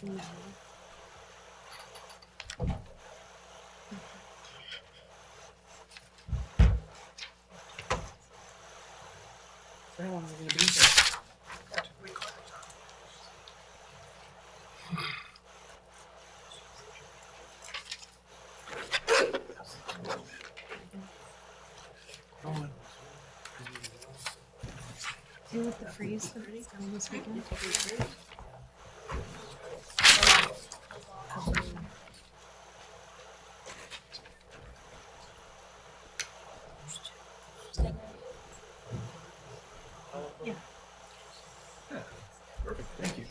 No. How long are we gonna be here? Deal with the freeze that's coming this weekend. Yeah. Perfect, thank you.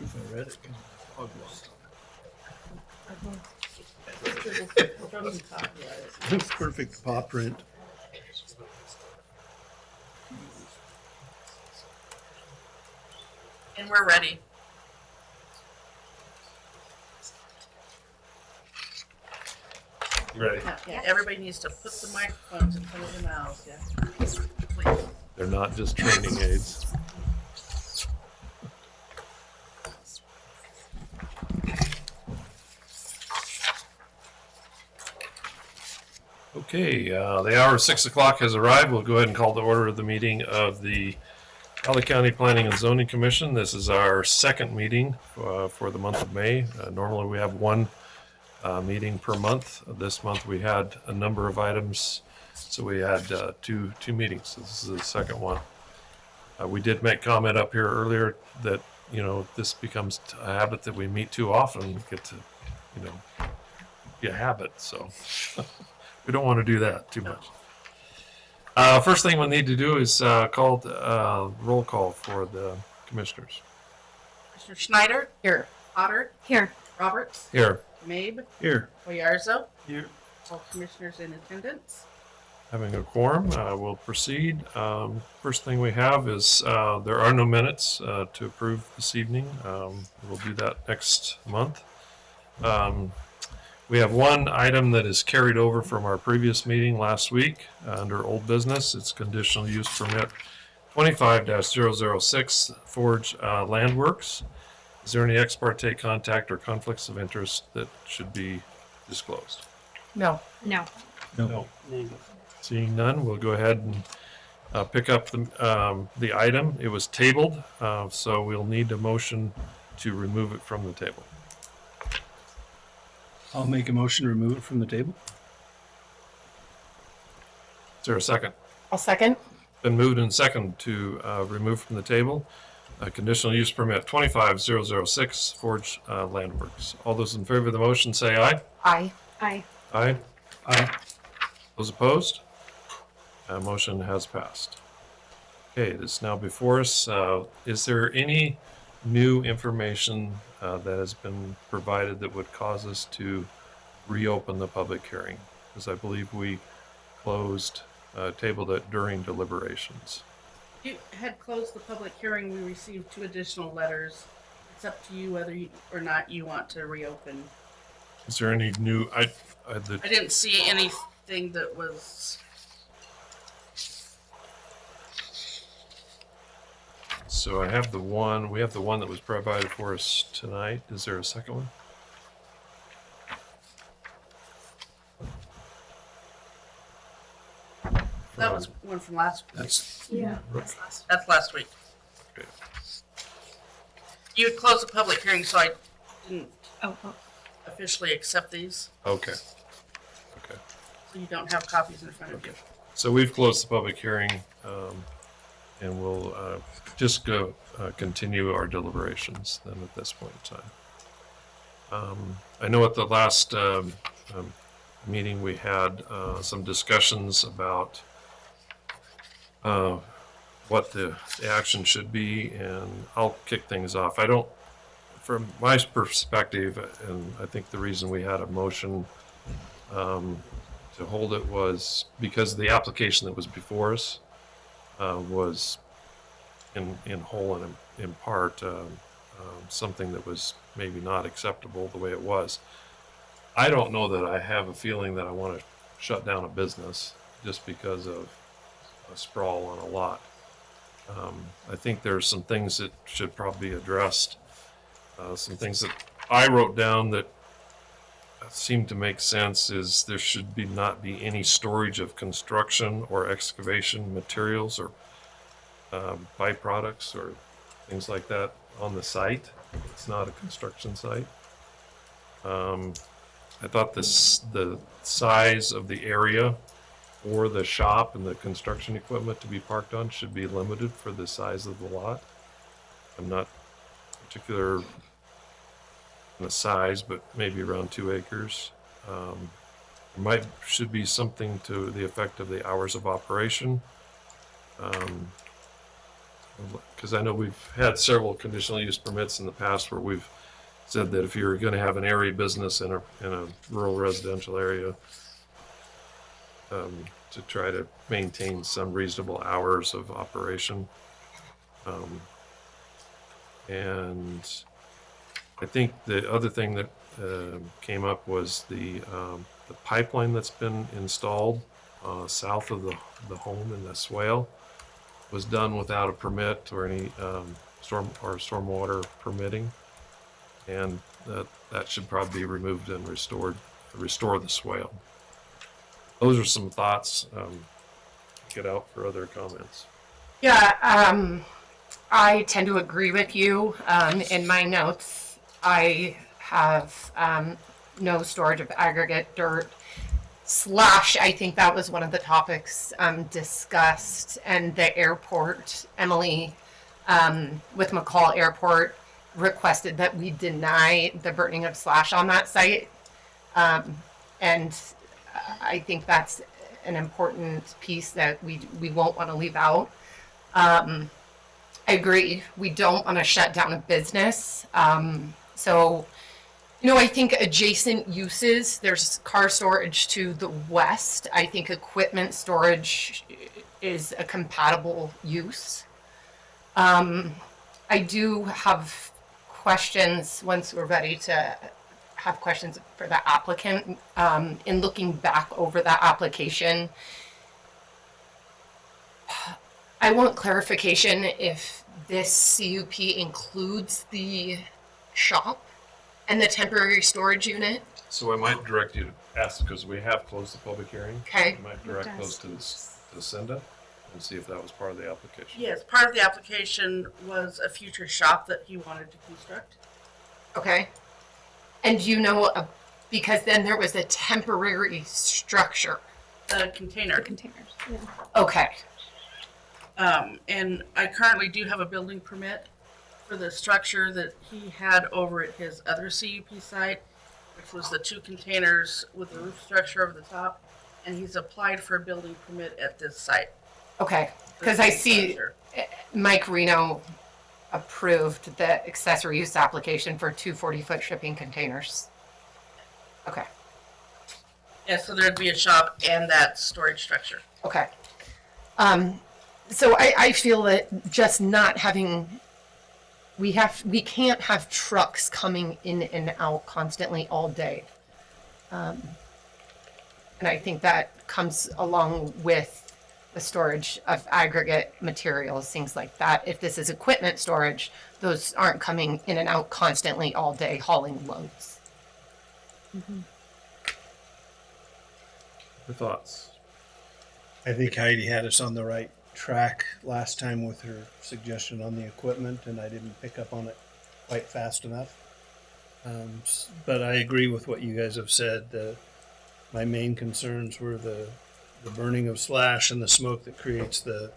If I read it, I'll go. Perfect paw print. And we're ready. You ready? Yeah, everybody needs to put the microphones in front of their mouths, yeah. Please. They're not just training aids. Okay, the hour of 6 o'clock has arrived. We'll go ahead and call to order the meeting of the Valley County Planning and Zoning Commission. This is our second meeting for the month of May. Normally we have one meeting per month. This month we had a number of items, so we had two meetings. This is the second one. We did make comment up here earlier that, you know, this becomes a habit that we meet too often, get to, you know, be a habit. So we don't want to do that too much. First thing we need to do is call roll call for the commissioners. Commissioner Schneider, Here. Otter, Here. Roberts, Here, Mabe, Here. Oyarzo, Here. all commissioners in attendance. having a quorum, we'll proceed. First thing we have is there are no minutes to approve this evening. We'll do that next month. We have one item that is carried over from our previous meeting last week under old business. It's conditional use permit 25-006 Forge Landworks. Is there any ex parte contact or conflicts of interest that should be disclosed? No. No. No. Seeing none, we'll go ahead and pick up the item. It was tabled, so we'll need a motion to remove it from the table. I'll make a motion to remove it from the table. Is there a second? I'll second. Been moved and second to remove from the table a conditional use permit 25006 Forge Landworks. All those in favor of the motion say aye. Aye. Aye. Aye. Aye. Those opposed? Motion has passed. Okay, it is now before us. Is there any new information that has been provided that would cause us to reopen the public hearing? Because I believe we tabled it during deliberations. You had closed the public hearing. We received 2 additional letters. It's up to you whether or not you want to reopen. Is there any new? I didn't see anything that was. So I have the one. We have the one that was provided for us tonight. Is there a second one? That was one from last week. That's Yeah. That's last week. Okay. You had closed the public hearing, so I didn't Oh. officially accept these. Okay. Okay. So you don't have copies in front of you. So we've closed the public hearing, and we'll just go continue our deliberations then at this point in time. I know at the last meeting we had some discussions about what the action should be, and I'll kick things off. From my perspective, and I think the reason we had a motion to hold it was because the application that was before us was in whole and in part something that was maybe not acceptable the way it was. I don't know that I have a feeling that I want to shut down a business just because of a sprawl on a lot. I think there's some things that should probably be addressed. Some things that I wrote down that seem to make sense is there should be not be any storage of construction or excavation materials or byproducts or things like that on the site. It's not a construction site. I thought the size of the area for the shop and the construction equipment to be parked on should be limited for the size of the lot. I'm not particular in the size, but maybe around 2 acres. There should be something to the effect of the hours of operation. Because I know we've had several conditional use permits in the past where we've said that if you're going to have an area business in a rural residential area, to try to maintain some reasonable hours of operation. And I think the other thing that came up was the pipeline that's been installed south of the home in the swale was done without a permit or any stormwater permitting, and that should probably be removed and restore the swale. Those are some thoughts. Get out for other comments. Yeah, I tend to agree with you. In my notes, I have no storage of aggregate dirt. I think that was one of the topics discussed, and the airport, Emily, with McCall Airport, requested that we deny the burning of slash on that site. And I think that's an important piece that we won't want to leave out. I agree. We don't want to shut down a business. So, I think adjacent uses, there's car storage to the west. I think equipment storage is a compatible use. I do have questions once we're ready to have questions for the applicant. In looking back over that application, I want clarification if this CUP includes the shop and the temporary storage unit. So I might direct you to ask, because we have closed the public hearing. Okay. I might direct those to Cinda and see if that was part of the application. Yes, part of the application was a future shop that he wanted to construct. Okay. And because then there was a temporary structure. The container. The containers, yeah. Okay. And I currently do have a building permit for the structure that he had over at his other CUP site, which was the 2 containers with the roof structure over the top. And he's applied for a building permit at this site. Okay. The Because I same see structure. Mike Reno approved the accessory use application for 2 40-foot shipping containers. Okay. Yeah, so there'd be a shop and that storage structure. Okay. So I feel that just not having, we can't have trucks coming in and out constantly all day. And I think that comes along with the storage of aggregate materials, things like that. If this is equipment storage, those aren't coming in and out constantly all day hauling loads. Your thoughts? I think Heidi had us on the right track last time with her suggestion on the equipment, and I didn't pick up on it quite fast enough. But I agree with what you guys have said. My main concerns were the burning of slash and the smoke that creates the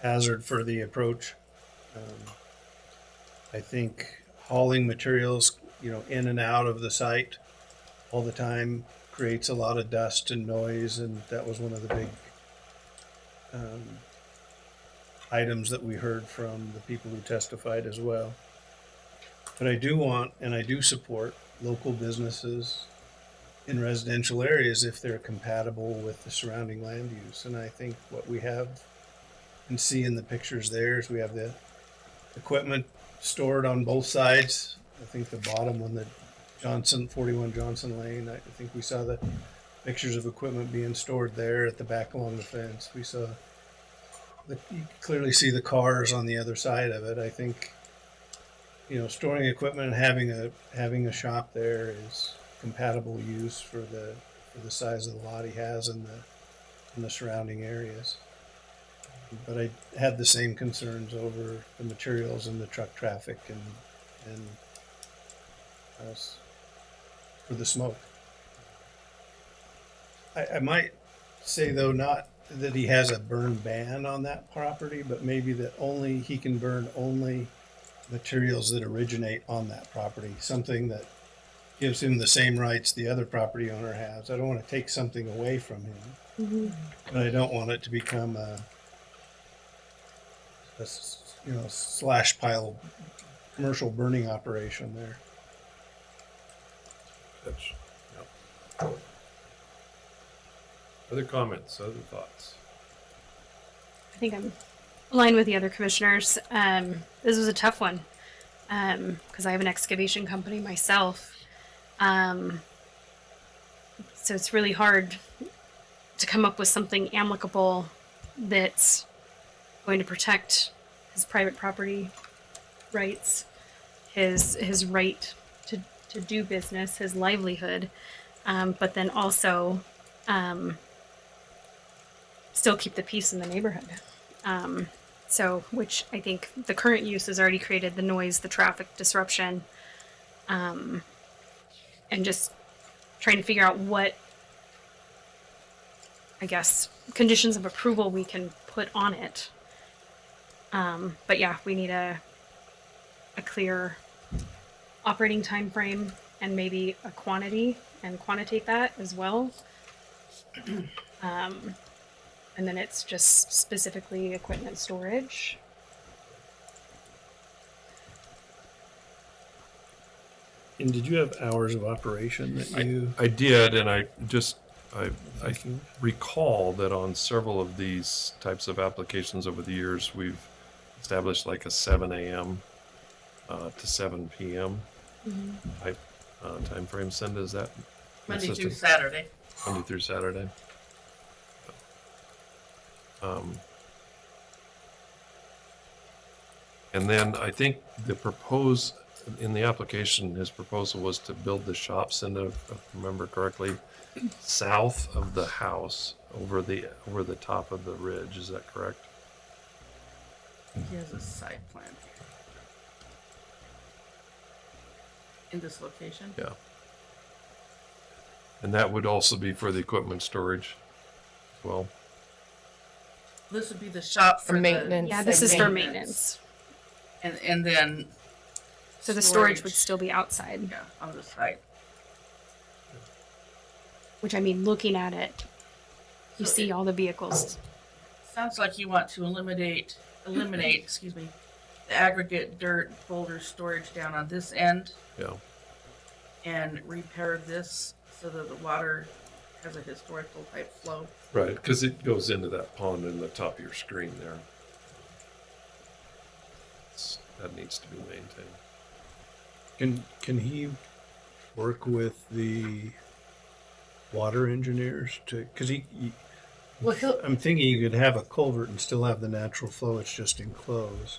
hazard for the approach. I think hauling materials, in and out of the site all the time creates a lot of dust and noise, and that was one of the big items that we heard from the people who testified as well. But I do want, and I do support local businesses in residential areas if they're compatible with the surrounding land use. And I think what we have and see in the pictures there is we have the equipment stored on both sides. I think the bottom one, the 41 Johnson Lane, I think we saw the pictures of equipment being stored there at the back along the fence. We saw you can clearly see the cars on the other side of it. I think, storing equipment and having a shop there is compatible use for the size of the lot he has in the surrounding areas. But I had the same concerns over the materials and the truck traffic and for the smoke. I might say though, not that he has a burn ban on that property, but maybe that he can burn only materials that originate on that property, something that gives him the same rights the other property owner has. I don't want to take something away from him, but I don't want it to become a slash pile commercial burning operation there. That's, yeah. Other comments, other thoughts? I think I'm aligned with the other commissioners. This was a tough one because I have an excavation company myself. So it's really hard to come up with something amicable that's going to protect his private property rights, his right to do business, his livelihood, but then also still keep the peace in the neighborhood. Which I think the current use has already created the noise, the traffic disruption, and just trying to figure out what, I guess, conditions of approval we can put on it. But yeah, we need a clear operating time frame and maybe a quantity and quantitate that as well. And then it's just specifically equipment storage. And did you have hours of operation that you? I did, and I recall that on several of these types of applications over the years, we've established like a 7 a.m. To 7 p.m. Type time frame. Cinda, is that Monday through consistent? Saturday. Monday through Saturday. And then I think in the application, his proposal was to build the shops in if I remember correctly, south of the house over the top of the ridge. Is that correct? He has a site plan here. In this location. Yeah. And that would also be for the equipment storage as well. This would be the shop for For maintenance. Yeah, this and is for maintenance. maintenance. And then So the storage would still be outside, yeah, on the site. which I mean, looking at it, you So see all the vehicles. Sounds like you want to eliminate, excuse me, the aggregate dirt boulder storage down on this end Yeah. and repair this so that the water has a historical type flow. Right, because it goes into that pond in the top of your screen there. That needs to be maintained. Can he work with the water engineers because Well, I'm thinking you could have a culvert and still have the natural flow. It's just enclosed.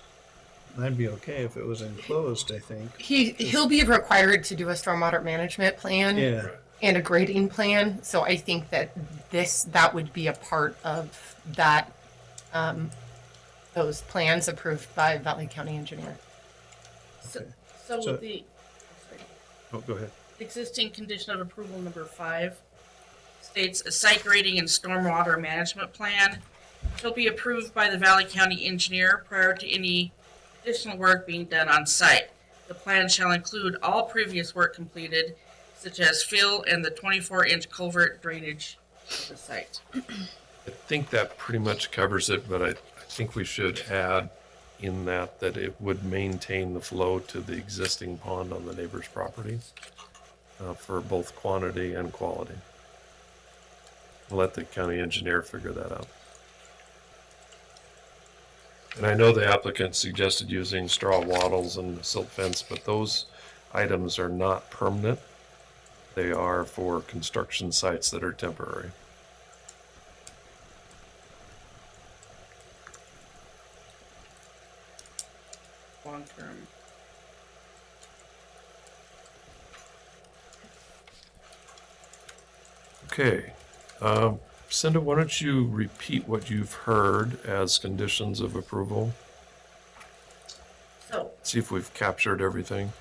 That'd be okay if it was enclosed, I think. he'll be required to do a stormwater management plan. Yeah. And a grading plan. So I think that that would be a part of that, those plans approved by Valley County Engineer. So, Okay. so So- with the Oh, go ahead. existing condition of approval number 5 states a site grading and stormwater management plan shall be approved by the Valley County engineer prior to any additional work being done on site. The plan shall include all previous work completed, such as fill and the 24-inch culvert drainage of the site. I think that pretty much covers it, but I think we should add in that it would maintain the flow to the existing pond on the neighbor's property for both quantity and quality. We'll let the county engineer figure that out. And I know the applicant suggested using straw wattles and silt fence, but those items are not permanent. They are for construction sites that are temporary. long term. Okay. Cinda, why don't you repeat what you've heard as conditions of approval? So, See if we've captured everything.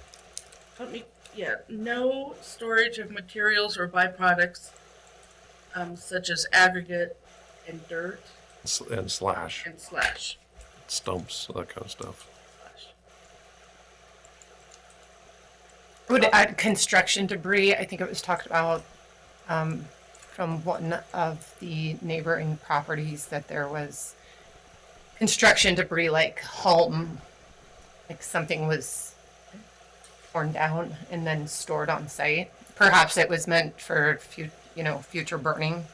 no storage of materials or byproducts, such as aggregate and dirt And slash, and slash. stumps, that kind of stuff. Would add construction debris. I think it was talked about from one of the neighboring properties that there was construction debris, like home, like something was torn down and then stored on site. Perhaps it was meant for future burning.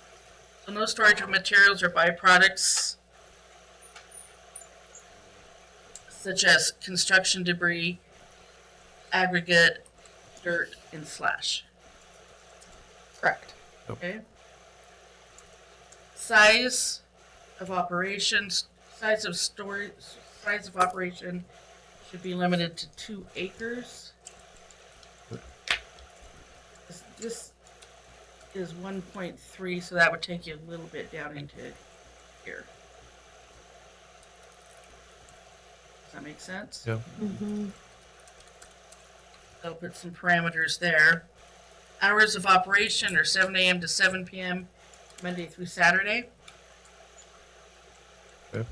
So no storage of materials or byproducts such as construction debris, aggregate, dirt, and slash. Correct. Okay? Size of operations, size of storage, size of operation should be limited to 2 acres. This is 1.3, so that would take you a little bit down into here. Does that make sense? Yeah. I'll put some parameters there. Hours of operation are 7 a.m. to 7 p.m. Monday through Saturday. Okay.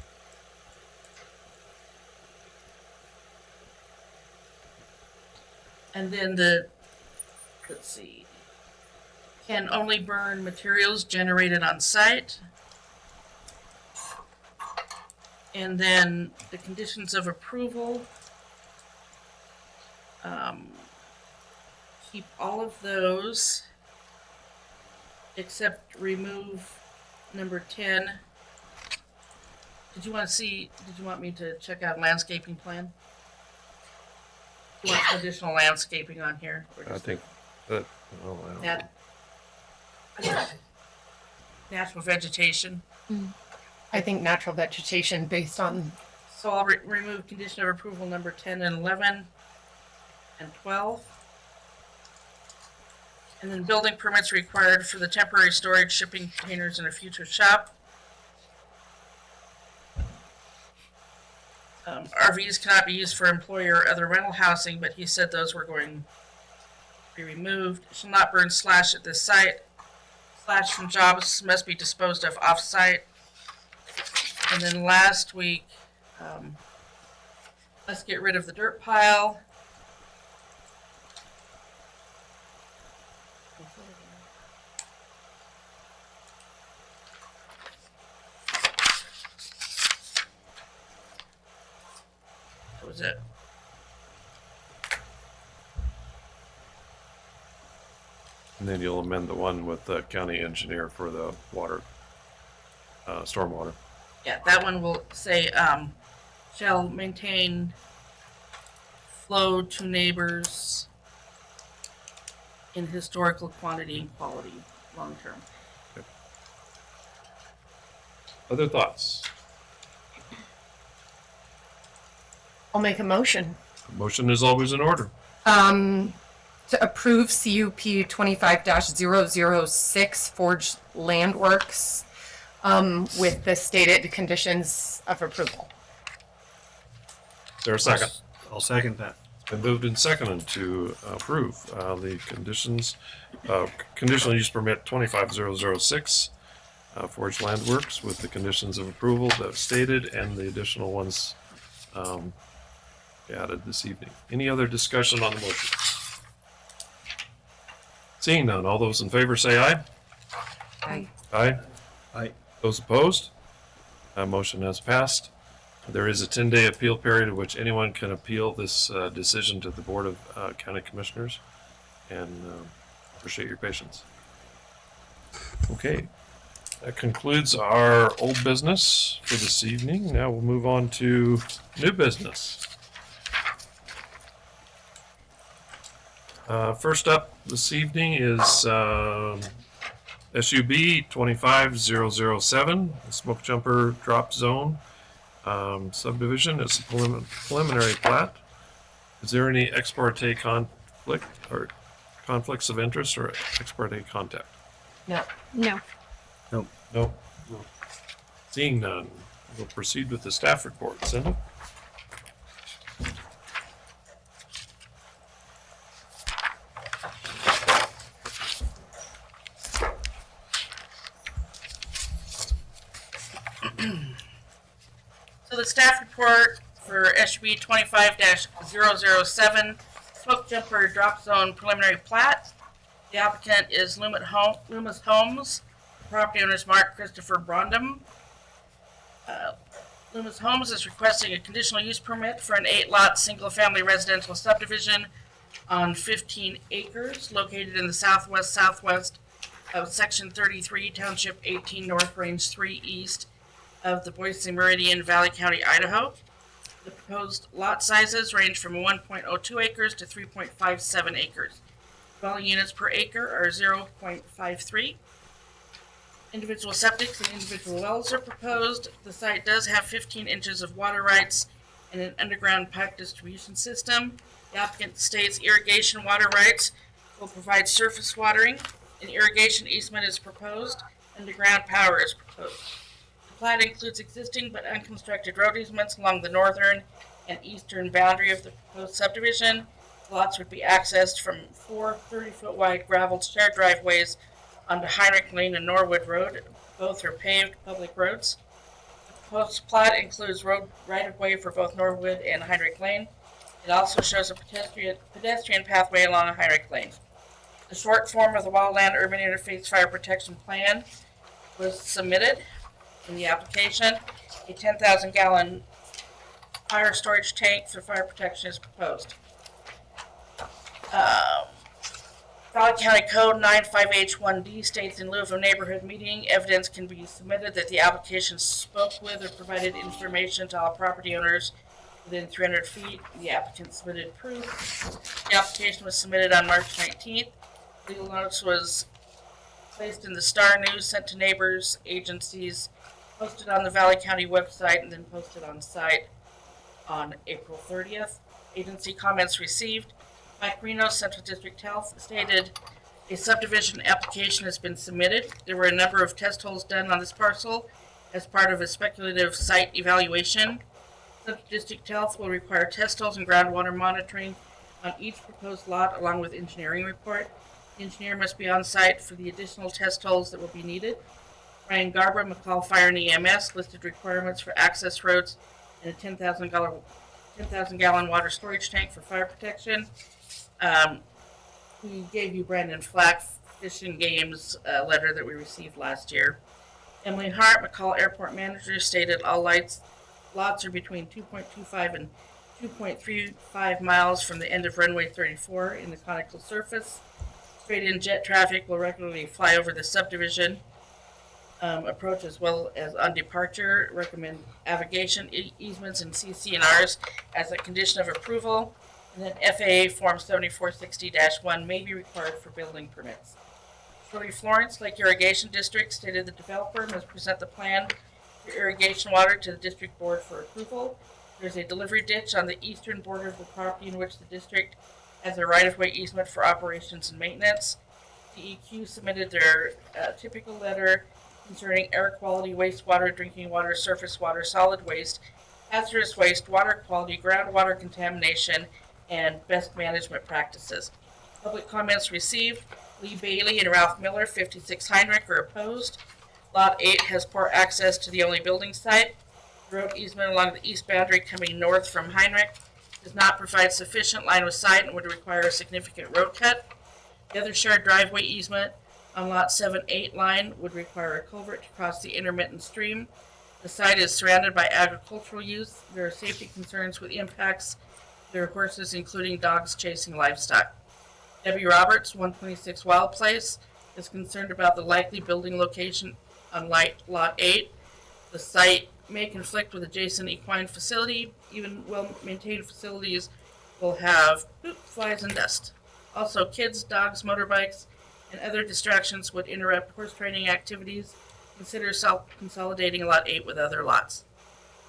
And then let's see, can only burn materials generated on site. And then the conditions of approval. Keep all of those except remove number 10. Did you want me to check out landscaping plan? Do you want some additional landscaping on here? Or I just think that, well, I don't know. that natural vegetation? I think natural vegetation based on So I'll remove condition of approval number 10 and 11 and 12. And then building permits required for the temporary storage shipping containers in a future shop. RVs cannot be used for employer or other rental housing, but he said those were going to be removed. Shall not burn slash at this site. Slash from jobs must be disposed of off-site. And then last week, let's get rid of the dirt pile. That was it. And then you'll amend the one with the county engineer for the water, stormwater. Yeah, that one will say, shall maintain flow to neighbors in historical quantity and quality long term. Other thoughts? I'll make a motion. Motion is always in order. To approve CUP 25-006 Forge Landworks with the stated conditions of approval. Is there a second? I'll second that. It's been moved and seconded to approve the conditions, conditional use permit 25006 Forge Landworks with the conditions of approval that stated and the additional ones added this evening. Any other discussion on the motion? Seeing none, all those in favor say aye. Aye. Aye. Aye. Those opposed? Motion has passed. There is a 10-day appeal period in which anyone can appeal this decision to the Board of County Commissioners, and appreciate your patience. Okay, that concludes our old business for this evening. Now we'll move on to new business. First up this evening is SUB 25007, the smoke jumper drop zone. subdivision. It's a preliminary plat. Is there any ex parte conflict or conflicts of interest or ex parte contact? No. No. No. Seeing none, we'll proceed with the staff report. Cindy? So the staff report for SB 25-007 Smoke Jumper Drop Zone Preliminary Plat. The applicant is Loomis Homes. Property owner is Mark Christopher Brondum. Loomis Homes is requesting a conditional use permit for an 8-lot single-family residential subdivision on 15 acres located in the southwest of Section 33, Township 18 North, Range 3 East of the Boise Meridian, Valley County, Idaho. The proposed lot sizes range from 1.02 acres to 3.57 acres. Dwelling units per acre are 0.53. Individual septics and individual wells are proposed. The site does have 15 inches of water rights and an underground pipe distribution system. The applicant states irrigation water rights will provide surface watering. An irrigation easement is proposed. Underground power is proposed. The plat includes existing but unconstructed road easements along the northern and eastern boundary of the proposed subdivision. Lots would be accessed from 4 30-foot wide graveled shared driveways onto Heinrich Lane and Norwood Road. Both are paved public roads. The proposed plat includes road right-of-way for both Norwood and Heinrich Lane. It also shows a pedestrian pathway along Heinrich Lane. The short form of the Wildland Urban Interface Fire Protection Plan was submitted in the application. A 10,000-gallon fire storage tank for fire protection is proposed. Valley County Code 95H1D states in lieu of a neighborhood meeting, evidence can be submitted that the application spoke with or provided information to all property owners within 300 feet. The applicant submitted proof. The application was submitted on March 19th. Legal notice was placed in the Star News, sent to neighbors, agencies, posted on the Valley County website, and then posted on site on April 30th. Agency comments received. Mike Reno, Central District Health, stated a subdivision application has been submitted. There were a number of test holes done on this parcel as part of a speculative site evaluation. Central District Health will require test holes and groundwater monitoring on each proposed lot along with engineering report. The engineer must be on site for the additional test holes that will be needed. Ryan Garber, McCall Fire and EMS listed requirements for access roads and a 10,000-gallon water storage tank for fire protection. We gave you Brandon Flack Fish and Games letter that we received last year. Emily Hart, McCall Airport Manager, stated all lots are between 2.25 and 2.35 miles from the end of runway 34 in the conical surface. Straight-in jet traffic will regularly fly over the subdivision approach as well as on departure. Recommend navigation easements and CC&Rs as a condition of approval. And then FAA Form 7460-1 may be required for building permits. Shirley Florence, Lake Irrigation District, stated the developer must present the plan for irrigation water to the district board for approval. There's a delivery ditch on the eastern border of the property in which the district has a right-of-way easement for operations and maintenance. DEQ submitted their typical letter concerning air quality, wastewater, drinking water, surface water, solid waste, hazardous waste, water quality, groundwater contamination, and best management practices. Public comments received. Lee Bailey and Ralph Miller, 56 Heinrich, are opposed. Lot 8 has poor access to the only building site. The road easement along the east boundary coming north from Heinrich does not provide sufficient line of sight and would require a significant road cut. The other shared driveway easement on Lot 7-8 line would require a culvert to cross the intermittent stream. The site is surrounded by agricultural use. There are safety concerns with impacts. There are horses, including dogs, chasing livestock. Debbie Roberts, 126 Wild Place, is concerned about the likely building location on Lot 8. The site may conflict with adjacent equine facility. Even well-maintained facilities will have flies and dust. Also, kids, dogs, motorbikes, and other distractions would interrupt horse training activities. Consider consolidating Lot 8 with other lots.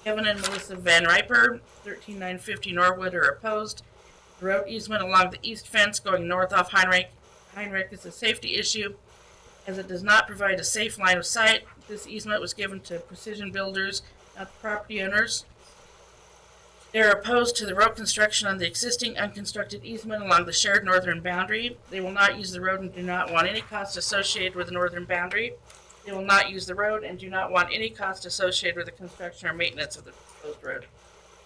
Kevin and Melissa Van Riper, 13950 Norwood, are opposed. The road easement along the east fence going north off Heinrich is a safety issue as it does not provide a safe line of sight. This easement was given to Precision Builders, not the property owners. They are opposed to the road construction on the existing unconstructed easement along the shared northern boundary. They will not use the road and do not want any cost associated with the northern boundary. They will not use the road and do not want any cost associated with the construction or maintenance of the proposed road.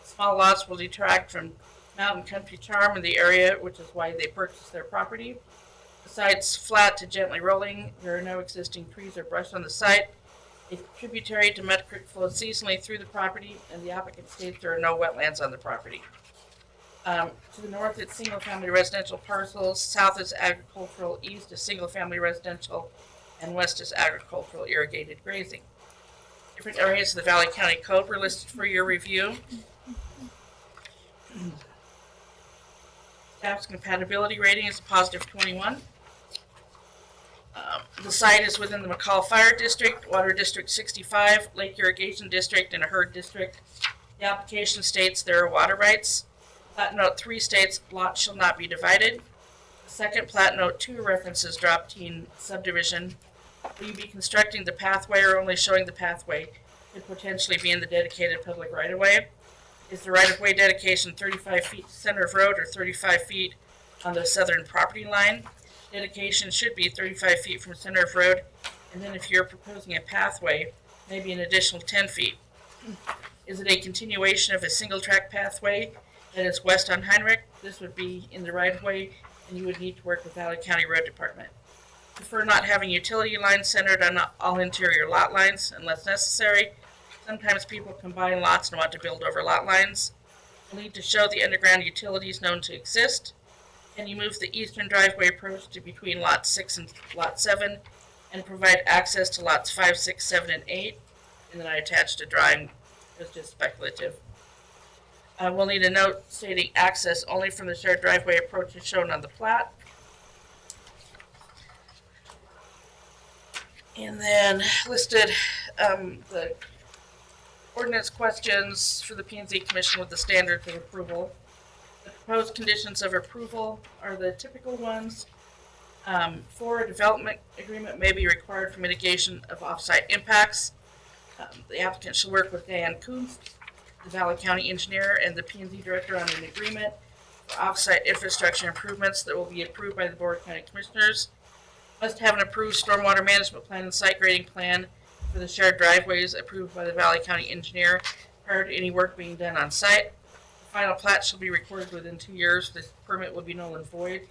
Small lots will detract from mountain country charm in the area, which is why they purchased their property. The site's flat to gently rolling. There are no existing trees or brush on the site. A tributary to Mud Creek flows seasonally through the property, and the applicant states there are no wetlands on the property. To the north, it's single-family residential parcels. South is agricultural. East is single-family residential, and west is agricultural irrigated grazing. Different areas of the Valley County Code were listed for your review. Staff's compatibility rating is a positive 21. The site is within the McCall Fire District, Water District 65, Lake Irrigation District, and a herd district. The application states there are water rights. Plat Note 3 states lots shall not be divided. The second Plat Note 2 references drop teen subdivision. Will you be constructing the pathway or only showing the pathway could potentially be in the dedicated public right-of-way? Is the right-of-way dedication 35 feet to center of road or 35 feet on the southern property line? Dedication should be 35 feet from center of road, and then if you're proposing a pathway, maybe an additional 10 feet. Is it a continuation of a single-track pathway that is west on Heinrich? This would be in the right-of-way, and you would need to work with Valley County Road Department. Prefer not having utility lines centered on all interior lot lines unless necessary. Sometimes people combine lots and want to build over lot lines. You'll need to show the underground utilities known to exist. Can you move the eastern driveway approach to between lot 6 and lot 7 and provide access to lots 5, 6, 7, and 8? And then I attached a drawing. It was just speculative. We'll need a note stating access only from the shared driveway approach as shown on the plat. And then listed the ordinance questions for the P&Z Commission with the standards of approval. The proposed conditions of approval are the typical ones. For a development agreement may be required for mitigation of off-site impacts. The applicant shall work with Dan Kuntz, the Valley County engineer, and the P&Z director on an agreement for off-site infrastructure improvements that will be approved by the Board of County Commissioners. Must have an approved stormwater management plan and site grading plan for the shared driveways approved by the Valley County engineer prior to any work being done on site. The final plat shall be recorded within 2 years. This permit will be null and void.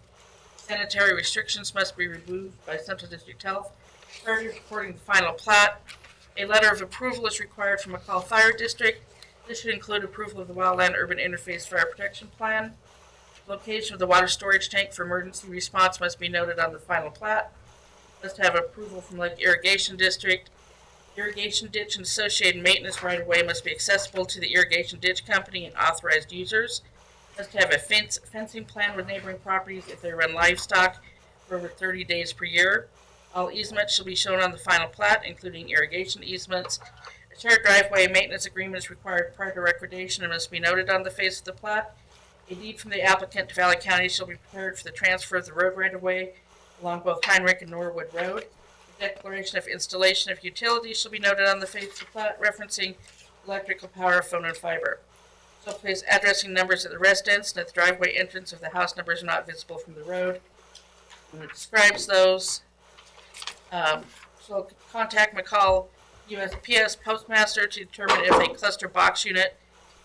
Sanitary restrictions must be removed by Central District Health prior to recording the final plat. A letter of approval is required from McCall Fire District. This should include approval of the Wildland Urban Interface Fire Protection Plan. Location of the water storage tank for emergency response must be noted on the final plat. Must have approval from Lake Irrigation District. Irrigation ditch and associated maintenance right-of-way must be accessible to the irrigation ditch company and authorized users. Must have a fencing plan with neighboring properties if they run livestock for over 30 days per year. All easements shall be shown on the final plat, including irrigation easements. A shared driveway maintenance agreement is required prior to recordation and must be noted on the face of the plat. A deed from the applicant to Valley County shall be prepared for the transfer of the road right-of-way along both Heinrich and Norwood Road. The declaration of installation of utilities shall be noted on the face of the plat, referencing electrical power, phone, and fiber. So place addressing numbers at the residence and at the driveway entrance if the house numbers are not visible from the road. And it describes those. So contact McCall USPS postmaster to determine if a cluster box unit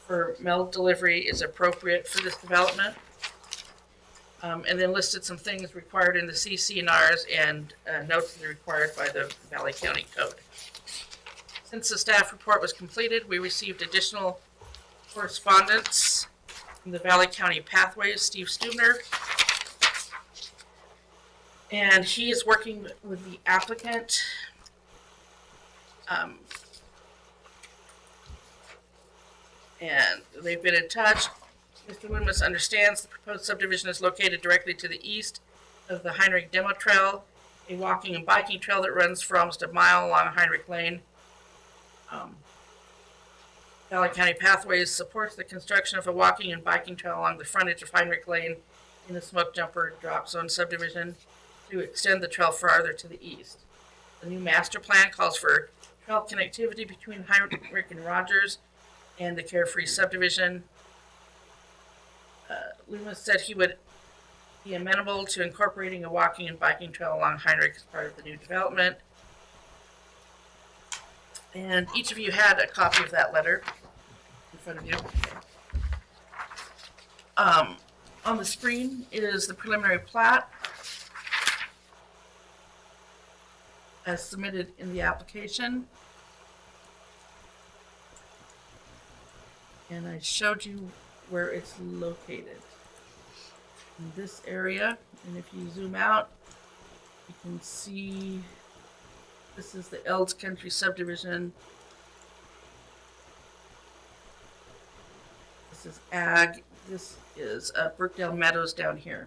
for mail delivery is appropriate for this development. And then listed some things required in the CC&Rs and notes that are required by the Valley County Code. Since the staff report was completed, we received additional correspondence from the Valley County Pathways, Steve Stubner. And he is working with the applicant. And they've been in touch. Mr. Loomis understands the proposed subdivision is located directly to the east of the Heinrich Demo Trail, a walking and biking trail that runs for almost a mile along Heinrich Lane. Valley County Pathways supports the construction of a walking and biking trail along the frontage of Heinrich Lane in the Smoke Jumper Drop Zone subdivision to extend the trail farther to the east. The new master plan calls for trail connectivity between Heinrich and Rogers and the Carefree subdivision. Loomis said he would be amenable to incorporating a walking and biking trail along Heinrich as part of the new development. And each of you had a copy of that letter in front of you. On the screen is the preliminary plat as submitted in the application. And I showed you where it's located. In this area, and if you zoom out, you can see this is the Elds Country subdivision. This is ag. This is Brookdale Meadows down here.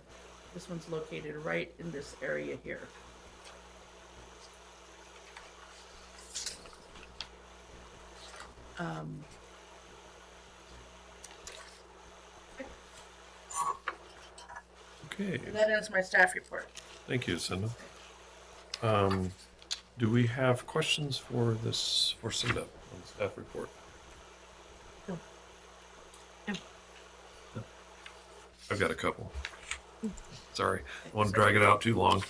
This one's located right in this area here. Okay, And that ends my staff report. thank you, Cinda. Do we have questions for Cinda on the staff report? No. No. I've got a couple. Sorry, I won't drag it out too long.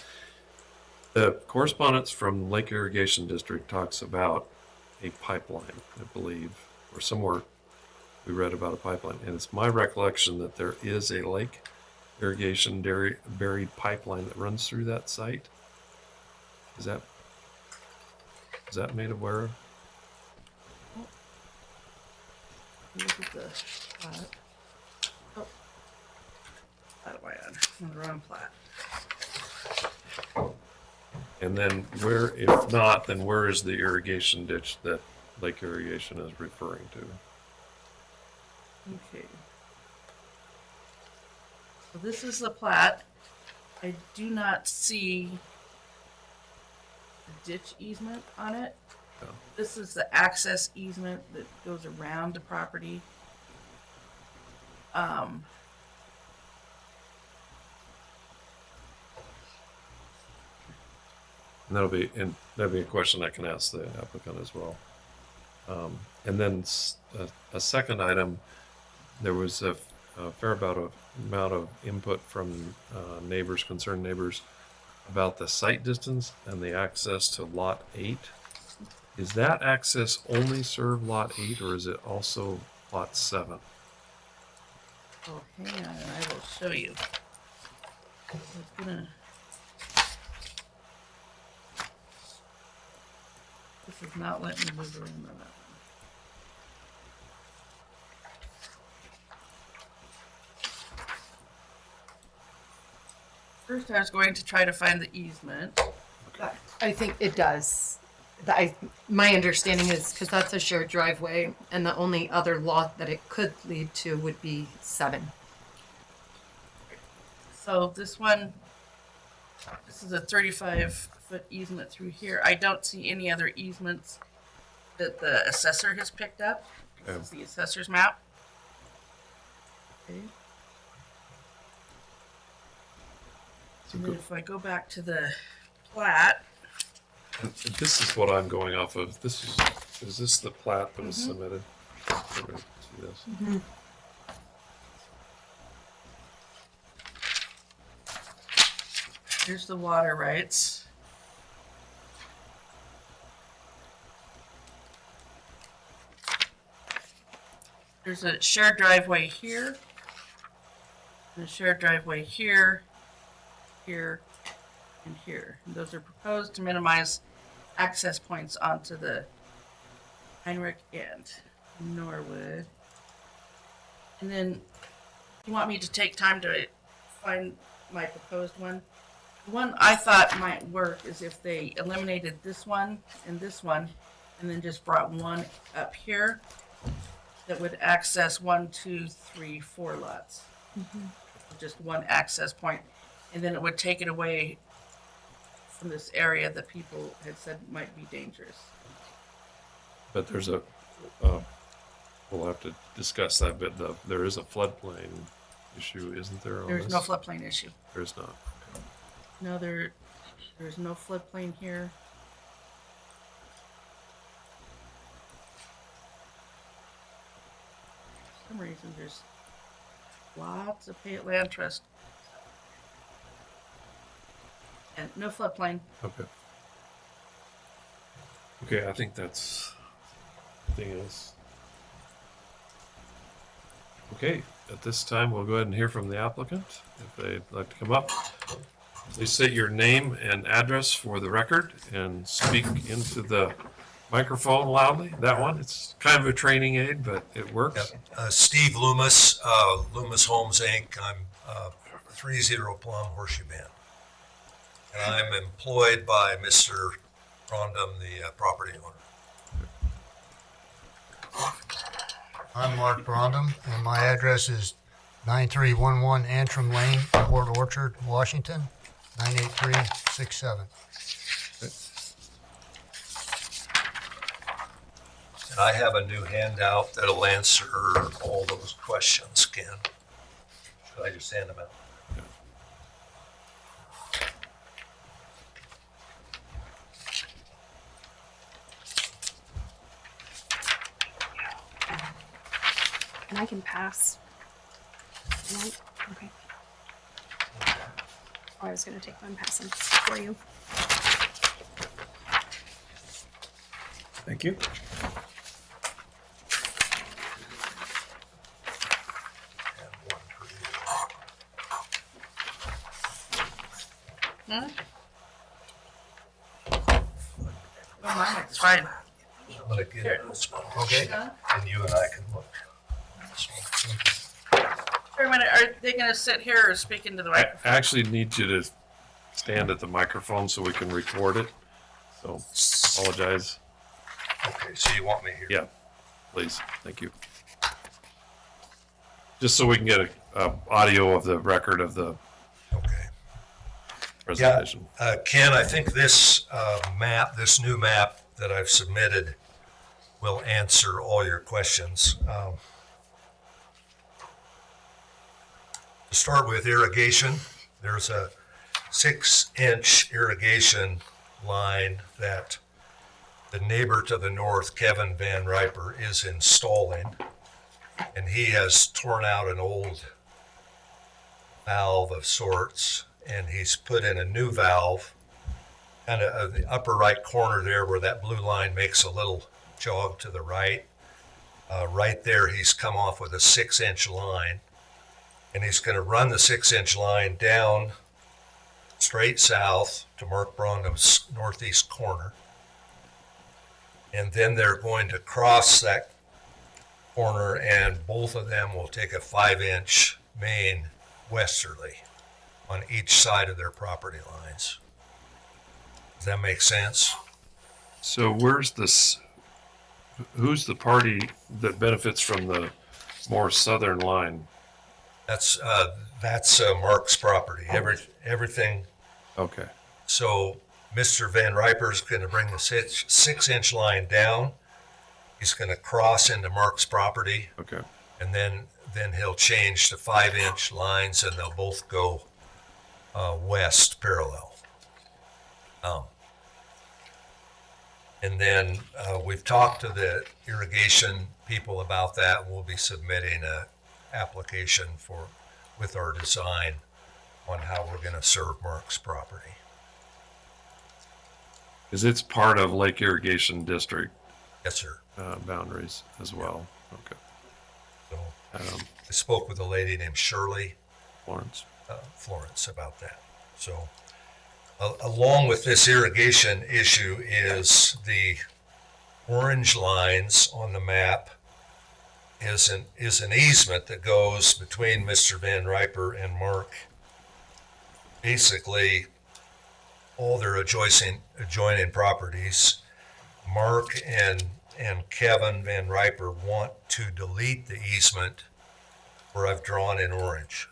The correspondence from Lake Irrigation District talks about a pipeline, I believe, or somewhere we read about a pipeline. And it's my recollection that there is a lake irrigation buried pipeline that runs through that site. Is that made aware of? Look at the plat. Oh, plat am I on the wrong plat. And then where, if not, then where is the irrigation ditch that Lake Irrigation is referring to? Okay. So this is the plat. I do not see a ditch easement on it. No. This is the access easement that goes around the property. And that'll be a question I can ask the applicant as well. And then a second item, there was a fair amount of input from concerned neighbors about the site distance and the access to lot 8. Is that access only serve lot 8 or is it also lot 7? Oh, hang on, I will show you. I was gonna. This is not letting me move around on that one. First, I was going to try to find the easement. I think it does. My understanding is because that's a shared driveway, and the only other lot that it could lead to would be 7. So this one, this is a 35-foot easement through here. I don't see any other easements that the assessor has picked up. This is the assessor's map. Okay. And then if I go back to the plat, And this is what I'm going off of. Is this the plat that was submitted? Everybody see this? here's the water rights. There's a shared driveway here, and a shared driveway here, here, and here. And those are proposed to minimize access points onto the Heinrich and Norwood. And then you want me to take time to find my proposed one? The one I thought might work is if they eliminated this one, and then just brought one up here that would access 1, 2, 3, 4 lots. Just one access point, and then it would take it away from this area that people had said might be dangerous. But there's a We'll have to discuss that, but there is a floodplain issue, isn't there? On There's this? no floodplain issue. There's not. No, there's no floodplain here. For some reason, there's lots of Payette Land Trust. And no floodplain. Okay. Okay, I think that's everything else. Okay, at this time, we'll go ahead and hear from the applicant. If they'd like to come up, please state your name and address for the record and speak into the microphone loudly. That one, it's kind of a training aid, but it works. Steve Loomis, Loomis Homes Inc. I'm 30 Plum Horseshoe Bend. And I'm employed by Mr. Rondum, the property owner. I'm Mark Brondum, and my address is 9311 Antrim Lane, Port Orchard, Washington, 98367. And I have a new handout that'll answer all those questions, Ken. Should I just hand them out? And I can pass. Right? Okay. Oh, I was gonna take one passing for you. Thank you. And one for you. Huh? Oh, mine is fine. I'm gonna get this one, okay? Huh? And you and I can look. Wait a minute, are they gonna sit here or speak into the I microphone? actually need you to stand at the microphone so we can record it. So apologize. Okay, so you want me here? Yeah, please. Thank you. Just so we can get a audio of the record of the Okay. presentation. Ken, I think this map, this new map that I've submitted will answer all your questions. To start with irrigation, there's a 6-inch irrigation line that the neighbor to the north, Kevin Van Riper, is installing. And he has torn out an old valve of sorts, and he's put in a new valve, kind of the upper right corner there where that blue line makes a little jog to the right. Right there, he's come off with a 6-inch line, and he's going to run the 6-inch line down straight south to Mark Brondum's northeast corner. And then they're going to cross that corner, and both of them will take a 5-inch main westerly on each side of their property lines. Does that make sense? So where's this? Who's the party that benefits from the more southern line? That's Mark's property. Everything. Okay. So Mr. Van Riper's going to bring the 6-inch line down. He's going to cross into Mark's property, Okay. and then he'll change to 5-inch lines, and they'll both go west parallel. And then we've talked to the irrigation people about that. We'll be submitting a application with our design on how we're going to serve Mark's property. Is it's part of Lake Irrigation District Yes, sir. boundaries as well? Okay. So Um, I spoke with a lady named Shirley Florence. Florence about that. So along with this irrigation issue is the orange lines on the map is an easement that goes between Mr. Van Riper and Mark. Basically, all their adjoining properties. Mark and Kevin Van Riper want to delete the easement where I've drawn in orange.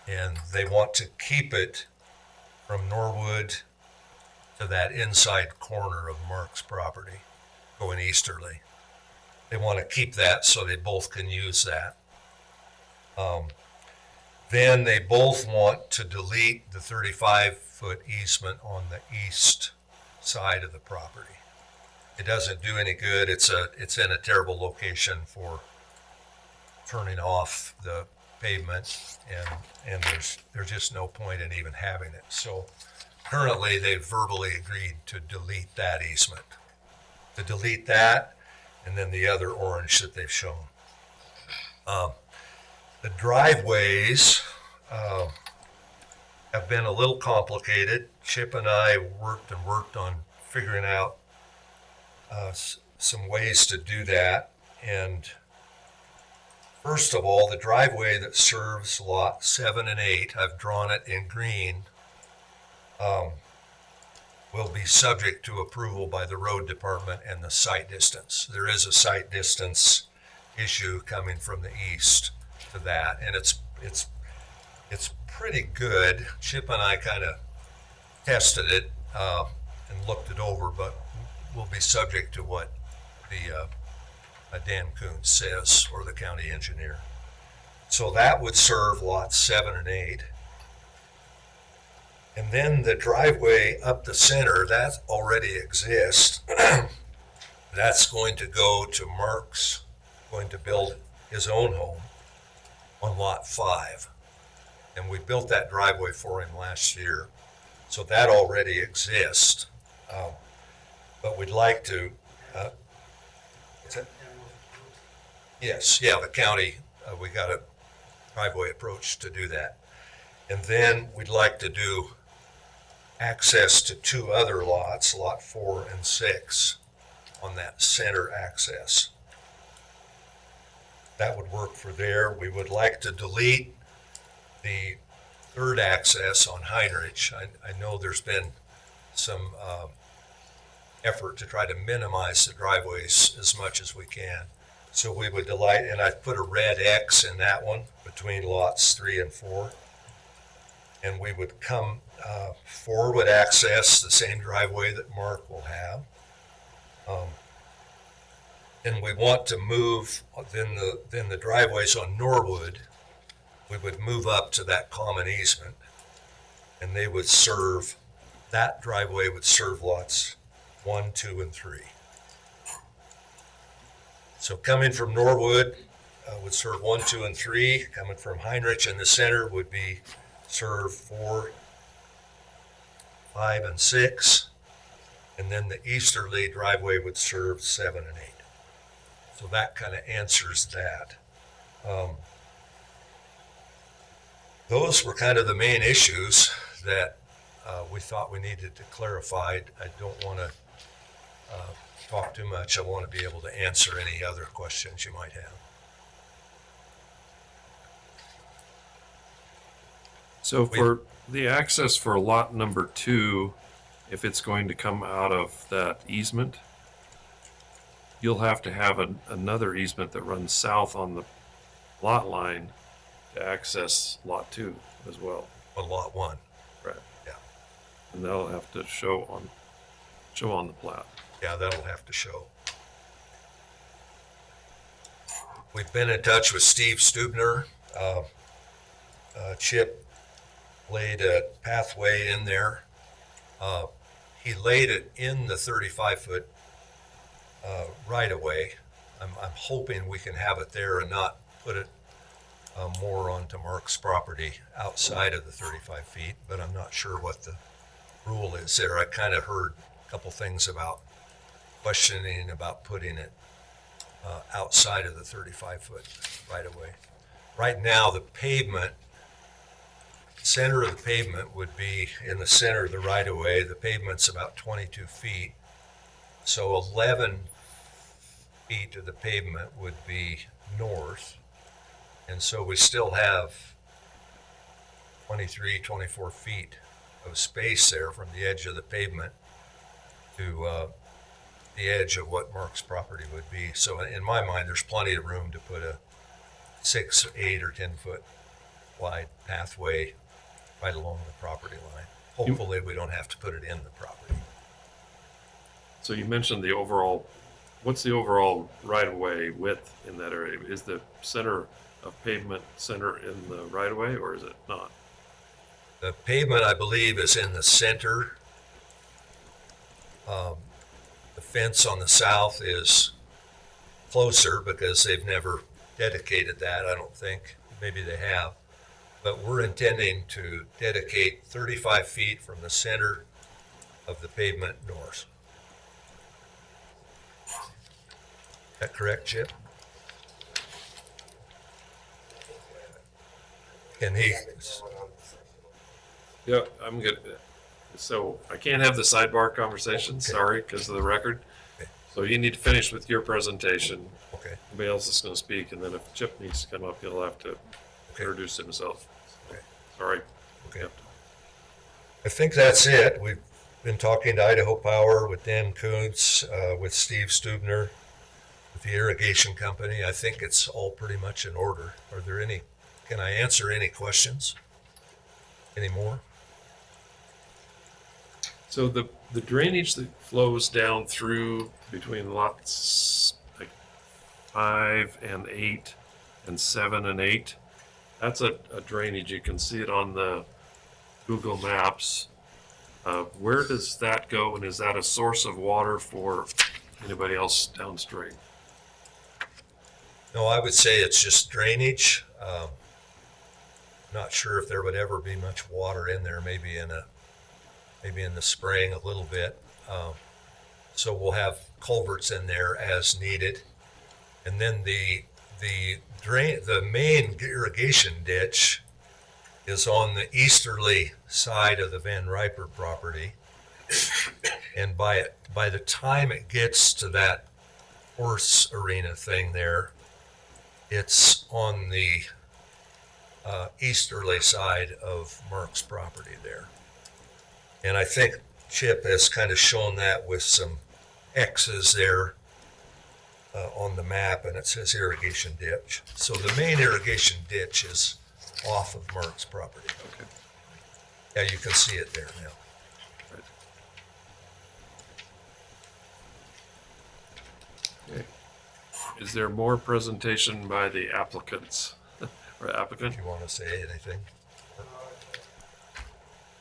And they want to keep it from Norwood to that inside corner of Mark's property, going easterly. they want to keep that so they both can use that. Then they both want to delete the 35-foot easement on the east side of the property. It doesn't do any good. It's in a terrible location for turning off the pavement, and there's just no point in even having it. So currently, they've verbally agreed to delete that easement. To delete that, and then the other orange that they've shown. The driveways have been a little complicated. Chip and I worked on figuring out some ways to do that. And first of all, the driveway that serves lot 7 and 8, I've drawn it in green, will be subject to approval by the road department and the site distance. There is a site distance issue coming from the east to that, and it's pretty good. Chip and I kind of tested it and looked it over, but will be subject to what the Dan Coons says, or the county engineer. So that would serve lots 7 and 8. And then the driveway up the center, that already exists. That's going to go to Mark's, going to build his own home on lot 5. And we built that driveway for him last year. So that already exists. But we'd like to, what's that? Yes, yeah, the county, we got a driveway approach to do that. And then we'd like to do access to 2 other lots, lot 4 and 6, on that center access. That would work for there. We would like to delete the 3rd access on Heinrich. I know there's been some effort to try to minimize the driveways as much as we can. So we would delete, and I put a red X in that one between lots 3 and 4. And we would come forward, would access the same driveway that Mark will have. And we want to move, then the driveways on Norwood, we would move up to that common easement, and they would serve, that driveway would serve lots 1, 2, and 3. So coming from Norwood would serve 1, 2, and 3. Coming from Heinrich in the center would be serve 4, 5, and 6. And then the easterly driveway would serve 7 and 8. So that kind of answers that. Those were kind of the main issues that we thought we needed to clarify. I don't want to talk too much. I want to be able to answer any other questions you might have. So for the access for lot number 2, if it's going to come out of that easement, you'll have to have another easement that runs south on the lot line to access lot 2 as well. On lot 1. Right. Yeah. And that'll have to show on the plat. Yeah, that'll have to show. We've been in touch with Steve Stubner. Chip laid a pathway in there. He laid it in the 35-foot right of way. I'm hoping we can have it there and not put it more onto Mark's property outside of the 35 feet, but I'm not sure what the rule is there. I kind of heard a couple things about questioning about putting it outside of the 35-foot right of way. Right now, the pavement, center of the pavement would be in the center of the right of way. The pavement's about 22 feet. So 11 feet of the pavement would be north. And so we still have 23, 24 feet of space there from the edge of the pavement to the edge of what Mark's property would be. So in my mind, there's plenty of room to put a 6, 8, or 10 foot wide pathway right along the property line. Hopefully we don't have to put it in the property. So you mentioned the overall What's the overall right-of-way width in that area? Is the center of pavement center in the right-of-way, or is it not? The pavement, I believe, is in the center. The fence on the south is closer because they've never dedicated that, I don't think. Maybe they have. But we're intending to dedicate 35 feet from the center of the pavement north. Is that correct, Chip? Can he, Yeah, I'm good. So I can't have the sidebar conversation, Okay. sorry, because of the record. Okay. So you need to finish with your presentation. okay, Nobody else is going to speak, and then if Chip needs to come up, he'll have to Okay. introduce himself. Okay. Sorry. okay. I think that's it. We've been talking to Idaho Power with Dan Kuntz, with Steve Stubner, with the irrigation company. I think it's all pretty much in order. Are there any, can I answer any questions? Any more? So the drainage that flows down through between lots like 5 and 8 and 7 and 8, that's a drainage. You can see it on the Google Maps. Where does that go, and is that a source of water for anybody else downstream? No, I would say it's just drainage. Not sure if there would ever be much water in there, maybe in the spring a little bit. So we'll have culverts in there as needed. And then the main irrigation ditch is on the easterly side of the Van Riper property. And by the time it gets to that horse arena thing there, it's on the easterly side of Mark's property there. And I think Chip has kind of shown that with some X's there on the map, and it says irrigation ditch. So the main irrigation ditch is off of Mark's property. Okay. Yeah, you can see it there now. Okay. Is there more presentation by the applicants or applicant? If you want to say anything.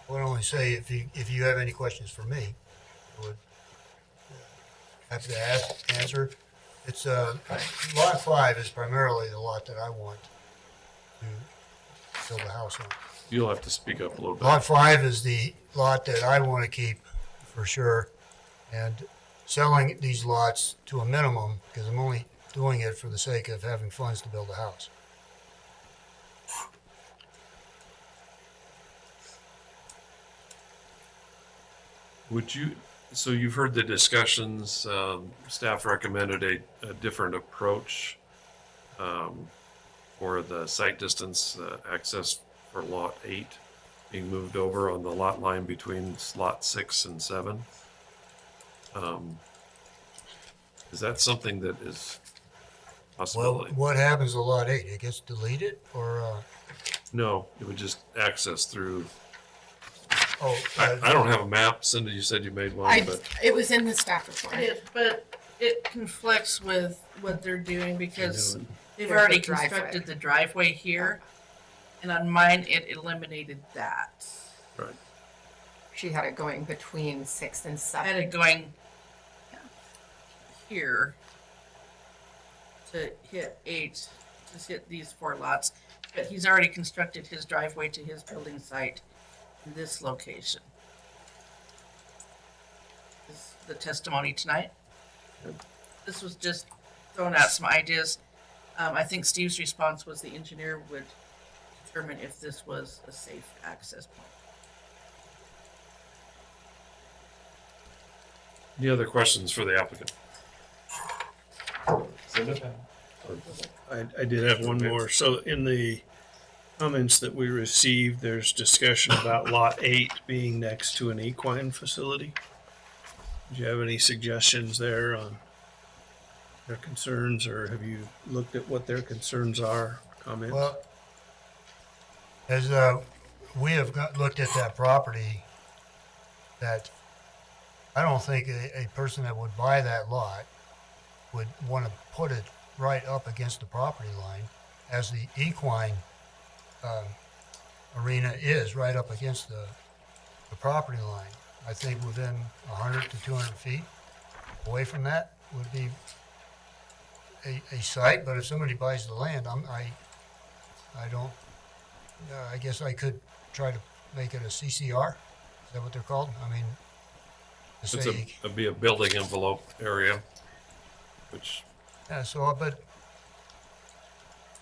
I would only say if you have any questions for me, I would have to answer. It's lot 5 is primarily the lot that I want to build a house on. You'll have to speak up a little bit. Lot 5 is the lot that I want to keep for sure, and selling these lots to a minimum because I'm only doing it for the sake of having funds to build a house. Would you, so you've heard the discussions, staff recommended a different approach for the site distance access for lot 8 being moved over on the lot line between lot 6 and 7. Is that something that is Well, possibility? what happens to lot 8? It gets deleted or, No, it would just access through, oh, I don't have a map. Cindy, you said you made one, but It was in the staff report. But it conflicts with what they're doing because they've There's already the driveway. constructed the driveway here. And on mine, it eliminated that. right. She had it going between 6 and I 7. had it going here to hit 8, to hit these 4 lots. But he's already constructed his driveway to his building site in this location. This is the testimony tonight. This was just throwing out some ideas. I think Steve's response was the engineer would determine if this was a safe access point. Any other questions for the applicant? Cindy? I did have one more. So in the comments that we received, there's discussion about lot 8 being next to an equine facility. Do you have any suggestions there on their concerns, or have you looked at what their concerns are, comments? well, as we have looked at that property, that I don't think a person that would buy that lot would want to put it right up against the property line, as the equine arena is right up against the property line. I think within 100 to 200 feet away from that would be a site, but if somebody buys the land, I don't, I guess I could try to make it a CCR. Is that what they're called? I mean, to It's say, it'd be a building envelope area, which, yeah, so, but,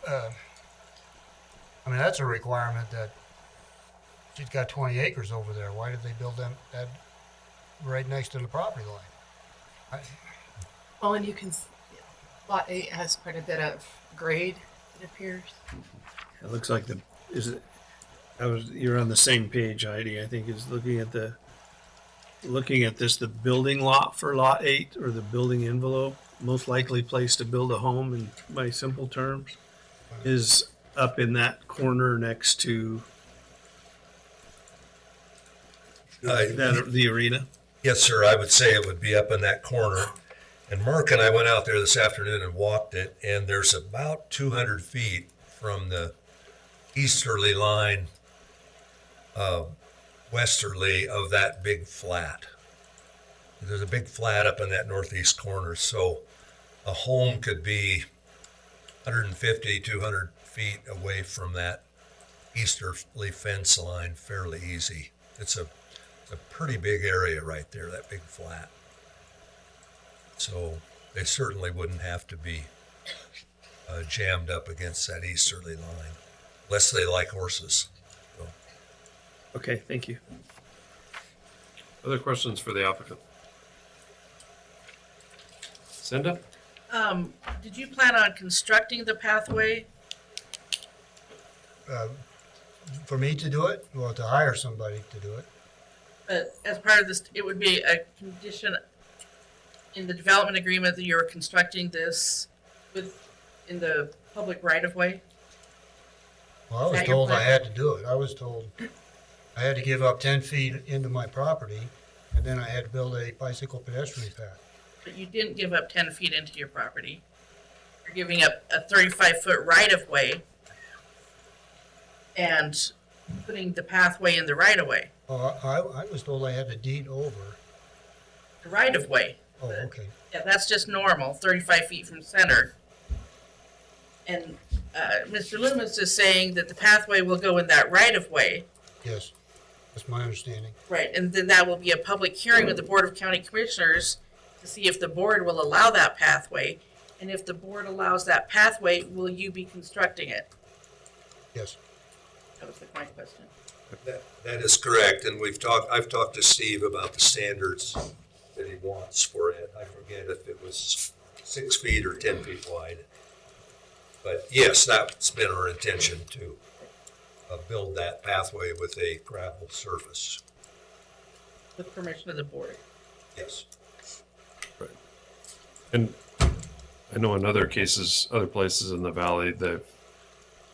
I mean, that's a requirement that she's got 20 acres over there. Why did they build them that right next to the property line? Well, and you can, lot 8 has quite a bit of grade, it appears. It looks like you're on the same page, Heidi, I think, is looking at this, the building lot for lot 8, or the building envelope, most likely place to build a home, in by simple terms, is up in that corner next to the arena. Yes, sir. I would say it would be up in that corner. And Mark and I went out there this afternoon and walked it, and there's about 200 feet from the easterly line, westerly of that big flat. There's a big flat up in that northeast corner, so a home could be 150, 200 feet away from that easterly fence line fairly easy. It's a pretty big area right there, that big flat. So they certainly wouldn't have to be jammed up against that easterly line, unless they like horses. So, Okay, thank you. other questions for the applicant? Cinda? Did you plan on constructing the pathway? For me to do it, well, to hire somebody to do it. But as part of this, it would be a condition in the development agreement that you're constructing this in the public right of way? Well, I was Is that your told I plan? had to do it. I was told I had to give up 10 feet into my property, and then I had to build a bicycle pedestrian path. But you didn't give up 10 feet into your property. You're giving up a 35-foot right of way and putting the pathway in the right of way. Oh, I was told I had to deed over. The right of way. Oh, okay. Yeah, that's just normal, 35 feet from center. And Mr. Loomis is saying that the pathway will go in that right of way. Yes, that's my understanding. Right, and then that will be a public hearing with the Board of County Commissioners to see if the board will allow that pathway. And if the board allows that pathway, will you be constructing it? Yes. That was my question. that is correct, and I've talked to Steve about the standards that he wants for it. I forget if it was 6 feet or 10 feet wide. But yes, that's been our intention to build that pathway with a gravel surface. With permission of the board. Yes. And I know in other cases, other places in the valley, they've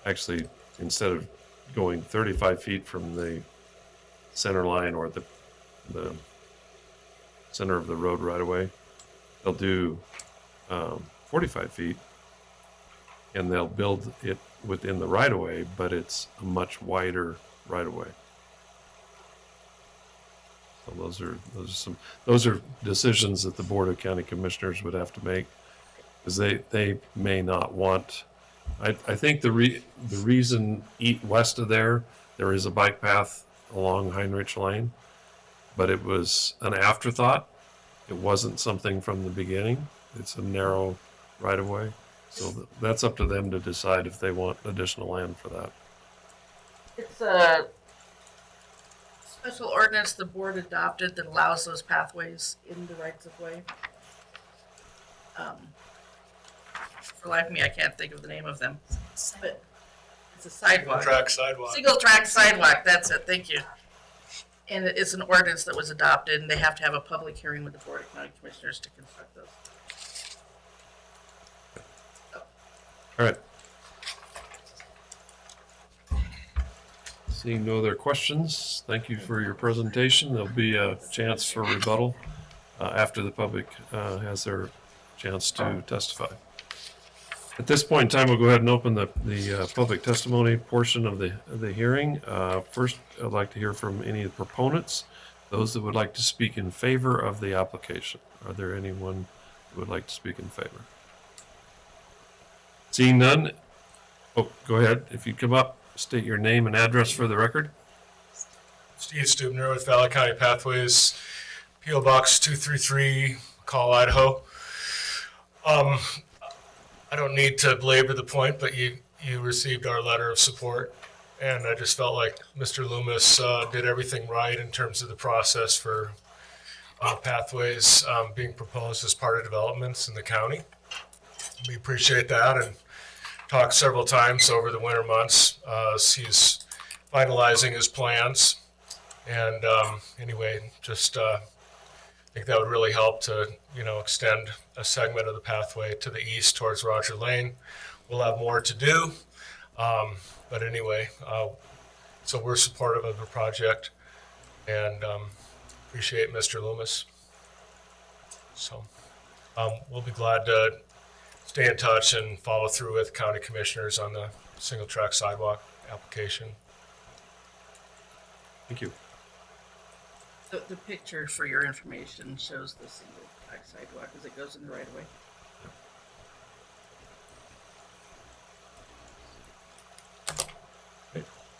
actually, instead of going 35 feet from the center line or the center of the road right away, they'll do 45 feet, and they'll build it within the right of way, but it's a much wider right of way. So those are decisions that the Board of County Commissioners would have to make, because they may not want. I think the reason west of there is a bike path along Heinrich Lane, but it was an afterthought. It wasn't something from the beginning. It's a narrow right of way, so that's up to them to decide if they want additional land for that. It's a special ordinance the board adopted that allows those pathways in the rights of way. For life of me, I can't think of the name of them, but it's a sidewalk. Single track sidewalk, that's it, thank you. And it's an ordinance that was adopted, and they have to have a public hearing with the Board of County Commissioners to construct those. All right. Seeing no other questions, thank you for your presentation. There'll be a chance for rebuttal after the public has their chance chance to testify. At this point in time, we'll go ahead and open the public testimony portion of the hearing. First, I'd like to hear from any of the proponents, those that would like to speak in favor of the application. Are there anyone who would like to speak in favor? Seeing none, oh, go ahead. If you come up, state your name and address for the record. Steve Stubner with Valley County Pathways, P.O. Box 233, McCall, Idaho. I don't need to belabor the point, but you received our letter of support, and I just felt like Mr. Loomis did everything right in terms of the process for pathways being proposed as part of developments in the county. We appreciate that and talked several times over the winter months as he's finalizing his plans. And anyway, just I think that would really help to, extend a segment of the pathway to the east towards Roger Lane. We'll have more to do. But anyway, so we're supportive of the project and appreciate Mr. Loomis. So we'll be glad to stay in touch and follow through with county commissioners on the single track sidewalk application. Thank you. The picture for your information shows the single track sidewalk as it goes in the right of way.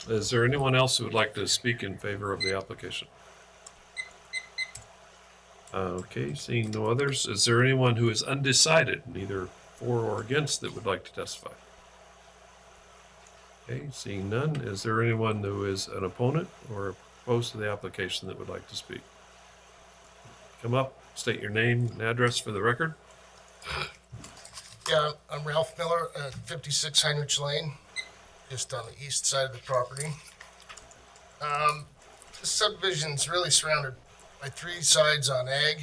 Is there anyone else who would like to speak in favor of the application? Okay, seeing no others, is there anyone who is undecided, neither for or against, that would like to testify? Okay, seeing none, is there anyone who is an opponent or opposed to the application that would like to speak? Come up, state your name and address for the record. Yeah, I'm Ralph Miller at 56 Heinrich Lane, just on the east side of the property. This subdivision's really surrounded by three sides on ag,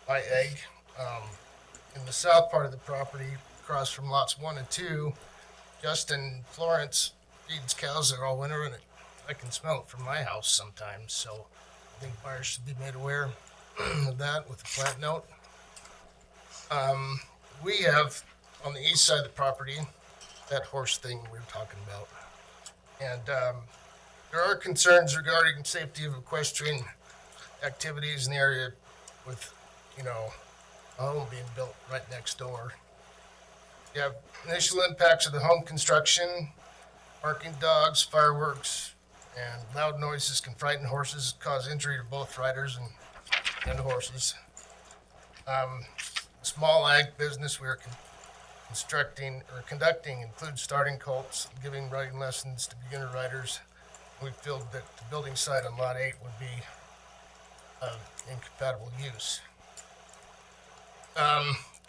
by ag. In the south part of the property, across from lots 1 and 2, Justin Florence feeds cows there all winter, and I can smell it from my house sometimes, so I think buyers should be made aware of that with a plant note. We have, on the east side of the property, that horse thing we were talking about. And there are concerns regarding safety of equestrian activities in the area with, a home being built right next door. You have initial impacts of the home construction, barking dogs, fireworks, and loud noises can frighten horses, cause injury to both riders and horses. Small ag business we are conducting includes starting colts, giving riding lessons to beginner riders. We feel that the building site on Lot 8 would be incompatible use.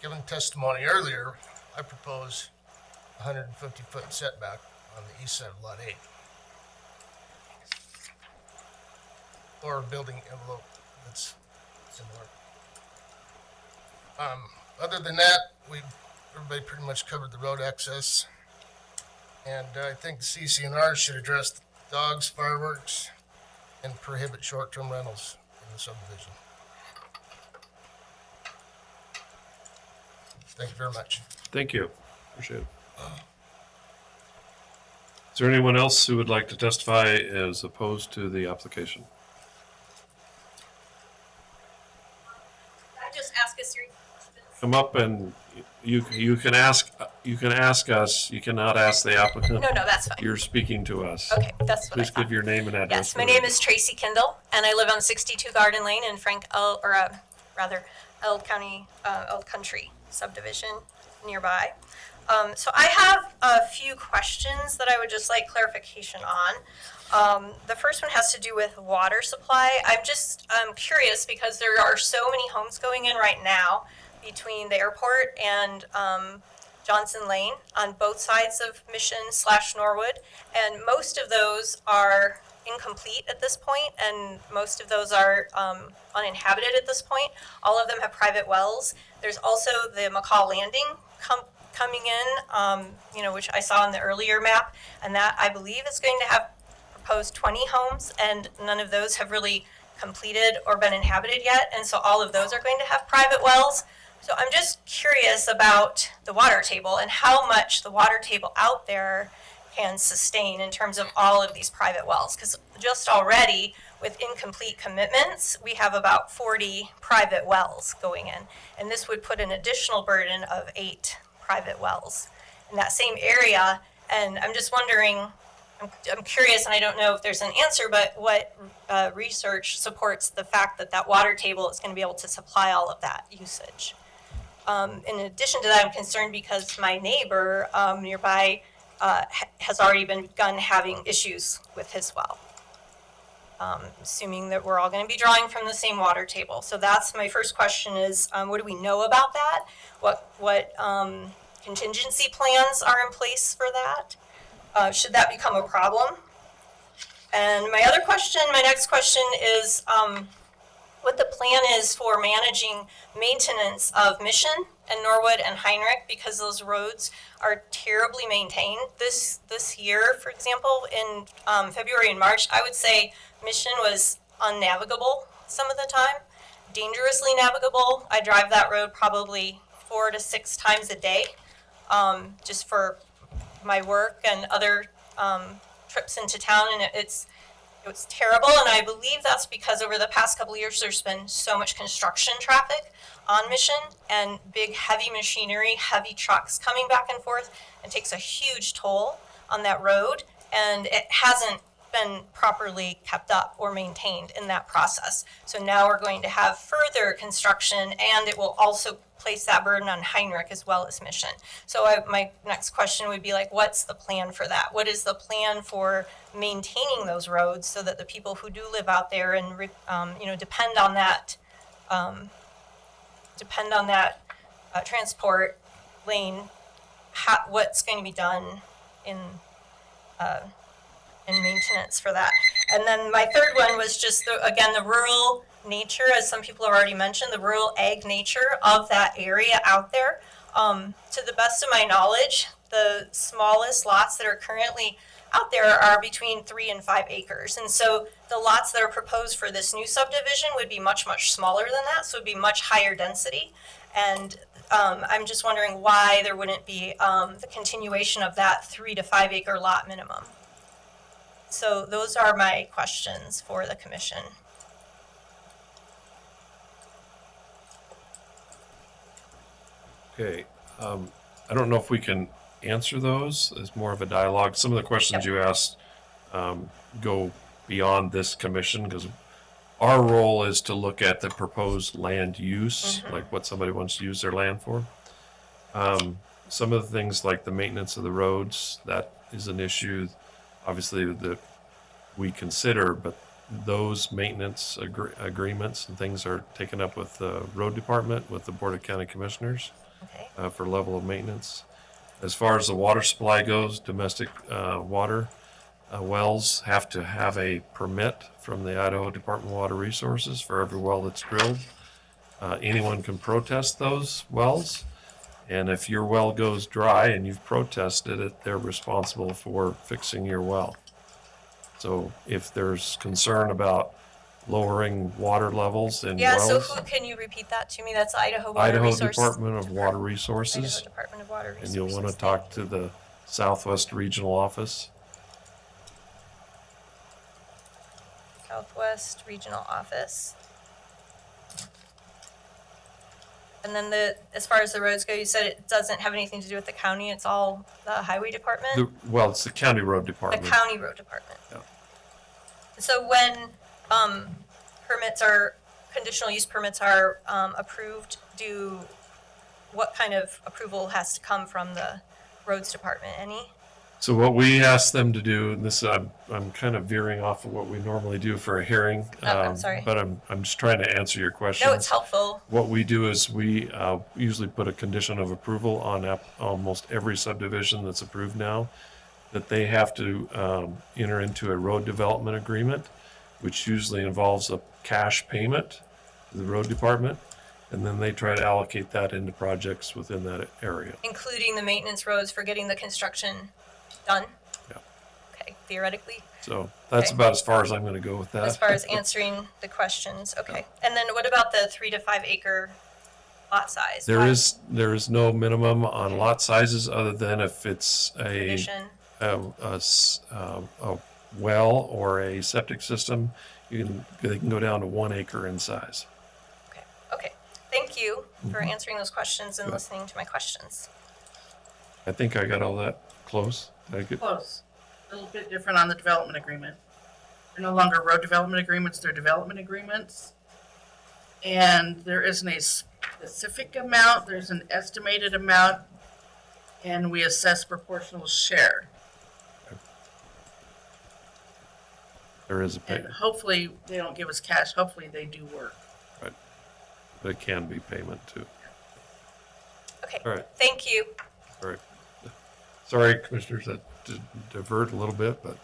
Given testimony earlier, I propose 150-foot setback on the east side of Lot 8. Or a building envelope that's similar. Other than that, everybody pretty much covered the road access. And I think the CC&R should address dogs, fireworks, and prohibit short-term rentals in the subdivision. Thank you very much. Thank you. Appreciate it. Is there anyone else who would like to testify as opposed to the application? I just ask a series of questions. Come up and you can ask us. You cannot ask the applicant. No, that's fine. You're speaking to us. Okay, that's what Please I thought. give your name and address. Yes, my name is Tracy Kindle, and I live on 62 Garden Lane in Eld Country subdivision nearby. So I have a few questions that I would just like clarification on. The first one has to do with water supply. I'm just curious because there are so many homes going in right now between the airport and Johnson Lane on both sides of Mission/Norwood, and most of those are incomplete at this point, and most of those are uninhabited at this point. All of them have private wells. There's also the McCall Landing coming in, which I saw in the earlier map, and that I believe is going to have proposed 20 homes, and none of those have really completed or been inhabited yet, and so all of those are going to have private wells. So I'm just curious about the water table and how much the water table out there can sustain in terms of all of these private wells. Because just already with incomplete commitments, we have about 40 private wells going in. And this would put an additional burden of 8 private wells in that same area. And I'm just wondering, I'm curious, and I don't know if there's an answer, but what research supports the fact that that water table is going to be able to supply all of that usage? In addition to that, I'm concerned because my neighbor nearby has already begun having issues with his well. Assuming that we're all going to be drawing from the same water table. So that's my first question is, what do we know about that? What contingency plans are in place for that? Should that become a problem? And my next question is, what the plan is for managing maintenance of Mission and Norwood and Heinrich, because those roads are terribly maintained. This year, for example, in February and March, I would say Mission was unnavigable some of the time, dangerously navigable. I drive that road probably 4 to 6 times a day, just for my work and other trips into town, and it was terrible, and I believe that's because over the past couple of years there's been so much construction traffic on Mission and big heavy machinery, heavy trucks coming back and forth, and takes a huge toll on that road, and it hasn't been properly kept up or maintained in that process. So now we're going to have further construction, and it will also place that burden on Heinrich as well as Mission. So my next question would be like, what's the plan for that? What is the plan for maintaining those roads so that the people who do live out there and depend on that transport lane, what's going to be done in maintenance for that? And then my third one was just the rural nature, as some people have already mentioned, the rural ag nature of that area out there. To the best of my knowledge, the smallest lots that are currently out there are between 3 and 5 acres. And so the lots that are proposed for this new subdivision would be much, much smaller than that. So it would be much higher density. And I'm just wondering why there wouldn't be the continuation of that 3 to 5 acre lot minimum. So those are my questions for the commission. Okay, I don't know if we can answer those. It's more of a dialogue. Some of the questions you asked go beyond this commission, because our role is to look at the proposed land use, like what somebody wants to use their land for. Some of the things like the maintenance of the roads, that is an issue, obviously, that we consider, but those maintenance agreements and things are taken up with the road department, with the Board of County Commissioners. Okay. For level of maintenance. As far as the water supply goes, domestic water wells have to have a permit from the Idaho Department of Water Resources for every well that's drilled. Anyone can protest those wells, and if your well goes dry and you've protested it, they're responsible for fixing your well. So if there's concern about lowering water levels in wells. So who, can you repeat that to me? That's Idaho Water Idaho Resources. Department of Water Resources. Idaho Department of Water Resources. And you'll want to talk to the Southwest Regional Office. Southwest Regional Office. And then as far as the roads go, you said it doesn't have anything to do with the county. It's all the highway department? Well, it's the County Road The Department. county road department. Yeah. So when conditional use permits are approved, what kind of approval has to come from the roads department? Any? So what we asked them to do, and this I'm kind of veering off of what we normally do for a hearing. I'm sorry. But I'm just trying to answer your question. No, it's helpful. What we do is we usually put a condition of approval on almost every subdivision that's approved now, that they have to enter into a road development agreement, which usually involves a cash payment to the road department, and then they try to allocate that into projects within that area. Including the maintenance roads for getting the construction done? Yeah. Okay, theoretically. So that's Okay. about as far as I'm going to go with that. As far as answering the questions, okay. And then what about the 3 to 5 acre lot size. There is no minimum on lot sizes other than if it's Condition. a well or a septic system, they can go down to 1 acre in size. Okay. Thank you for answering those questions and listening to my questions. I think I got all that close. Did I get- Close. A little bit different on the development agreement. They're no longer road development agreements, they're development agreements. And there isn't a specific amount, there's an estimated amount, and we assess proportional share. There is a And payment, hopefully, they don't give us cash, hopefully they do work. but it can be payment too. Okay. All right. Thank you. All right. Sorry, commissioners, that did divert a little bit, but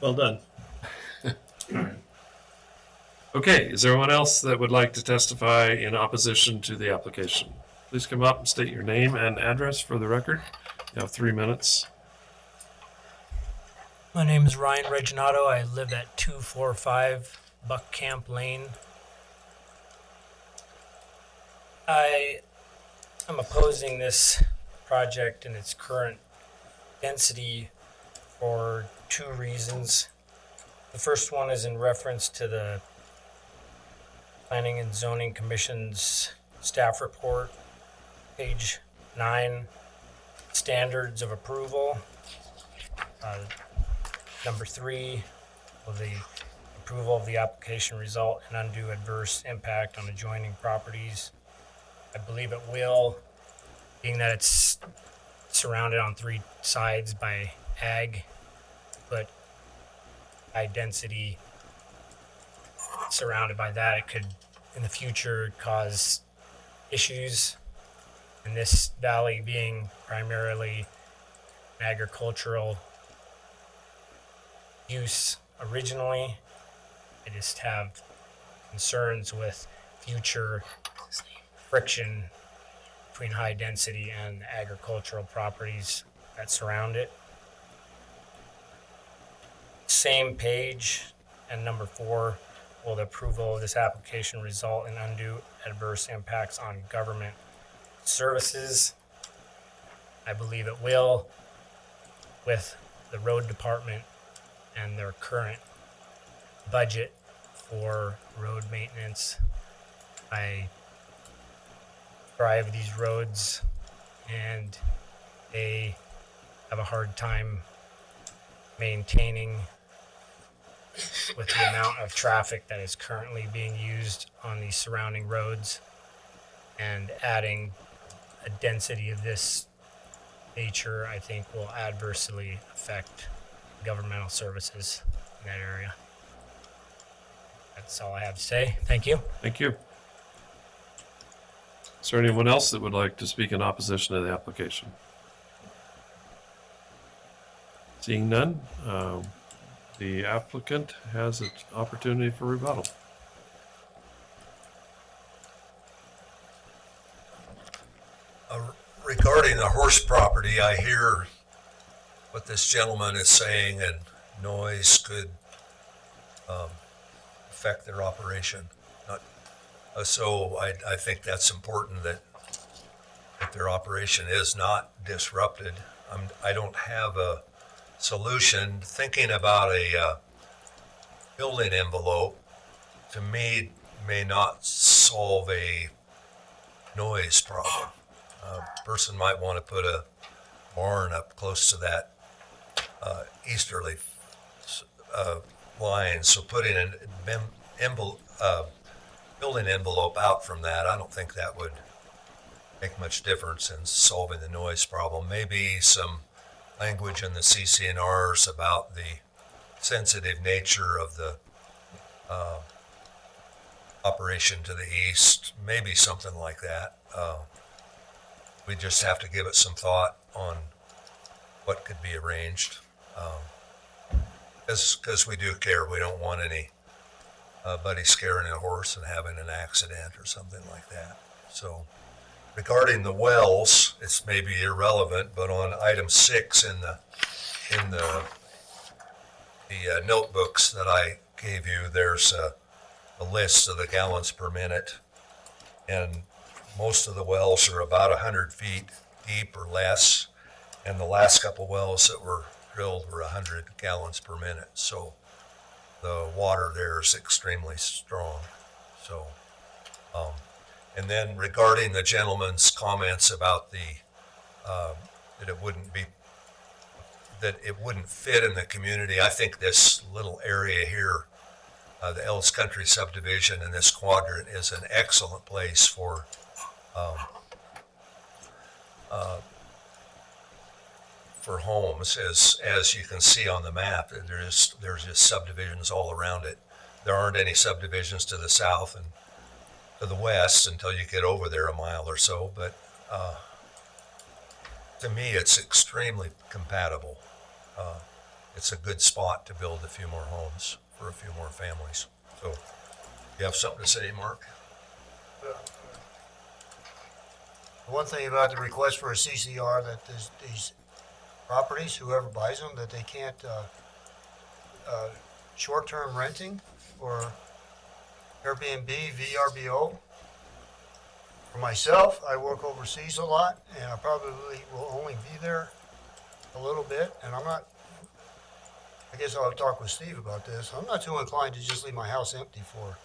Well done. okay. Is there anyone else that would like to testify in opposition to the application? Please come up and state your name and address for the record. You have 3 minutes. My name is Ryan Reginato. I live at 245 Buck Camp Lane. I am opposing this project in its current density for 2 reasons. The first one is in reference to the Planning and Zoning Commission's staff report, page 9, standards of approval. Number 3, will the approval of the application result in undue adverse impact on adjoining properties? I believe it will, being that it's surrounded on 3 sides by ag, but high density surrounded by that, it could in the future cause issues. And this valley being primarily an agricultural use originally, I just have concerns with future friction between high density and the agricultural properties that surround it. Same page and number 4, will the approval of this application result in undue adverse impacts on government services? I believe it will, with the road department and their current budget for road maintenance. I drive these roads and they have a hard time maintaining with the amount of traffic that is currently being used on these surrounding roads, and adding a density of this nature, I think, will adversely affect governmental services in that area. That's all I have to say. Thank you. Thank you. Is there anyone else that would like to speak in opposition to the application? Seeing none, the applicant has an opportunity for rebuttal. Regarding the horse property, I hear what this gentleman is saying, and noise could affect their operation. So I think that's important that their operation is not disrupted. I don't have a solution. Thinking about a building envelope, to me, may not solve a noise problem. A person might want to put a barn up close to that easterly line, so putting an building envelope out from that, I don't think that would make much difference in solving the noise problem. Maybe some language in the CCNRs about the sensitive nature of the operation to the east, maybe something like that. We just have to give it some thought on what could be arranged. Because we do care. We don't want anybody scaring a horse and having an accident or something like that. So regarding the wells, it's maybe irrelevant, but on item 6 in the notebooks that I gave you, there's a list of the gallons per minute, and most of the wells are about 100 feet deep or less, and the last couple wells that were drilled were 100 gallons per minute. So the water there is extremely strong. So, and then regarding the gentleman's comments about that it wouldn't fit in the community, I think this little area here, the Ellis Country subdivision in this quadrant, is an excellent place for homes, as you can see on the map. There's just subdivisions all around it. There aren't any subdivisions to the south and to the west until you get over there a mile or so. But to me, it's extremely compatible. It's a good spot to build a few more homes for a few more families. So, you have something to say, Mark? One thing about the request for a CCR, that these properties, whoever buys them, that they can't, short-term renting or Airbnb, VRBO. For myself, I work overseas a lot, and I probably will only be there a little bit, and I guess I'll talk with Steve about this. I'm not too inclined to just leave my house empty for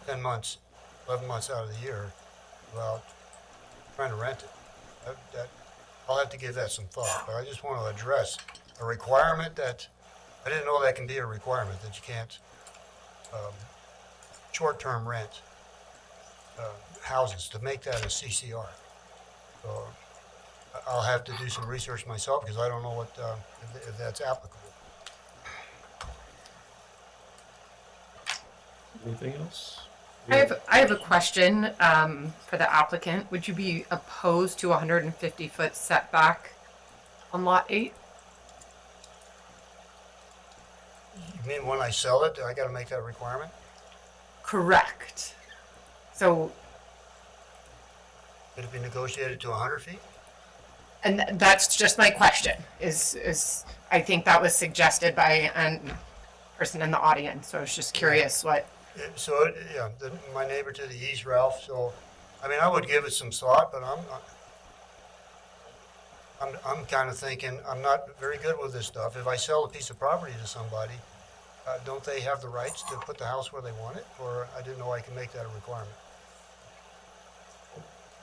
10 months, 11 months out of the year without trying to rent it. I'll have to give that some thought, but I just want to address a requirement that, I didn't know that can be a requirement, that you can't short-term rent houses, to make that a CCR. So I'll have to do some research myself, because I don't know what, if that's applicable. Anything else? I have a question for the applicant. Would you be opposed to a 150-foot setback on lot 8? You mean when I sell it, I gotta make that a requirement? Correct. So, Could it be negotiated to 100 feet? and that's just my question. Is I think that was suggested by a person in the audience. So I was just curious what. So, yeah, my neighbor to the east, Ralph, so, I mean, I would give it some thought, but I'm kind of thinking, I'm not very good with this stuff. If I sell a piece of property to somebody, don't they have the rights to put the house where they want it? Or I didn't know I can make that a requirement.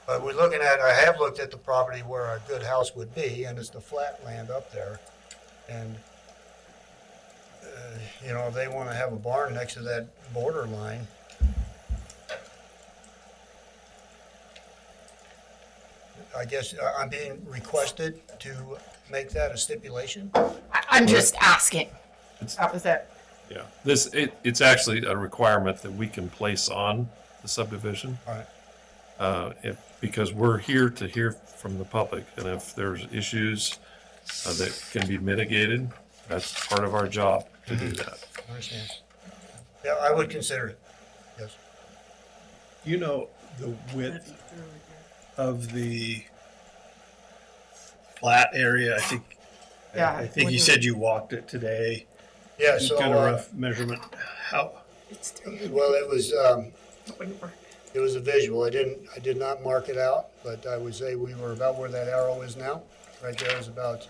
But I have looked at the property where a good house would be, and it's the flat land up there. And if they want to have a barn next to that border line, I guess I'm being requested to make that a stipulation. I'm just asking. That was it. Yeah, it's actually a requirement that we can place on the subdivision. All right. Because we're here to hear from the public, and if there's issues that can be mitigated, that's part of our job to do that. I understand. Yeah, I would consider it, yes. You know the width of the flat area, I think. Yeah. I think you said you walked it today. Yeah, You so, got a rough measurement. How? well, it was a visual. I did not mark it out, but I would say we were about where that arrow is now. Right there is about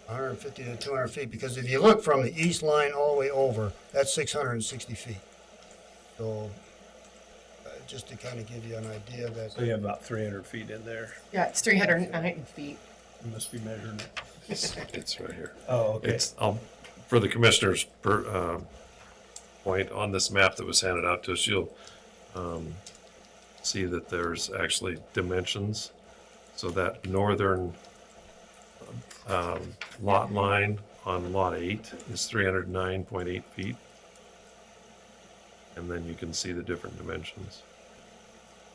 150 to 200 feet, because if you look from the east line all the way over, that's 660 feet. So, just to kind of give you an idea that. So you have about 300 feet in there. Yeah, it's 390 feet. You must be measuring it. It's right here. Oh, okay. It's for the commissioner's point on this map that was handed out to us. You'll see that there's actually dimensions. So that northern lot line on lot 8 is 309.8 feet, and then you can see the different dimensions.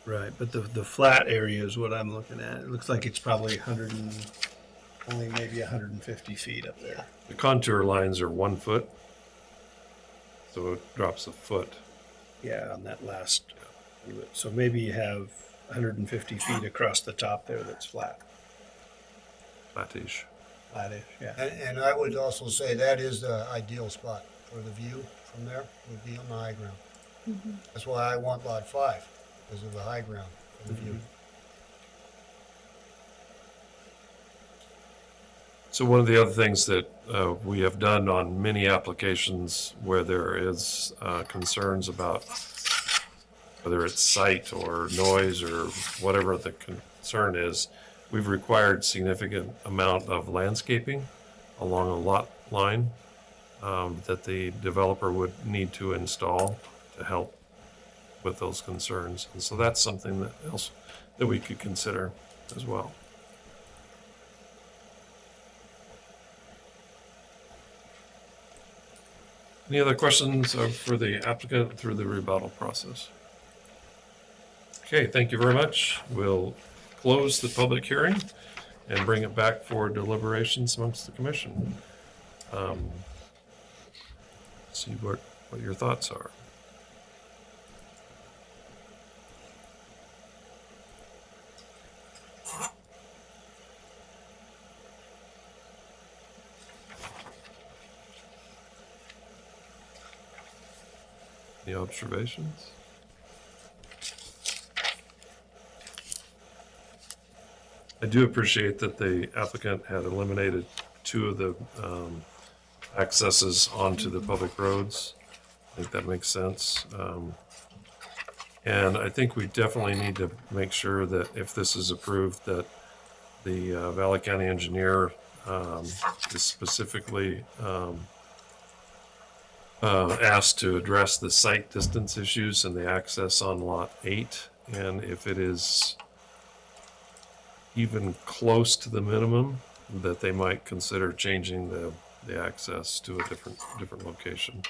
Right, but the flat area is what I'm looking at. It looks like it's probably only maybe 150 feet up there. The contour lines are 1 foot, so it drops a foot. Yeah, on that last. So maybe you have 150 feet across the top there that's flat. Flattish. Flattish, yeah. And I would also say that is the ideal spot for the view from there, would be on the high ground. That's why I want lot 5. because of the high ground of the view. So one of the other things that we have done on many applications where there is concerns about whether it's sight or noise or whatever the concern is, we've required significant amount of landscaping along a lot line that the developer would need to install to help with those concerns. And so that's something else that we could consider as well. Any other questions for the applicant through the rebuttal process? Okay, thank you very much. We'll close the public hearing and bring it back for deliberations amongst the commission. See what your thoughts are. Any observations? I do appreciate that the applicant had eliminated two of the accesses onto the public roads. I think that makes sense. And I think we definitely need to make sure that if this is approved, that the Valley County engineer is specifically asked to address the site distance issues and the access on lot 8. And if it is even close to the minimum, that they might consider changing the access to a different location.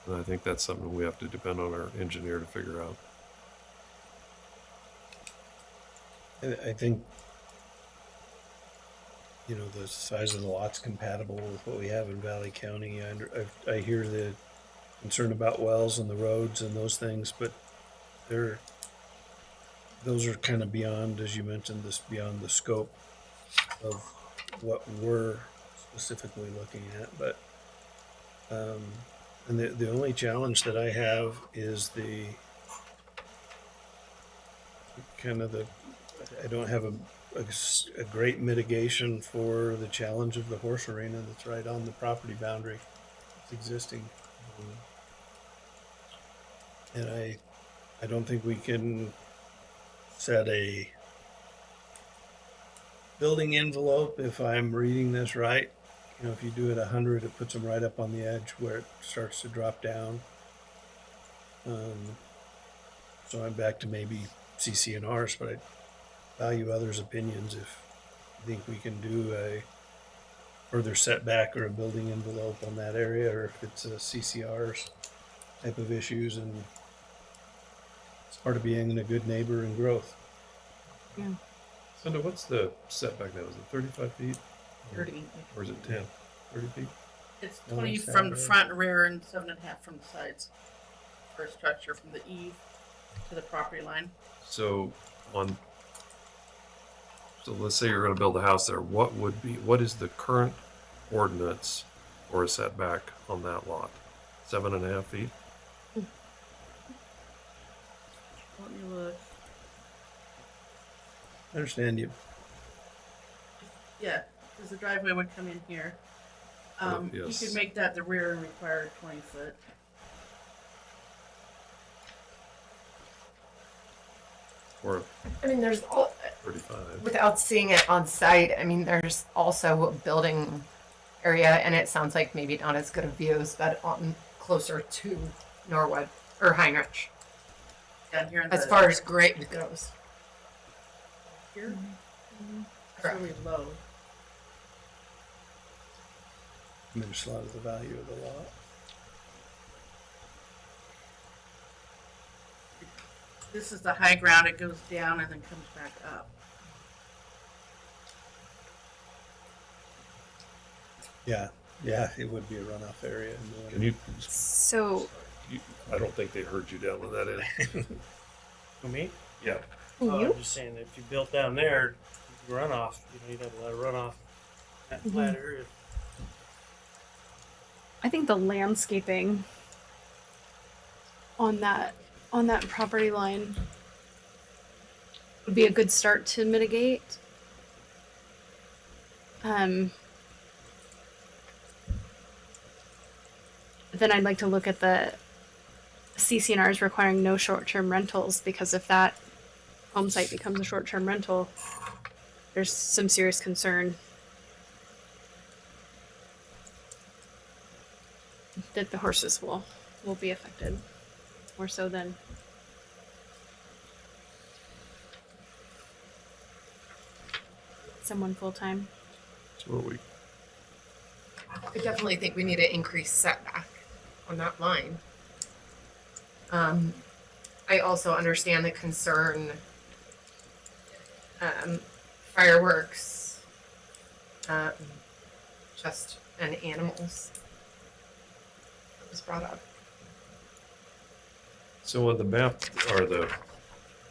And I think that's something we have to depend on our engineer to figure out. I think, you know, the size of the lot's compatible with what we have in Valley County. I hear the concern about wells and the roads and those things, but those are kind of beyond, as you mentioned, beyond the scope of what we're specifically looking at. But and the only challenge that I have is I don't have a great mitigation for the challenge of the horse arena that's right on the property boundary. It's existing. And I don't think we can set a building envelope, if I'm reading this right. You know, if you do it 100, it puts them right up on the edge where it starts to drop down. So I'm back to maybe CC&Rs, but I value others' opinions if you think we can do a further setback or a building envelope on that area, or if it's a CCRs type of issues, and it's part of being a good neighbor and growth. Yeah. Cinda, what's the setback now? Is it 35 feet? 30. Or is it 10? 30 feet? It's Oh, 20 it's from the that front, rear, and 7.5 from the sides. For a structure from the eave to the property line. So let's say you're going to build a house there. What is the current ordinance for a setback on that lot? 7.5 feet? Let me look. I understand you. Yeah, because the driveway would come in here. Yes. You could make that the rear and require 20 foot. Or I mean, 35? without seeing it on site, I mean, there's also a building area, and it sounds like maybe not as good of views, but on closer to Norwood or Heinrich, Down here in as the, far as grade goes. here. It's Correct. really low. Diminish a lot of the value of the lot. This is the high ground. It goes down and then comes back up. Yeah, it would be a runoff area. in the winter. Can you? So, I don't think they heard you down on that end. For me? Yeah. Oh, you? I'm just saying, if you built down there, runoff, you'd have a lot of runoff in that flat area. I think the landscaping on that property line would be a good start to mitigate. Then I'd like to look at the CCNRs requiring no short-term rentals, because if that home site becomes a short-term rental, there's some serious concern that the horses will be affected more so than someone full-time. So what we, I definitely think we need to increase setback on that line. I also understand the concern, fireworks, just, and animals. That was brought up. so on the map, or the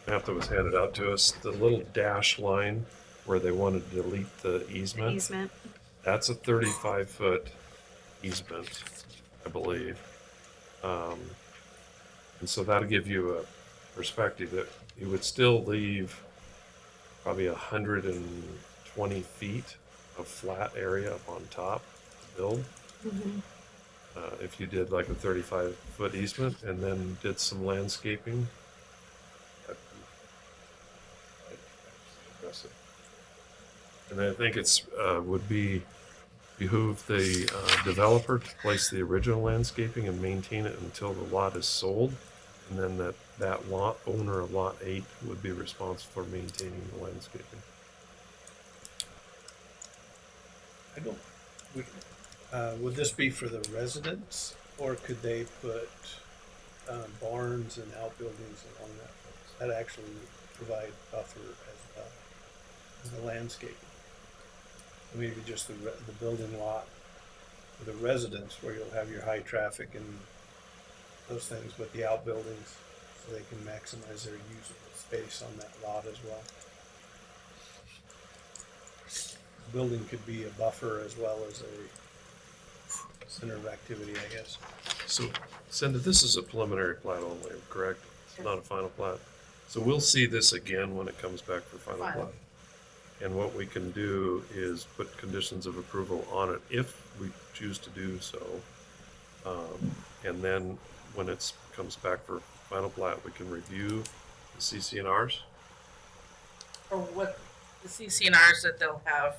map that was handed out to us, the little dash line where they wanted to delete the easement, Easement. that's a 35-foot easement, I believe. And so that'll give you a perspective that you would still leave probably 120 feet of flat area up on top to build. If you did like a 35-foot easement and then did some landscaping. Impressive. And I think it's would behoove the developer to place the original landscaping and maintain it until the lot is sold, and then that lot owner of lot 8 would be responsible for maintaining the landscaping. I don't, would this be for the residents, or could they put barns and outbuildings along that fence? That actually would provide buffer as well as the landscaping. Maybe just the building lot for the residents, where you'll have your high traffic and those things, but the outbuildings, so they can maximize their usable space on that lot as well. Building could be a buffer as well as a center of activity, I guess. So, Cindy, this is a preliminary plat only, correct? It's not a final plat. So we'll see this again when it comes back for final Final. plat. And what we can do is put conditions of approval on it if we choose to do so. And then when it comes back for final plat, we can review the CCNRs. Or what the CCNRs that they'll have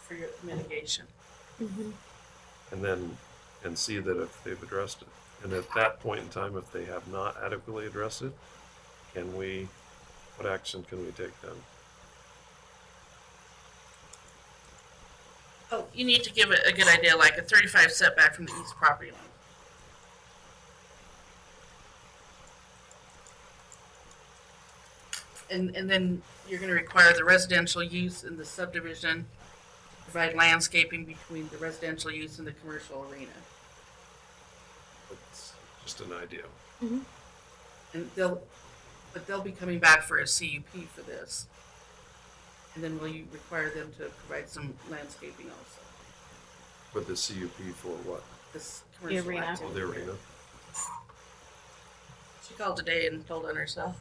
for your mitigation. And see that if they've addressed it. And at that point in time, if they have not adequately addressed it, what action can we take then? Oh, you need to give it a good idea, like a 35 setback from the east property line. And then you're gonna require the residential use in the subdivision, provide landscaping between the residential use and the commercial arena. It's just an idea. And they'll be coming back for a CUP for this. And then will you require them to provide some landscaping also? For the CUP for what? This commercial arena. Oh, activity. the arena. She called today and told on herself.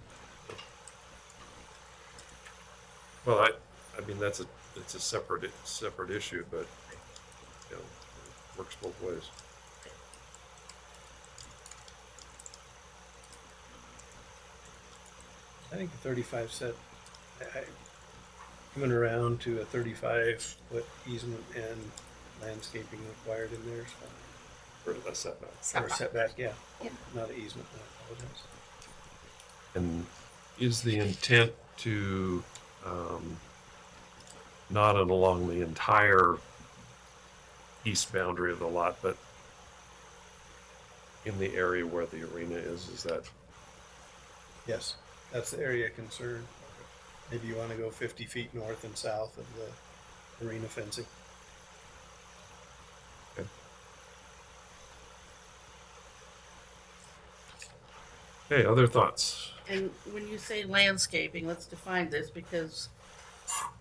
Well, I mean, it's a separate issue, but, you know, it works both ways. I think the 35 set, coming around to a 35-foot easement and landscaping required in there is fine. For a setback. Or setback, yeah. Yep. Not an easement, I apologize. And is the intent to, not along the entire east boundary of the lot, but in the area where the arena is that? Yes, that's the area of concern. Maybe you want to go 50 feet north and south of the arena fencing. Okay, other thoughts? And when you say landscaping, let's define this because,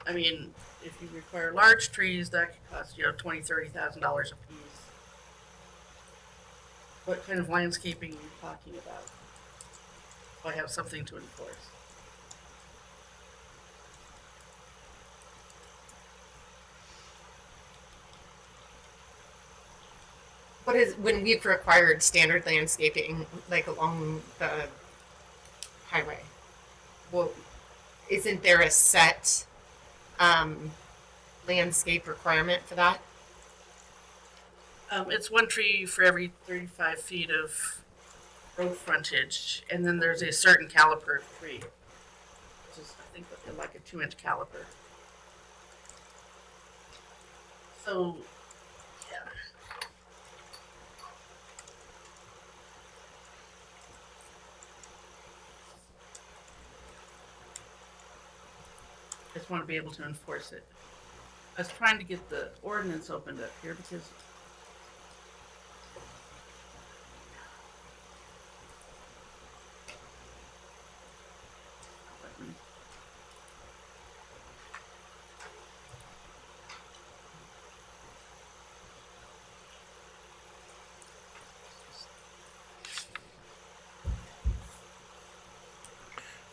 I mean, if you require large trees, that could cost you $20,000-$30,000 a piece. What kind of landscaping are you talking about? So I have something to enforce. What is, when we've required standard landscaping, like along the highway? Well, isn't there a set, landscape requirement for that? It's one tree for every 35 feet of road frontage, and then there's a certain caliper tree, which is, I think, like a 2-inch caliper. So, yeah. I just want to be able to enforce it. I was trying to get the ordinance opened up here because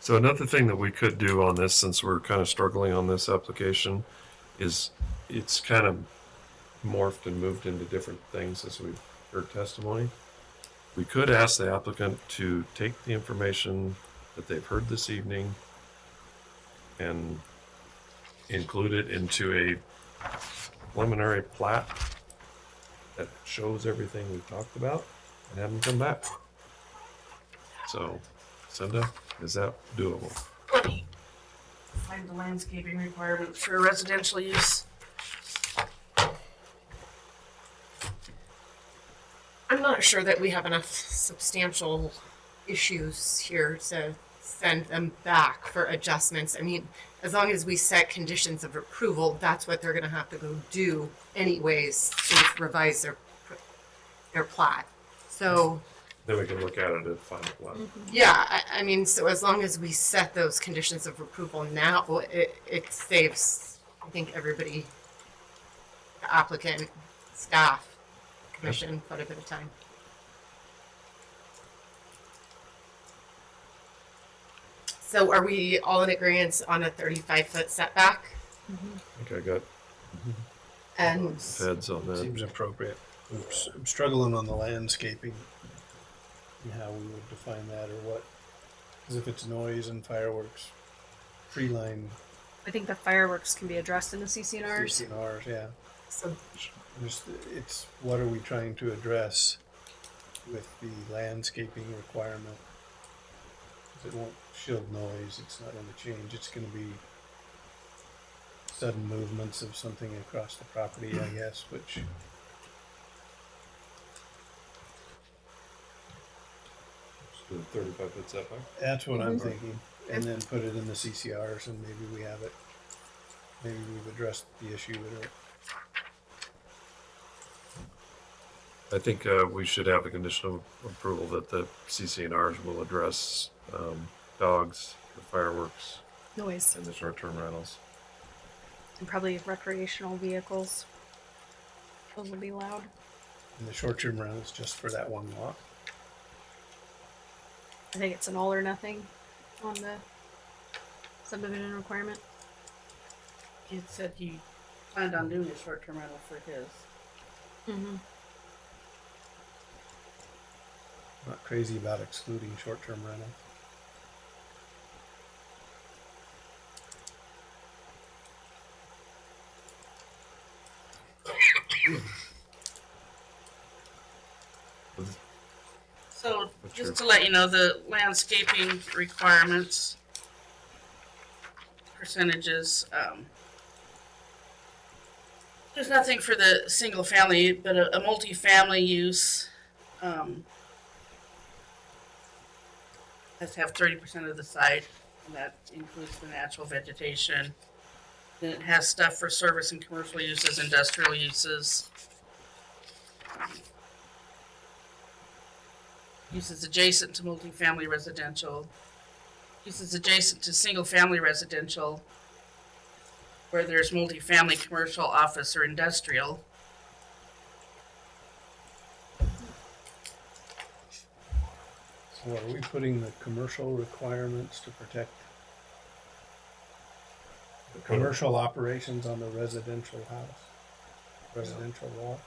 So another thing that we could do on this, since we're kind of struggling on this application, is it's kind of morphed and moved into different things as we've heard testimony. We could ask the applicant to take the information that they've heard this evening and include it into a preliminary plat that shows everything we've talked about and have them come back. So, Cinda, is that doable? find the landscaping requirements for residential use. I'm not sure that we have enough substantial issues here to send them back for adjustments. I mean, as long as we set conditions of approval, that's what they're gonna have to go do anyways to revise their plat. So, Then we can look at it at final plat. yeah, I mean, so as long as we set those conditions of approval now, it saves, I think, everybody, the applicant, staff, commission, quite a bit of time. So are we all in agreement on a 35-foot setback? I think I got And heads on that. Seems appropriate. I'm struggling on the landscaping and how we would define that or what. Because if it's noise and fireworks, tree line, I think the fireworks can be addressed in the CCNRs. CCNRs, yeah. so Just, it's, what are we trying to address with the landscaping requirement? 'Cause it won't shield noise, it's not gonna change, it's gonna be sudden movements of something across the property, I guess, which, 35-foot setback. that's what I'm thinking. And then put it in the CCRs and maybe we have it, maybe we've addressed the issue with it. I think we should have a condition of approval that the CCNRs will address dogs, the fireworks, Noise. and the short-term rentals. And probably recreational vehicles. Those will be loud. And the short-term rentals just for that one lot. I think it's an all or nothing on the subdivision requirement. He had said he planned on doing a short-term rental for his. Mm-hmm. Not crazy about excluding short-term rentals. So, What's just your- to let you know, the landscaping requirements, percentages, there's nothing for the single family, but a multi-family use, has to have 30% of the site, and that includes the natural vegetation. Then it has stuff for service and commercial uses, industrial uses. Uses adjacent to multifamily residential. Uses adjacent to single-family residential, where there's multifamily commercial, office, or industrial. So are we putting the commercial requirements to protect the commercial operations on the residential house? Residential wall?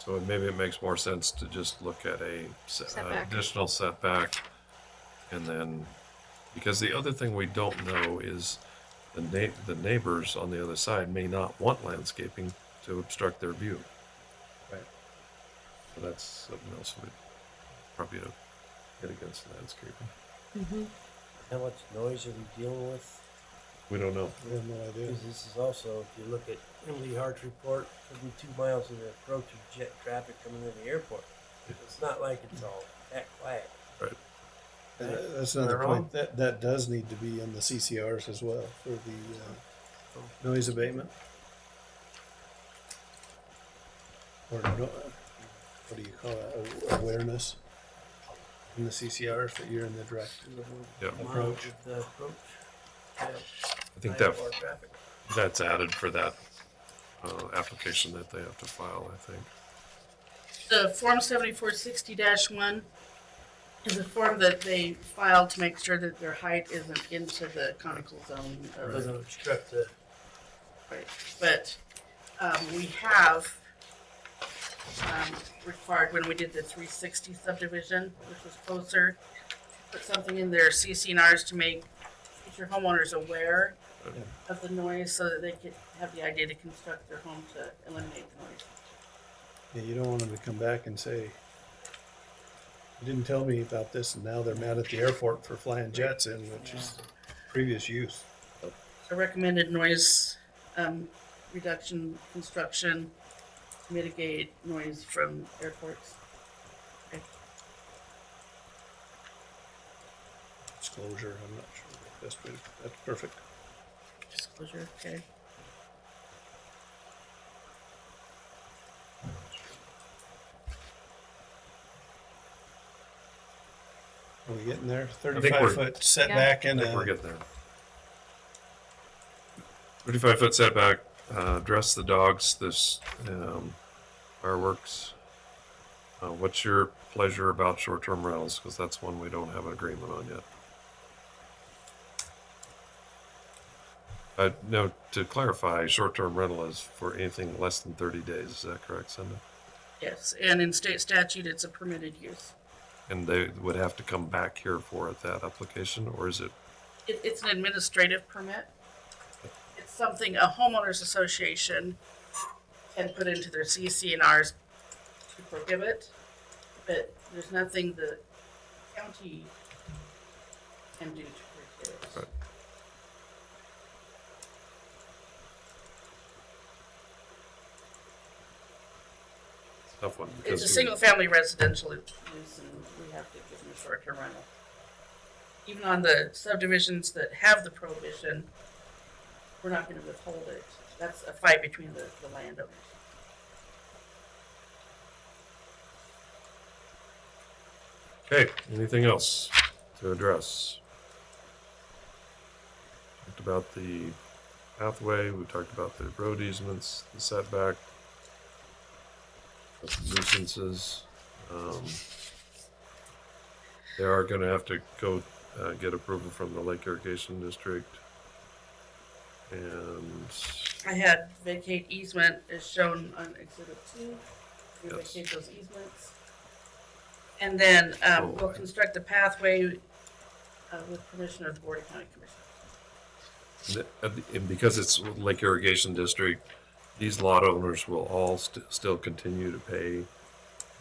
So maybe it makes more sense to just look at a Setback. additional setback. And then, because the other thing we don't know is the neighbors on the other side may not want landscaping to obstruct their view. Right. So that's something else we probably hit against landscaping. How much noise are we dealing with? We don't know. I have no idea. Because this is also, if you look at Emily Hart's report, every 2 miles of the approach of jet traffic coming in the airport. It's not like it's all that quiet. That's another point. That does need to be in the CCRs as well for the noise abatement. Or no, what do you call it? Awareness in the CCRs that you're in the direct Yeah. approach. The approach. Yeah. I think Airport traffic. that's added for that application that they have to file, I think. The Form 7460-1 is a form that they filed to make sure that their height isn't into the conical zone. It doesn't obstruct the. Right. But we have required, when we did the 360 subdivision, which was closer, put something in their CCNRs to make future homeowners aware of the noise so that they could have the idea to construct their home to eliminate the noise. Yeah, you don't want them to come back and say, you didn't tell me about this, and now they're mad at the airport for flying jets in, which is previous use. So recommended noise reduction construction to mitigate noise from airports. Okay. Disclosure, I'm not sure. That's good. That's perfect. Disclosure, okay. Are we getting there? we're- 35-foot setback I and think we're a, getting there. 35-foot setback, dress the dogs, this fireworks. What's your pleasure about short-term rentals? Because that's one we don't have an agreement on yet. No, to clarify, short-term rental is for anything less than 30 days. Is that correct, Cindy? Yes, and in state statute, it's a permitted use. And they would have to come back here for it, that application, or is it? It's an administrative permit. It's something a homeowners association can put into their CCNRs to prohibit, but there's nothing the county can do to prohibit. Right. Tough one. It's because a we- single-family residential use, and we have to give them a short-term rental. Even on the subdivisions that have the prohibition, we're not gonna withhold it. That's a fight between the landowners. Okay, anything else to address? Talked about the pathway, we talked about the road easements, the setback, the nuisances. They are gonna have to go get approval from the Lake Irrigation District. And I had vacate easement is shown on exhibit 2. We Yes. vacate those easements. And then Oh, we'll okay. construct a pathway with permission of the Board of County Commissioners. and because it's Lake Irrigation District, these lot owners will all still continue to pay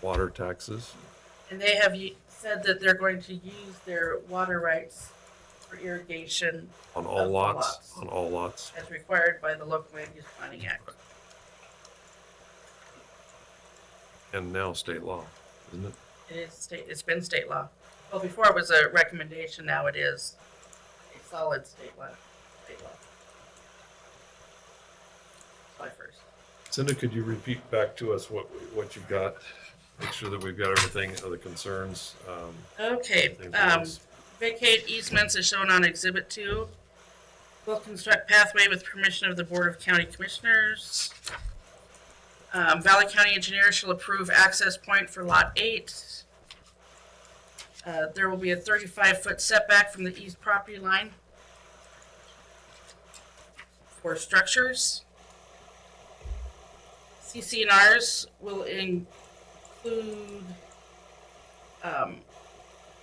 water taxes. And they have said that they're going to use their water rights for irrigation On all Of the lots, lots. on all lots. as required by the Local Land Use Planning Act. And now state law, isn't it? It is state, it's been state law. Well, before it was a recommendation, now it is a solid state law. July 1st. Cindy, could you repeat back to us what you've got? Make sure that we've got everything, other concerns. Okay, Anything else? vacate easements is shown on exhibit 2. Will construct pathway with permission of the Board of County Commissioners. Valley County Engineer shall approve access point for lot 8. There will be a 35-foot setback from the east property line for structures. CCNRs will include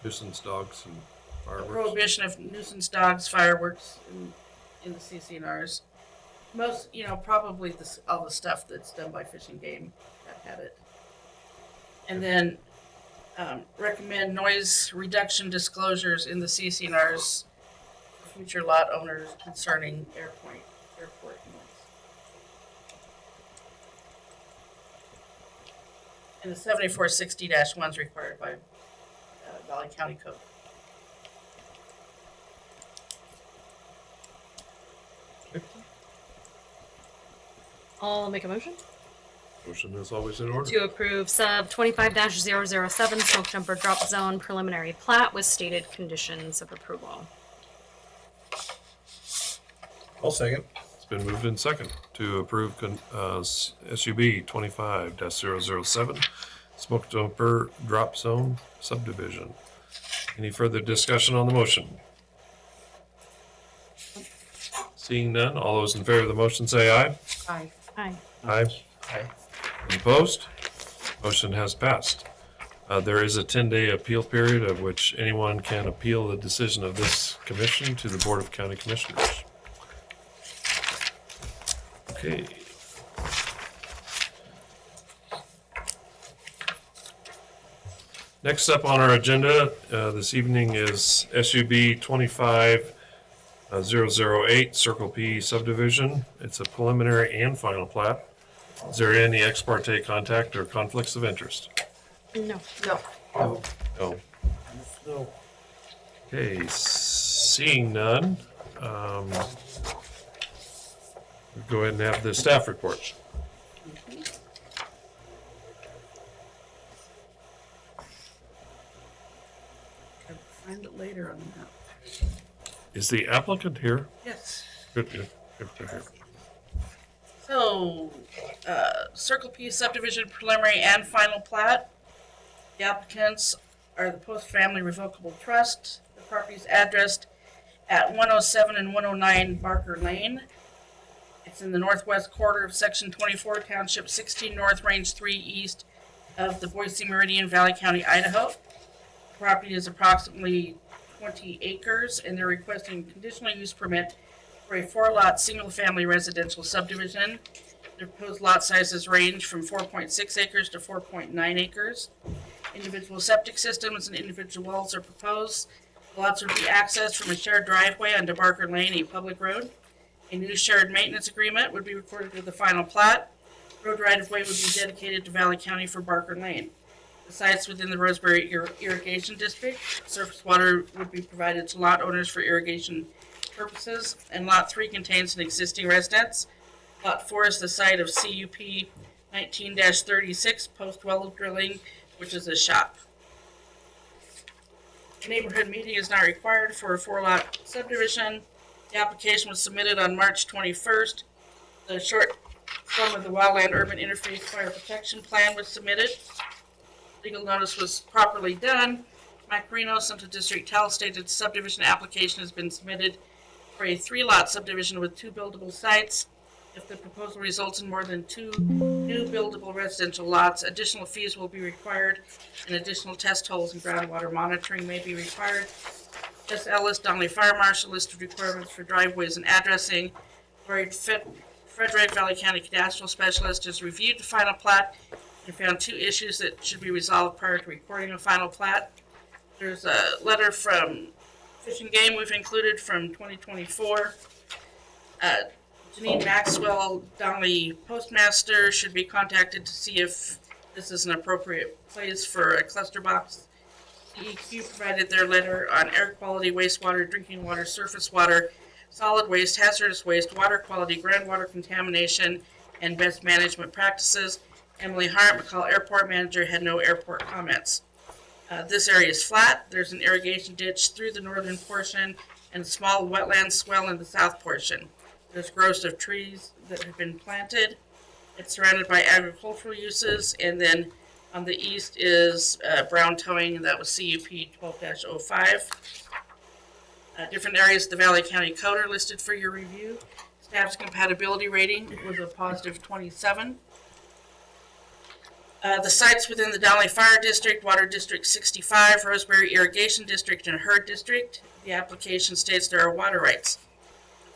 Nuisance dogs and the fireworks. prohibition of nuisance dogs, fireworks in the CCNRs. Most, probably all the stuff that's done by Fish and Game that had it. And then recommend noise reduction disclosures in the CCNRs for future lot owners concerning airport noise. And the 7460-1 is required by Valley County Code. I'll make a motion Motion is always in order. to approve sub 25-007 smoke jumper drop zone preliminary plat with stated conditions of approval. I'll second. It's been moved in second to approve SUB 25-007 smoke jumper drop zone subdivision. Any further discussion on the motion? Seeing none, all those in favor of the motion say aye. Aye. Aye. Aye. Any opposed? Motion has passed. There is a 10-day appeal period of which anyone can appeal the decision of this commission to the Board of County Commissioners. Okay. Next up on our agenda this evening is SUB 25008 Circle P subdivision. It's a preliminary and final plat. Is there any ex parte contact or conflicts of interest? No. No. No. No. Okay, seeing none, we'll go ahead and have the staff report. I'll find it later on the map. Is the applicant here? Yes. Good, good, good, good, good. So, Circle P subdivision preliminary and final plat. The applicants are the Post Family Revocable Trust. The property is addressed at 107 and 109 Barker Lane. It's in the northwest quarter of Section 24, Township 16 North, Range 3 east of the Boise Meridian, Valley County, Idaho. The property is approximately 20 acres, and they're requesting conditional use permit for a 4-lot single-family residential subdivision. The proposed lot sizes range from 4.6 acres to 4.9 acres. Individual septic systems and individual wells are proposed. The lots would be accessed from a shared driveway onto Barker Lane, a public road. A new shared maintenance agreement would be recorded with the final plat. Road right-of-way would be dedicated to Valley County for Barker Lane. The site's within the Roseberry Irrigation District. Surface water would be provided to lot owners for irrigation purposes, and Lot 3 contains an existing residence. Lot 4 is the site of CUP 19-36 post-well drilling, which is a shop. A neighborhood meeting is not required for a 4-lot subdivision. The application was submitted on March 21st. The short form of the Wildland Urban Interface Fire Protection Plan was submitted. Legal notice was properly done. Mike Reno, Central District Tel stated subdivision application has been submitted for a 3-lot subdivision with 2 buildable sites. If the proposal results in more than 2 new buildable residential lots, additional fees will be required, and additional test holes and groundwater monitoring may be required. S. Ellis, Donnelly Fire Marshal, list of requirements for driveways and addressing. Lori Frederick, Valley County Cadastral Specialist, has reviewed the final plat and found 2 issues that should be resolved prior to recording a final plat. There's a letter from Fish and Game we've included from 2024. Janine Maxwell, Donnelly Postmaster, should be contacted to see if this is an appropriate place for a cluster box. DEQ provided their letter on air quality, wastewater, drinking water, surface water, solid waste, hazardous waste, water quality, groundwater contamination, and best management practices. Emily Hart, McCall Airport Manager, had no airport comments. This area is flat. There's an irrigation ditch through the northern portion and a small wetland swell in the south portion. There's growth of trees that have been planted. It's surrounded by agricultural uses, and then on the east is brown towing, and that was CUP 12-05. Different areas of the Valley County Code are listed for your review. Staff's compatibility rating was a positive 27. The sites within the Downey Fire District, Water District 65, Roseberry Irrigation District, and Herd District. The application states there are water rights.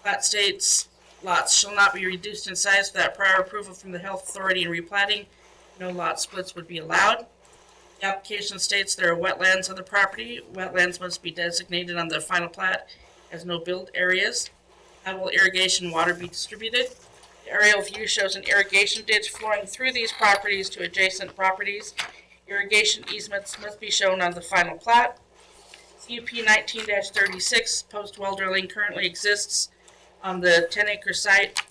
Plat states lots shall not be reduced in size without prior approval from the health authority and replatting. No lot splits would be allowed. The application states there are wetlands on the property. Wetlands must be designated on the final plat as no build areas. How will irrigation water be distributed? The aerial view shows an irrigation ditch flowing through these properties to adjacent properties. Irrigation easements must be shown on the final plat. CUP 19-36 post-well drilling currently exists on the 10-acre site.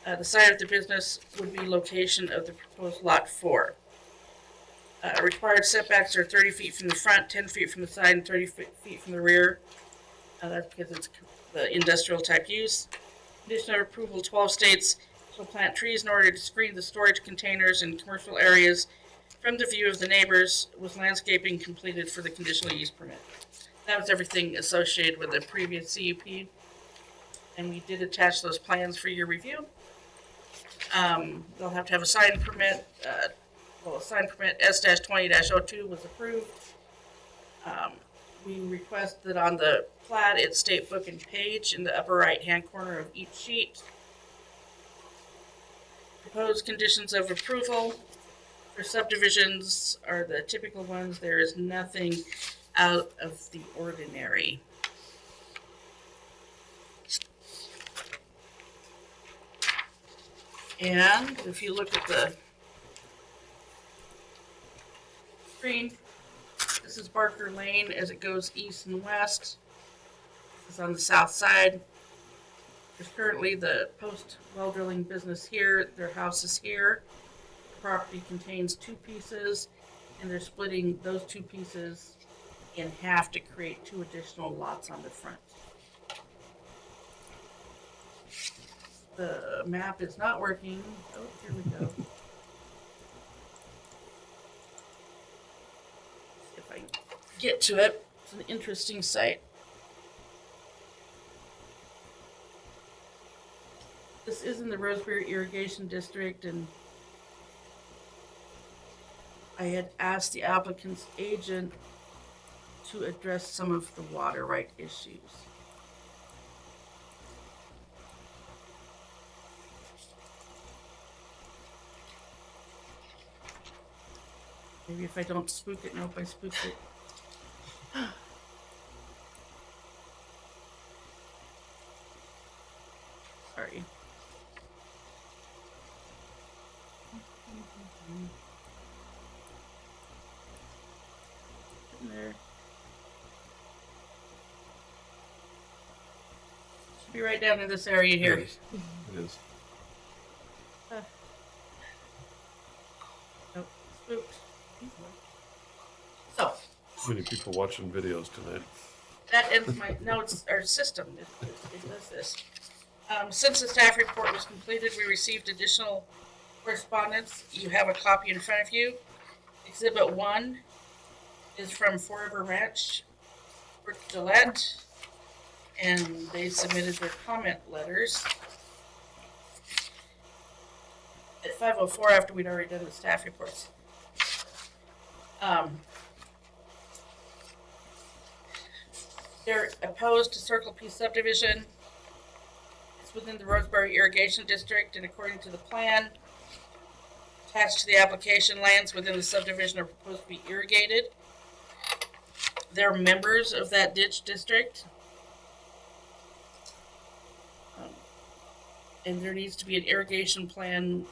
The site of the business would be location of the proposed lot 4. Required setbacks are 30 feet from the front, 10 feet from the side, and 30 feet from the rear. That's because it's the industrial type use. Condition of approval 12 states shall plant trees in order to screen the storage containers in commercial areas from the view of the neighbors, with landscaping completed for the conditional use permit. That was everything associated with the previous CUP. And we did attach those plans for your review. They'll have to have a sign permit. A sign permit S-20-02 was approved. We request that on the plat it state book and page in the upper right-hand corner of each sheet. Proposed conditions of approval for subdivisions are the typical ones. There is nothing out of the ordinary. And if you look at the screen, this is Barker Lane as it goes east and west. It's on the south side. There's currently the post-well drilling business here. Their house is here. The property contains 2 pieces, and they're splitting those 2 pieces in half to create 2 additional lots on the front. The map is not working. Oh, here we go. See if I can get to it. It's an interesting site. This is in the Roseberry Irrigation District, and I had asked the applicant's agent to address some of the water right issues. Maybe if I don't spook it. Nope, I spooked it. Sorry. In there. Should be right down in this area here. It is. Nope, spooked. So, Too many people watching videos tonight. that ends my, no, it's our system, it does this. Since the staff report was completed, we received additional correspondence. You have a copy in front of you. Exhibit 1 is from Forever Ranch, Rick Gillette, and they submitted their comment letters at 5:04 after we'd already done the staff reports. They're opposed to Circle P subdivision. It's within the Roseberry Irrigation District, and according to the plan attached to the application, lands within the subdivision are proposed to be irrigated. They're members of that ditch district. And there needs to be an irrigation plan.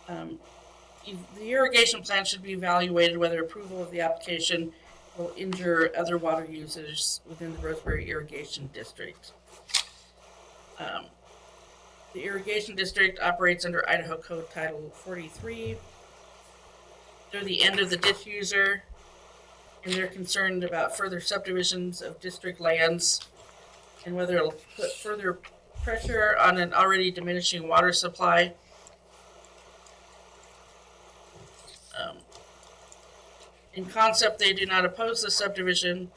The irrigation plan should be evaluated whether approval of the application will injure other water users within the Roseberry Irrigation District. The Irrigation District operates under Idaho Code Title 43. They're the end of the ditch user, and they're concerned about further subdivisions of district lands and whether it'll put further pressure on an already diminishing water supply. In concept, they do not oppose the subdivision.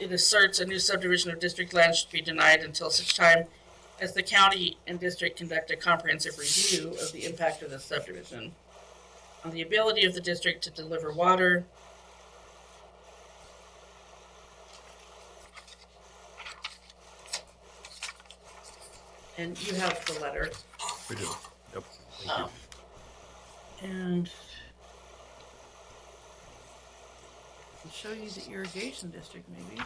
It asserts a new subdivision of district land should be denied until such time as the county and district conduct a comprehensive review of the impact of the subdivision on the ability of the district to deliver water, and you have the letter. We do. Yep. Thank you. And I'll show you the irrigation district maybe.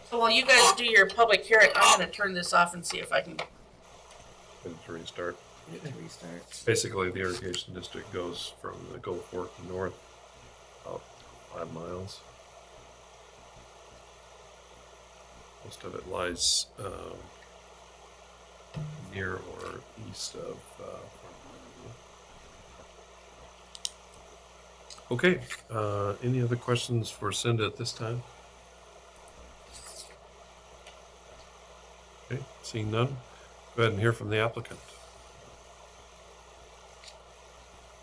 So while you guys do your public hearing, I'm gonna turn this off and see if I can get Good to restart. it to restart. Basically, the irrigation district goes from the Gulf Fork north about 5 miles. Most of it lies near or east of. Okay. Any other questions for Cinda at this time? Okay. Seeing none, go ahead and hear from the applicant.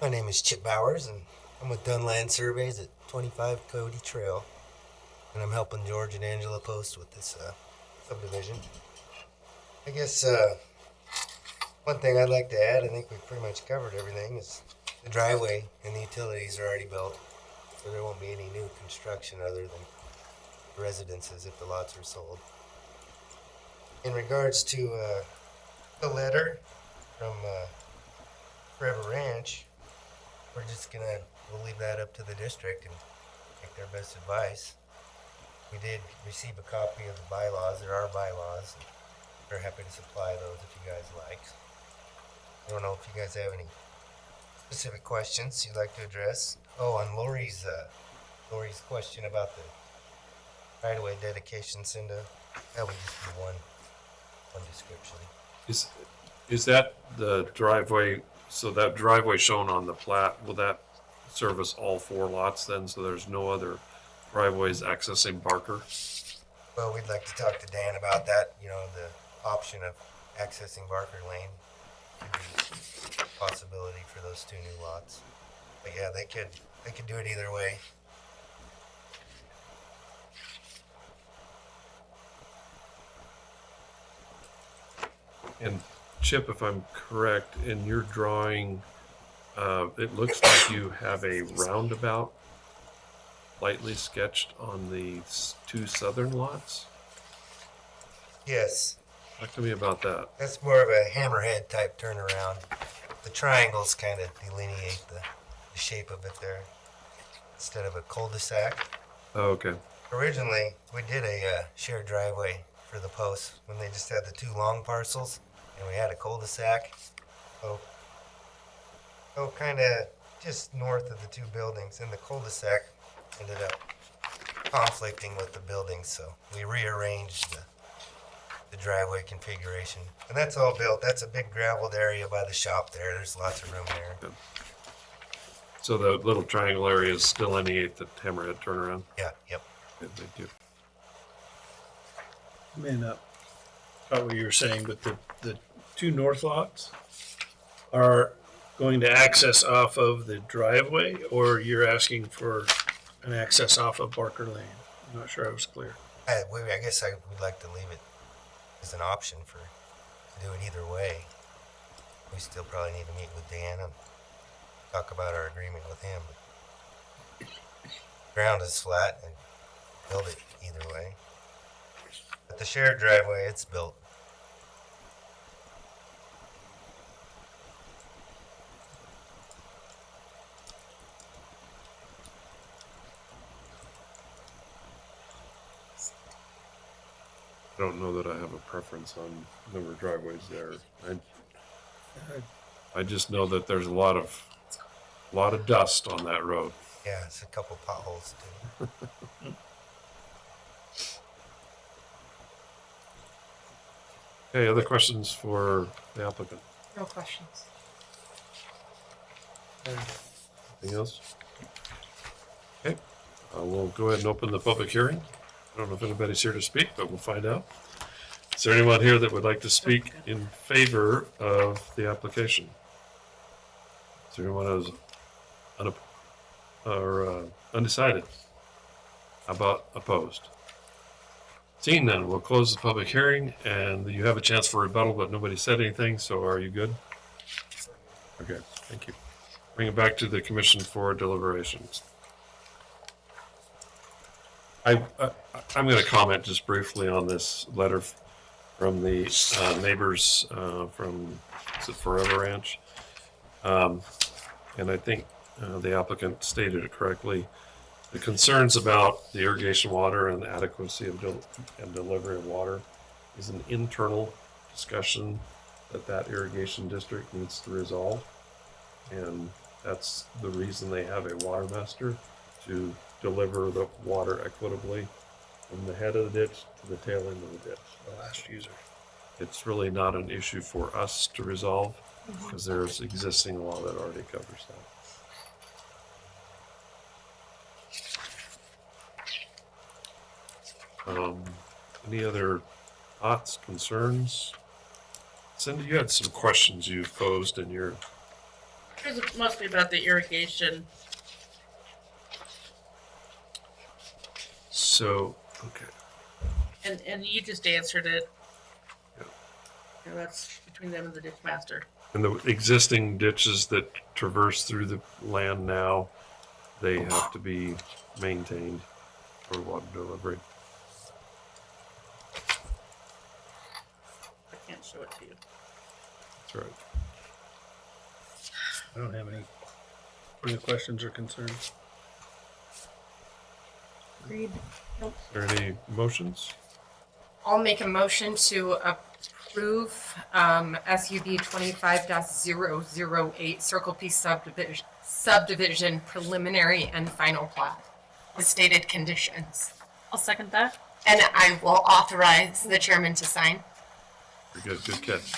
My name is Chip Bowers, and I'm with Dunland Surveys at 25 Cody Trail, and I'm helping George and Angela Post with this subdivision. I guess one thing I'd like to add, I think we've pretty much covered everything, is the driveway and the utilities are already built, so there won't be any new construction other than residences if the lots are sold. In regards to the letter from Forever Ranch, we're just we'll leave that up to the district and take their best advice. We did receive a copy of the bylaws. There are bylaws. We're happy to supply those if you guys like. I don't know if you guys have any specific questions you'd like to address. Oh, on Lori's question about the right-of-way dedication, Cinda, that would just be one description. Is that the driveway? So that driveway shown on the plat, will that service all 4 lots then? So there's no other driveways accessing Barker? Well, we'd like to talk to Dan about that. You know, the option of accessing Barker Lane could be a possibility for those 2 new lots. But yeah, they could do it either way. And Chip, if I'm correct, in your drawing, it looks like you have a roundabout lightly sketched on the 2 southern lots. Yes, Talk to me about that. that's more of a hammerhead type turnaround. The triangles kind of delineate the shape of it there instead of a cul-de-sac. Oh, okay. Originally, we did a shared driveway for the posts when they just had the 2 long parcels, and we had a cul-de-sac. So kind of just north of the 2 buildings, and the cul-de-sac ended up conflicting with the buildings, so we rearranged the driveway configuration. And that's all built. That's a big graveled area by the shop there. There's lots of room there. So the little triangle areas delineate the hammerhead turnaround? Yeah, yep. Good, thank you. I may not caught what you were saying, but the 2 north lots are going to access off of the driveway, or you're asking for an access off of Barker Lane? I'm not sure I was clear. I guess I would like to leave it as an option to do it either way. We still probably need to meet with Dan and talk about our agreement with him. But ground is flat and build it either way. But the shared driveway, it's built. I don't know that I have a preference on number of driveways there. I just know that there's a lot of dust on that road. Yeah, it's a couple potholes too. Okay, other questions for the applicant? No questions. Anything else? Okay, we'll go ahead and open the public hearing. I don't know if anybody's here to speak, but we'll find out. Is there anyone here that would like to speak in favor of the application? Is there anyone who's undecided? How about opposed? Seeing none, we'll close the public hearing, and you have a chance for rebuttal, but nobody said anything, so are you good? Okay, thank you. Bring it back to the commission for deliberations. I'm going to comment just briefly on this letter from the neighbors from, is it Forever Ranch? And I think the applicant stated it correctly. The concerns about the irrigation water and the adequacy of and delivery of water is an internal discussion that irrigation district needs to resolve. And that's the reason they have a water master, to deliver the water equitably from the head of the ditch to the tail end of the ditch. The last user. It's really not an issue for us to resolve because there's existing law that already covers that. Any other thoughts, concerns? Cindy, you had some questions you posed in your. It's mostly about the irrigation. So, okay. And you just answered it. Yeah. Yeah, that's between them and the ditch master. And the existing ditches that traverse through the land now, they have to be maintained for water delivery. I can't show it to you. That's right. I don't have any questions or concerns. Agreed. Are there any motions? I'll make a motion to approve SUV 25-008 Circle P subdivision preliminary and final plat with stated conditions. I'll second that. And I will authorize the chairman to sign. Very good, good catch.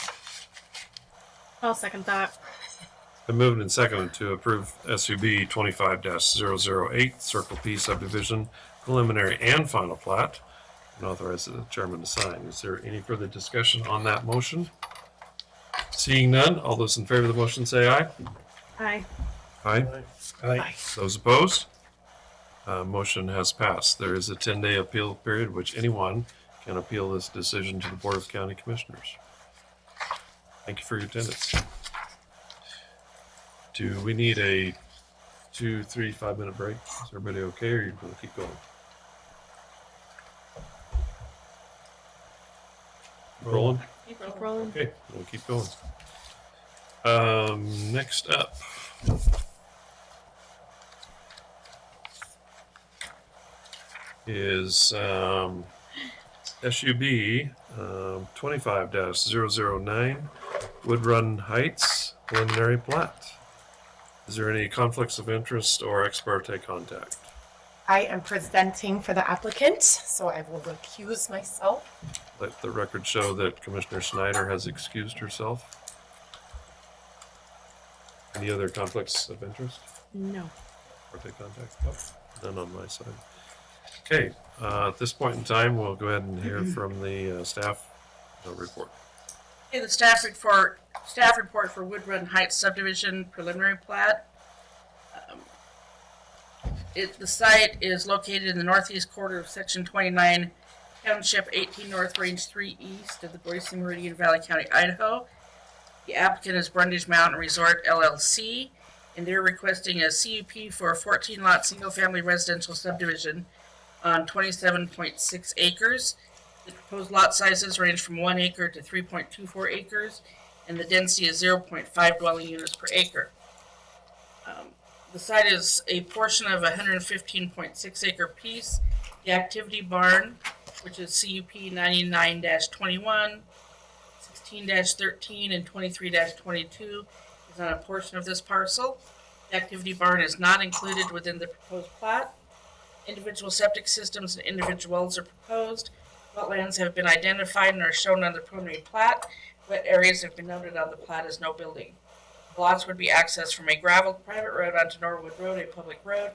I'll second that. Been moved and seconded to approve SUB 25-008 Circle P subdivision preliminary and final plat, and authorize the chairman to sign. Is there any further discussion on that motion? Seeing none, all those in favor of the motion say aye. Aye. Aye. Aye. Those opposed? Motion has passed. There is a 10-day appeal period, which anyone can appeal this decision to the Board of County Commissioners. Thank you for your attendance. Do we need a 2, 3, 5-minute break? Is everybody okay, or you want to keep going? Rolling? Keep rolling. Okay, we'll keep going. Next up. Is SUB 25-009 Wood Run Heights preliminary plat. Is there any conflicts of interest or ex parte contact? I am presenting for the applicant, so I will recuse myself. Let the record show that Commissioner Snyder has excused herself. Any other conflicts of interest? No. Parte contact? Nope. None on my side. Okay, at this point in time, we'll go ahead and hear from the staff report. Okay, the staff report for Wood Run Heights subdivision preliminary plat. The site is located in the northeast quarter of Section 29, Township 18 North, Range 3 East of the Boise Meridian Valley County, Idaho. The applicant is Brundage Mountain Resort LLC, and they're requesting a CUP for a 14-lot single-family residential subdivision on 27.6 acres. The proposed lot sizes range from 1 acre to 3.24 acres, and the density is 0.5 dwelling units per acre. The site is a portion of a 115.6 acre piece. The activity barn, which is CUP 99-21, 16-13, and 23-22, is on a portion of this parcel. The activity barn is not included within the proposed plat. Individual septic systems and individual wells are proposed. Wetlands have been identified and are shown on the preliminary plat. Wet areas have been noted on the plat as no building. Lots would be accessed from a gravel private road onto Norwood Road, a public road.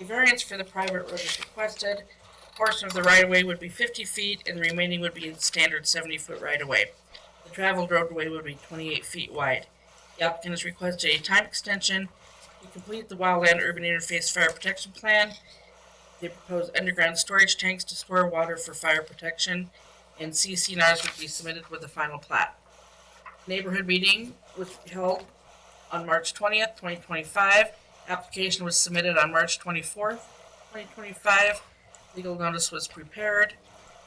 A variance for the private road is requested. A portion of the right-of-way would be 50 feet, and the remaining would be in standard 70-foot right-of-way. The traveled roadway would be 28 feet wide. The applicant has requested a time extension to complete the Wildland Urban Interface Fire Protection Plan. They propose underground storage tanks to store water for fire protection, and CCNRs would be submitted with the final plat. Neighborhood meeting was held on March 20th, 2025. Application was submitted on March 24th, 2025. Legal notice was prepared.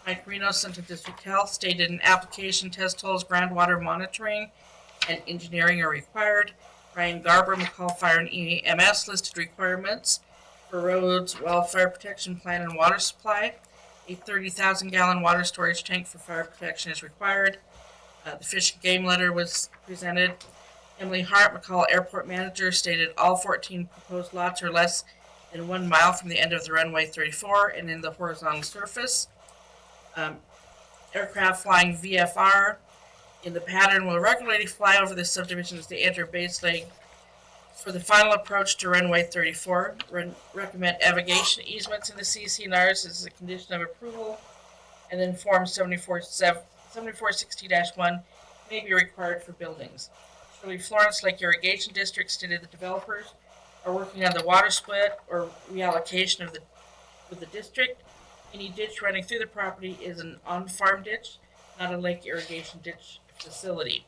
Mike Reno, Central District Health, stated an application, test holes, groundwater monitoring, and engineering are required. Ryan Garber, McCall Fire and EMS listed requirements for roads, wildfire protection plan, and water supply. A 30,000 gallon water storage tank for fire protection is required. The Fish and Game letter was presented. Emily Hart, McCall Airport Manager, stated all 14 proposed lots are less than 1 mile from the end of the runway 34 and in the horizontal surface. Aircraft flying VFR in the pattern will regularly fly over the subdivision as they enter base lake. For the final approach to runway 34, recommend navigation easements in the CCNRs as a condition of approval, and then Form 7460-1 may be required for buildings. Shirley Florence Lake Irrigation District stated the developers are working on the water split or reallocation of the district. Any ditch running through the property is an on-farm ditch, not a lake irrigation ditch facility.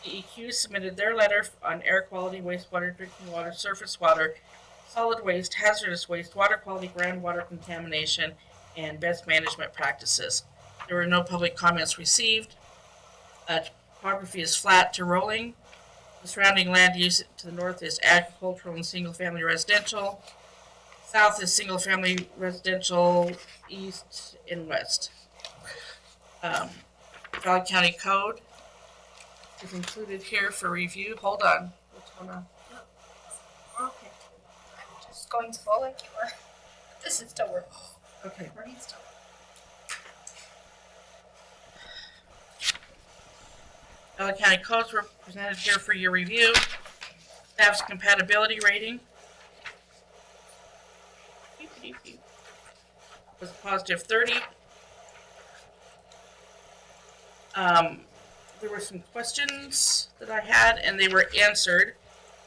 DEQ submitted their letter on air quality, wastewater, drinking water, surface water, solid waste, hazardous waste, water quality, groundwater contamination, and best management practices. There were no public comments received. Topography is flat to rolling. The surrounding land use to the north is agricultural and single-family residential. South single-family residential, east and west. Valley County Code is included here for review. Hold on. What's going on? Okay. I'm just going slow like you were. This is still working. Okay. Working still. Valley County Codes were presented here for your review. Staff's compatibility rating was positive 30. There were some questions that I had, and they were answered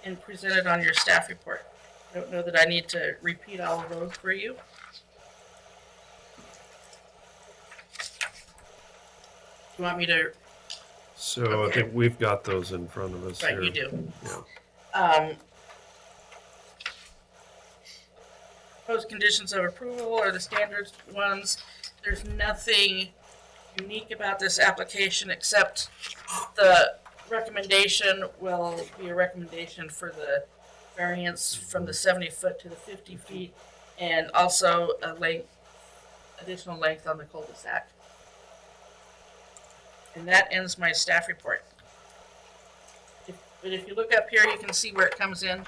and presented on your staff report. I don't know that I need to repeat all of those for you. You want me to? So Okay. I think we've got those in front of us Right, here. you do. Yeah. Proposed conditions of approval are the standard ones. There's nothing unique about this application except the recommendation will be a recommendation for the variance from the 70 foot to the 50 feet and also a additional length on the cul-de-sac. And that ends my staff report. But if you look up here, you can see where it comes in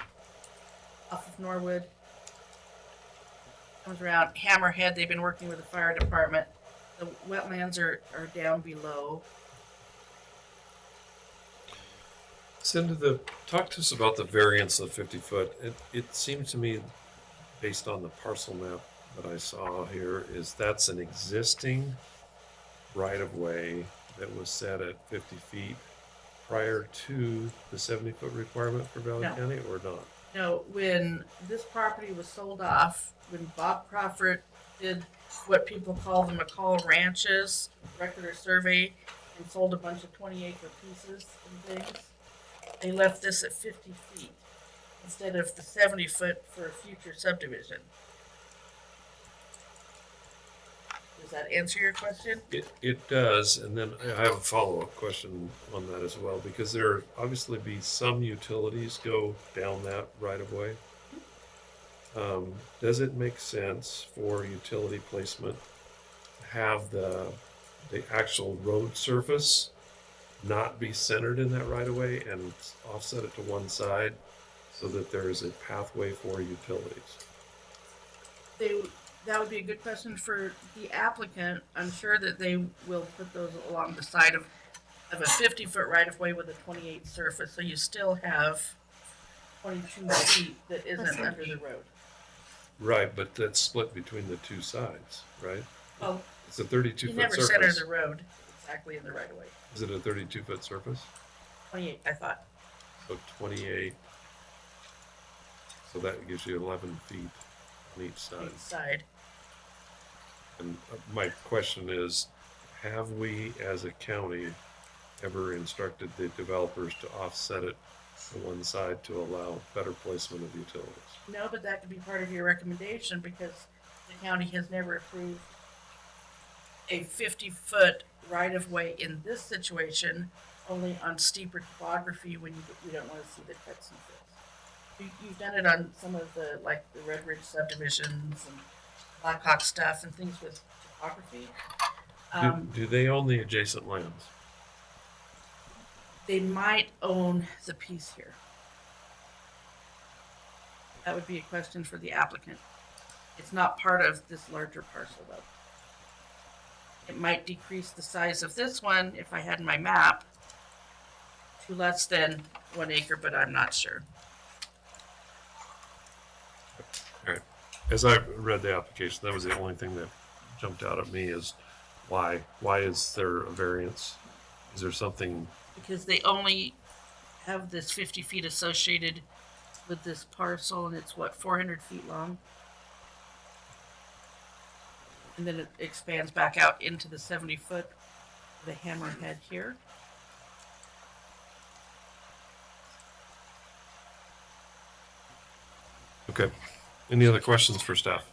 off of Norwood. Comes around Hammerhead. They've been working with the fire department. The wetlands are down below. Cindy, talk to us about the variance of 50 foot. It seemed to me, based on the parcel map that I saw here, is that's an existing right of way that was set at 50 feet prior to the 70 foot requirement for Valley No. County, or not? No, when this property was sold off, when Bob Crawford did what people call the McCall Ranches record or survey and sold a bunch of 20-acre pieces and things, they left this at 50 feet instead of the 70 foot for a future subdivision. Does that answer your question? It does, and then I have a follow-up question on that as well, because there obviously be some utilities go down that right of way. Does it make sense for utility placement to have the actual road surface not be centered in that right of way and offset it to one side so that there is a pathway for utilities? That would be a good question for the applicant. I'm sure that they will put those along the side of a 50-foot right-of-way with a 28 surface, so you still have 22 feet that isn't under the road. Right, but that's split between the two sides, right? Well, It's a you 32-foot never surface. center the road exactly in the right-of-way. Is it a 32-foot surface? 28, I thought. So 28. So that gives you 11 feet on each side. each side. And my question is, have we as a county ever instructed the developers to offset it to one side to allow better placement of utilities? No, but that could be part of your recommendation because the county has never approved a 50-foot right-of-way in this situation, only on steeper topography when you don't want to see the cuts and fills. You've done it on some of the, like the Red Ridge subdivisions and Blackhawk stuff and things with topography. Do they own the adjacent lands? They might own the piece here. That would be a question for the applicant. It's not part of this larger parcel though. It might decrease the size of this one if I had my map to less than 1 acre, but I'm not sure. All right. As I read the application, that was the only thing that jumped out at me is why is there a variance? Is there something? Because they only have this 50 feet associated with this parcel and it's what, 400 feet long? And then it expands back out into the 70 foot, the hammerhead here. Okay. Any other questions for staff?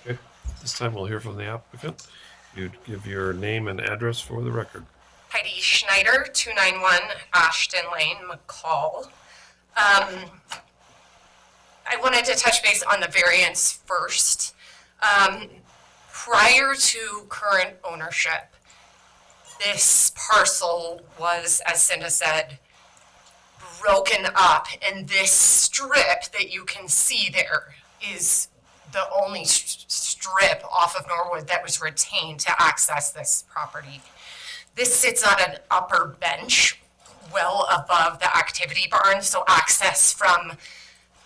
Okay. This time we'll hear from the applicant. You'd give your name and address for the record. Heidi Schneider, 291 Ashton Lane, McCall. I wanted to touch base on the variance first. Prior to current ownership, this parcel was, as Cinda said, broken up, and this strip that you can see there is the only strip off of Norwood that was retained to access this property. This sits on an upper bench well above the activity barn, so access from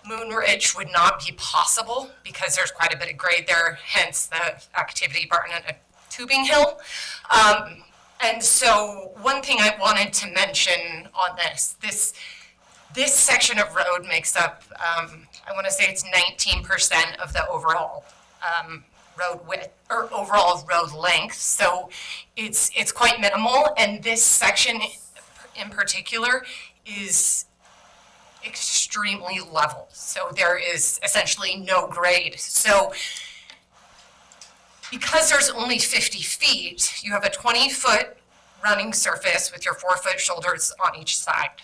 Moon Ridge would not be possible because there's quite a bit of grade there, hence the activity barn and a tubing hill. And so one thing I wanted to mention on this section of road makes up, I want to say it's 19% of the overall road width or overall road length. So it's quite minimal, and this section in particular is extremely level. So there is essentially no grade. So because there's only 50 feet, you have a 20-foot running surface with your 4-foot shoulders on each side.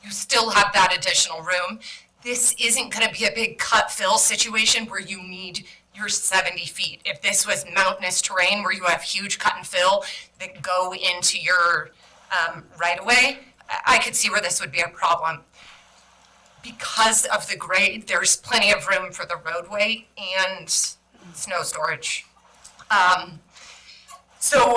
You still have that additional room. This isn't going to be a big cut fill situation where you need your 70 feet. If this was mountainous terrain where you have huge cut and fill that go into your right of way, I could see where this would be a problem. Because of the grade, there's plenty of room for the roadway and snow storage. So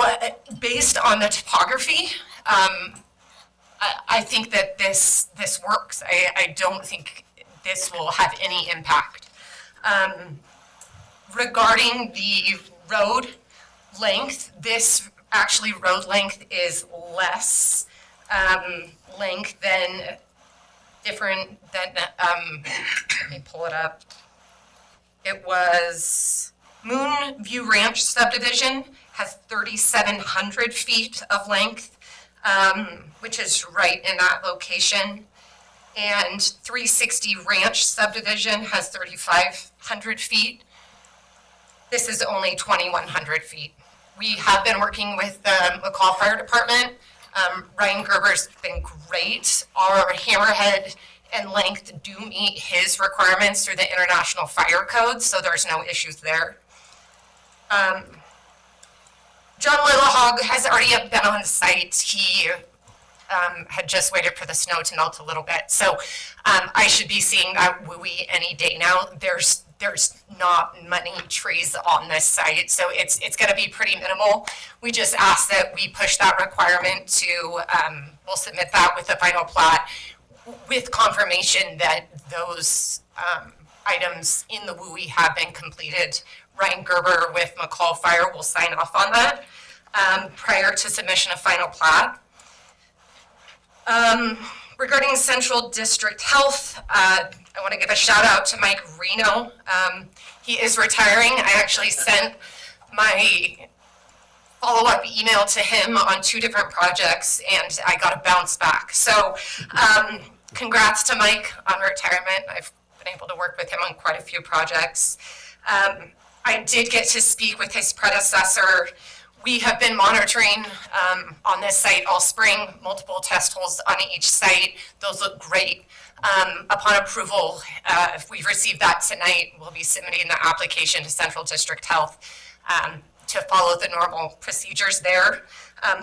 based on the topography, I think that this works. I don't think this will have any impact. Regarding the road length, this actually road length is less length than different than, let me pull it up. It was Moon View Ranch subdivision has 3,700 feet of length, which is right in that location. And 360 Ranch subdivision has 3,500 feet. This is only 2,100 feet. We have been working with the McCall Fire Department. Ryan Gerber's been great. Our hammerhead and length do meet his requirements through the International Fire Code, so there's no issues there. John Lillahog has already been on site. He had just waited for the snow to melt a little bit. So I should be seeing that WUI any day now. There's not many trees on this site, so it's going to be pretty minimal. We just ask that we push that requirement to, we'll submit that with the final plat with confirmation that those items in the WUI have been completed. Ryan Gerber with McCall Fire will sign off on that prior to submission of final plat. regarding Central District Health, I want to give a shout out to Mike Reno. He is retiring. I actually sent my follow-up email to him on 2 different projects, and I got a bounce back. So congrats to Mike on retirement. I've been able to work with him on quite a few projects. I did get to speak with his predecessor. We have been monitoring on this site all spring, multiple test holes on each site. Those look great. Upon approval, if we've received that tonight, we'll be submitting the application to Central District Health to follow the normal procedures there.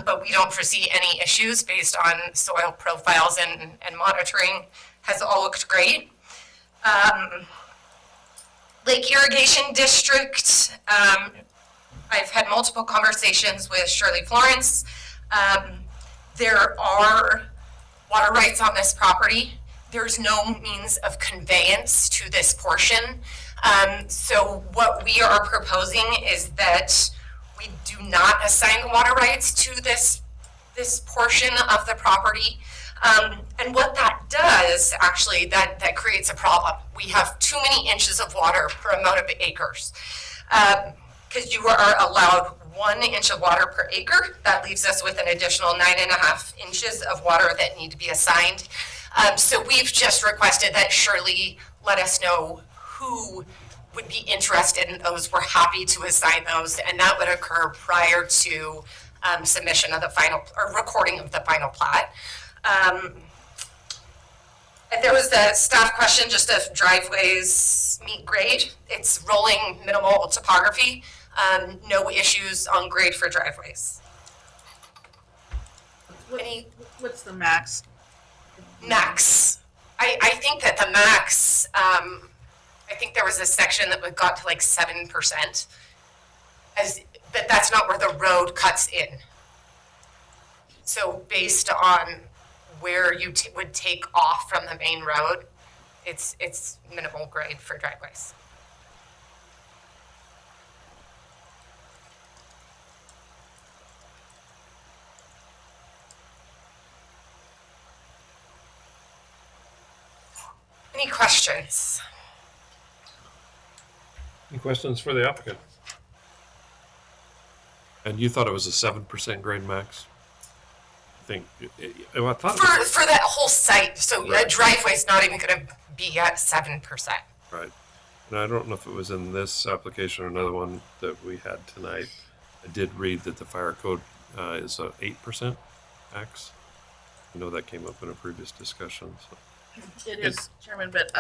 But we don't foresee any issues based on soil profiles and monitoring has all looked great. Lake Irrigation District, I've had multiple conversations with Shirley Florence. There are water rights on this property. There's no means of conveyance to this portion. So what we are proposing is that we do not assign the water rights to this portion of the property. And what that does, actually, that creates a problem. We have too many inches of water per amount of acres. Because you are allowed 1 inch of water per acre. That leaves us with an additional 9.5 inches of water that need to be assigned. So we've just requested that Shirley let us know who would be interested in those. We're happy to assign those, and that would occur prior to submission of the final, or recording of the final plat. And there was a staff question just of driveways meet grade. It's rolling minimal topography. No issues on grade for driveways. What's the max? Max. I think that the max, I think there was a section that got to like 7%. But that's not where the road cuts in. So based on where you would take off from the main road, it's minimal grade for driveways. Any questions? Any questions for the applicant? And you thought it was a 7% grade max? I think, I thought it was, For that whole site, so Right. a driveway's not even gonna be at 7%. right. And I don't know if it was in this application or another one that we had tonight. I did read that the fire code is a 8% max. I know that came up in a previous discussion, so. It is, Chairman, but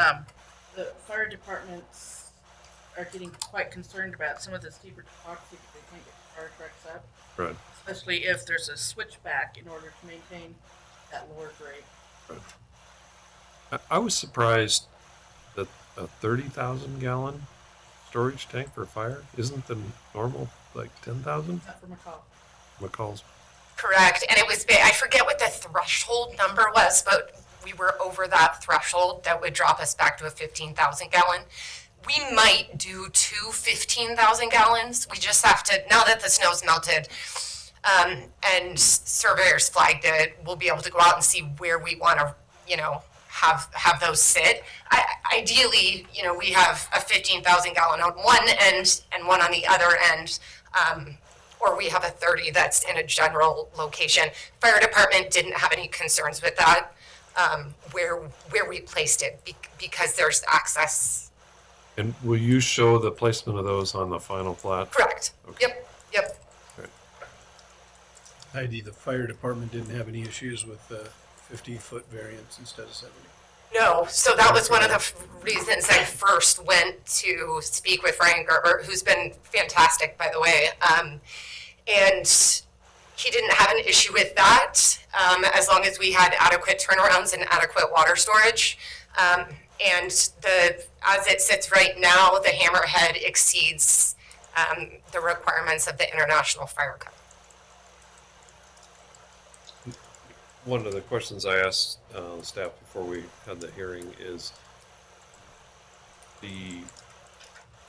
the fire departments are getting quite concerned about some of the steeper topography that they can't get the fire trucks up, Right. especially if there's a switchback in order to maintain that lower grade. I was surprised that a 30,000 gallon storage tank for fire isn't the normal like 10,000. Not for McCall. McCall's. Correct, and it was, I forget what the threshold number was, but we were over that threshold that would drop us back to a 15,000 gallon. We might do 2 15,000 gallons. We just have to, now that the snow's melted, and surveyors flagged it, we'll be able to go out and see where we want to, have those sit. Ideally, we have a 15,000 gallon on one end and one on the other end, or we have a 30 that's in a general location. Fire department didn't have any concerns with that, where we placed it, because there's access. And will you show the placement of those on the final plat? Correct. Okay. Yep. Heidi, the fire department didn't have any issues with the 50-foot variance instead of 70. No, so that was one of the reasons I first went to speak with Ryan Gerber, who's been fantastic, by the way. And he didn't have an issue with that, as long as we had adequate turnarounds and adequate water storage. And as it sits right now, the Hammerhead exceeds the requirements of the International Fire Code. One of the questions I asked staff before we had the hearing is the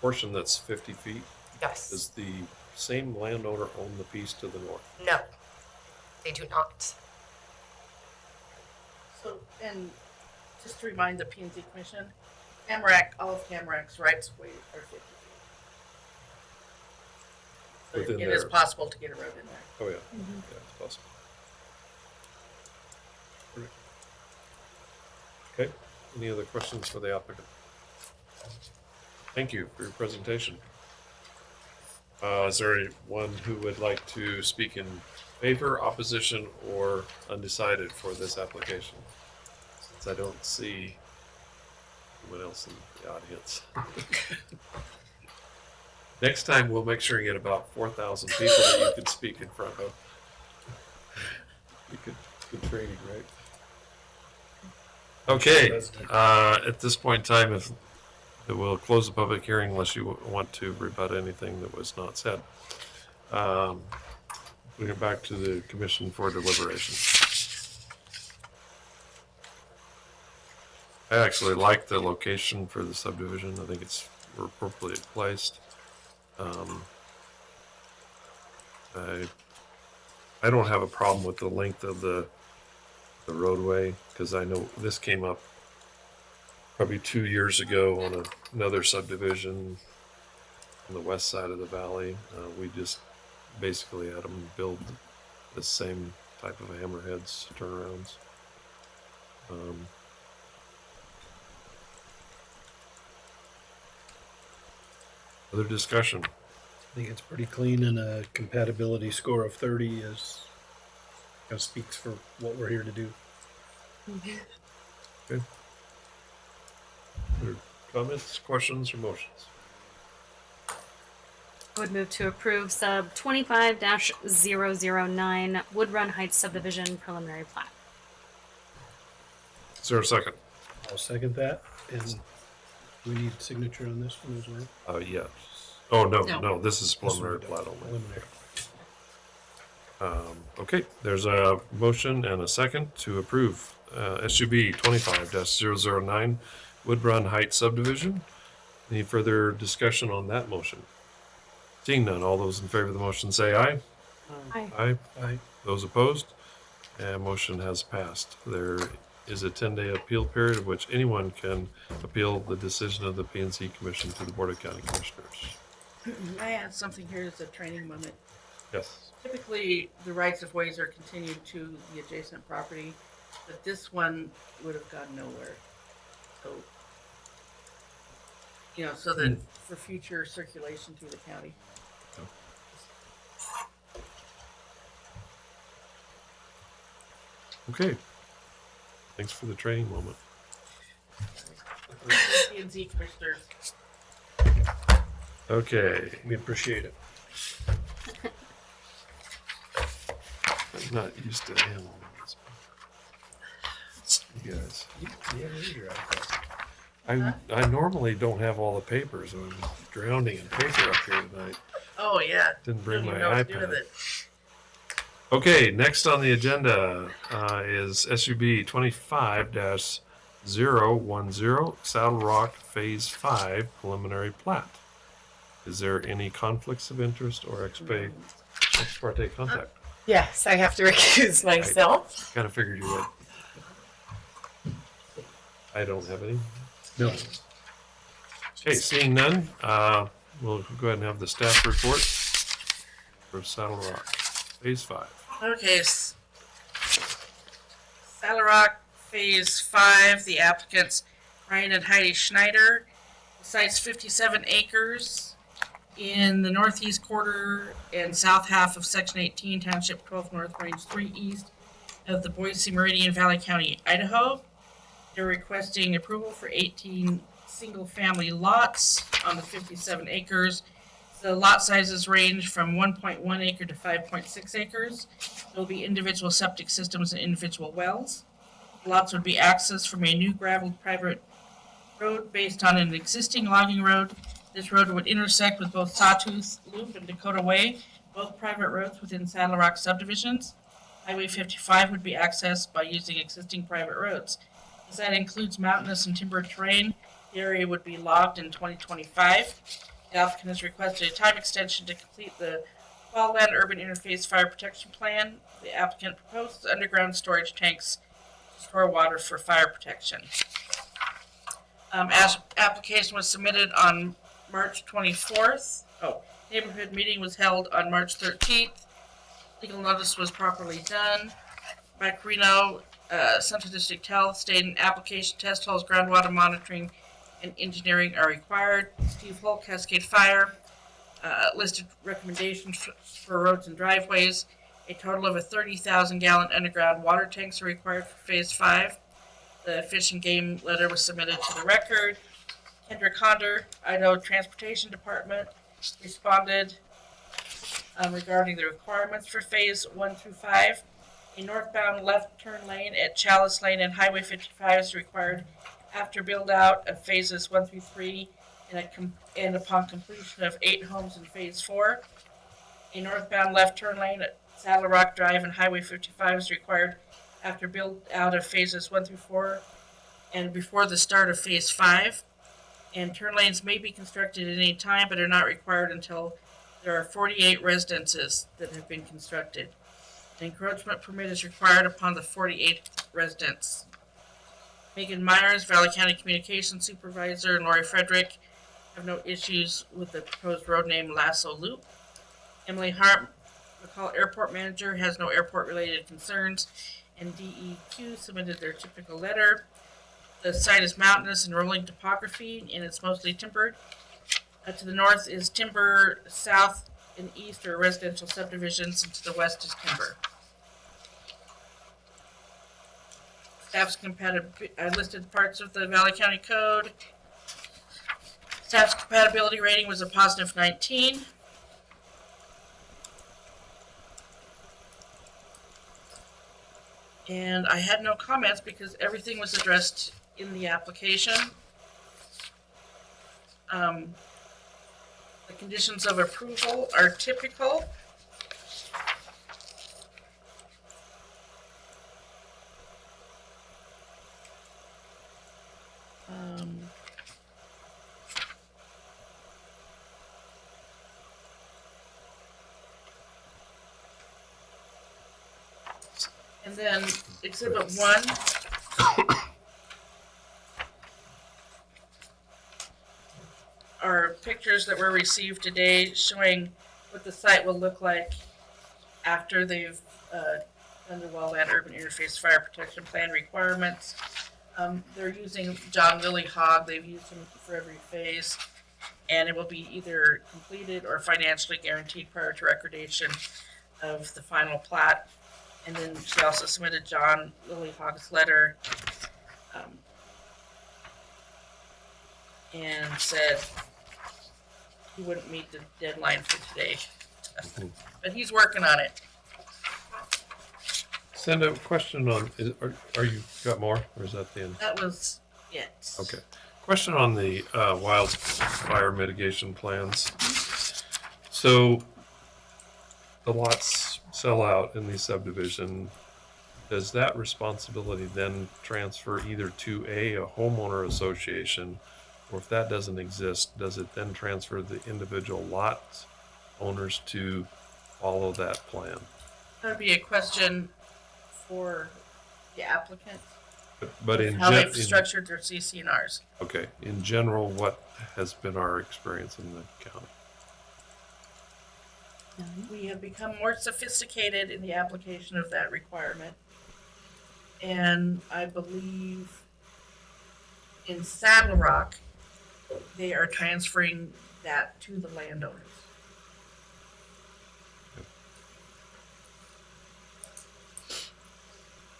portion that's 50 feet. Yes. Does the same landowner own the piece to the north? No, they do not. So, and just to remind the P and Z Commission, Tamarack, all of Tamarack's rights of way are 50 feet. So Within it is there. possible to get a road in there. Oh, yeah. Yeah, it's possible. Okay, any other questions for the applicant? Thank you for your presentation. Is there anyone who would like to speak in favor, opposition, or undecided for this application? Since I don't see anyone else in the audience. Next time, we'll make sure you get about 4,000 people that you can speak in front of. Good training, right? Okay, at this point in time, if we'll close the public hearing unless you want to rebut anything that was not said. Bring it back to the commission for deliberation. I actually like the location for the subdivision. I think it's appropriately placed. I don't have a problem with the length of the roadway, because I know this came up probably 2 years ago on another subdivision on the west side of the valley. We just basically had them build the same type of hammerheads turnarounds. Other discussion? I think it's pretty clean, and a compatibility score of 30 is kind of speaks for what we're here to do. Good. Other comments, questions, or motions? I would move to approve sub 25-009 Wood Run Heights subdivision preliminary plat. Is there a second? I'll second that. And we need signature on this one as well. Yes. Oh, no, No. no, this is This one preliminary we plat don't. only. Preliminary. Okay, there's a motion and a second to approve SUB 25-009 Wood Run Heights subdivision. Any further discussion on that motion? Seeing none, all those in favor of the motion say aye. Aye. Aye. Aye. Those opposed? And motion has passed. There is a 10-day appeal period of which anyone can appeal the decision of the P&Z Commission to the Board of County Commissioners. I add something here as a training moment. Yes. Typically, the rights of ways are continued to the adjacent property, but this one would have gone nowhere. So, so that for future circulation through the county. Okay. Thanks for the training moment. P&Z commissioners. Okay. We appreciate it. I'm not used to handling this. You guys. I normally don't have all the papers. I'm drowning in paper up here tonight. Oh, yeah. Didn't bring Don't my even know what to do with iPad. it. Okay, next on the agenda is SUB 25-010 Saddle Rock Phase 5 preliminary plat. Is there any conflicts of interest or ex parte contact? Yes, I have to recuse myself. Kind of figured you would. I don't have any. No. Okay, seeing none, we'll go ahead and have the staff report for Saddle Rock Phase 5. Okay. Saddle Rock Phase 5, the applicants Ryan and Heidi Schneider. The site's 57 acres in the northeast quarter and south half of Section 18, Township 12 North, Range 3 East of the Boise Meridian Valley County, Idaho. They're requesting approval for 18 single-family lots on the 57 acres. The lot sizes range from 1.1 acre to 5.6 acres. There'll be individual septic systems and individual wells. Lots would be accessed from a new gravel private road based on an existing logging road. This road would intersect with both Sawtooth Loop and Dakota Way, both private roads within Saddle Rock subdivisions. Highway 55 would be accessed by using existing private roads. As that includes mountainous and timber terrain, the area would be logged in 2025. The applicant has requested a time extension to complete the Wildland Urban Interface Fire Protection Plan. The applicant proposes underground storage tanks to store water for fire protection. As application was submitted on March 24th. Neighborhood meeting was held on March 13th. Legal notice was properly done. Mike Reno, Central District Health, stated application test holes, groundwater monitoring, and engineering are required. Steve Holt, Cascade Fire, listed recommendations for roads and driveways. A total of 30,000 gallon underground water tanks are required for phase 5. The Fish and Game letter was submitted to the record. Kendra Conder, Idaho Transportation Department, responded regarding the requirements for phase 1 through 5. A northbound left turn lane at Chalice Lane and Highway 55 is required after build out of phases 1 through 3 and upon completion of 8 homes in phase 4. A northbound left turn lane at Saddle Rock Drive and Highway 55 is required after build out of phases 1 through 4 and before the start of phase 5. And turn lanes may be constructed at any time but are not required until there are 48 residences that have been constructed. An encroachment permit is required upon the 48th residence. Megan Myers, Valley County Communications Supervisor, and Lori Frederick have no issues with the proposed road name Lasso Loop. Emily Hart, McCall Airport Manager, has no airport-related concerns, and DEQ submitted their typical letter. The site is mountainous and rolling topography, and it's mostly timbered. To the north is timber, south and east are residential subdivisions, and to the west is timber. Staff's listed parts of the Valley County Code. Staff's compatibility rating was a positive 19. And I had no comments because everything was addressed in the application. The conditions of approval are typical. And then Exhibit 1. Are pictures that were received today showing what the site will look like after they've done the Wildland Urban Interface Fire Protection Plan requirements. They're using John Lilly Hogg. They've used him for every phase, and it will be either completed or financially guaranteed prior to recordation of the final plat. And then she also submitted John Lilly Hogg's letter and said he wouldn't meet the deadline for today. But he's working on it. Send a question on, are you got more, or is that the end? That was it. Okay. Question on the wildfire mitigation plans. So the lots sell out in the subdivision. Does that responsibility then transfer either to a homeowner association, or if that doesn't exist, does it then transfer the individual lot owners to follow that plan? That would be a question for the applicant. But in how they've structured their CC&Rs. Okay, in general, what has been our experience in the county? We have become more sophisticated in the application of that requirement. And I believe in Saddle Rock, they are transferring that to the landowners.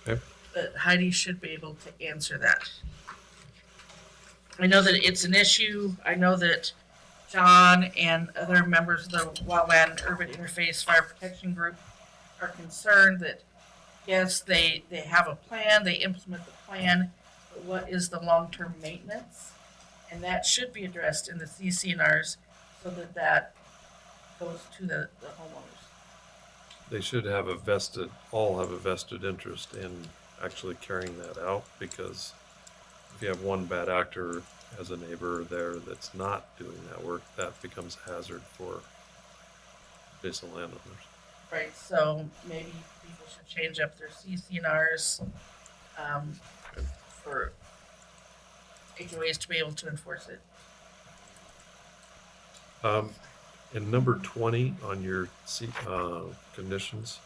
Okay. But Heidi should be able to answer that. I know that it's an issue. I know that John and other members of the Wildland Urban Interface Fire Protection Group are concerned that, yes, they have a plan, they implement the plan, but what is the long-term maintenance? And that should be addressed in the CC&Rs so that that goes to the homeowners. They should have all have a vested interest in actually carrying that out, because if you have one bad actor as a neighbor there that's not doing that work, that becomes a hazard for adjacent landowners. Right, so maybe people should change up their CC&Rs for HOAs to be able to enforce it. And number 20 on your conditions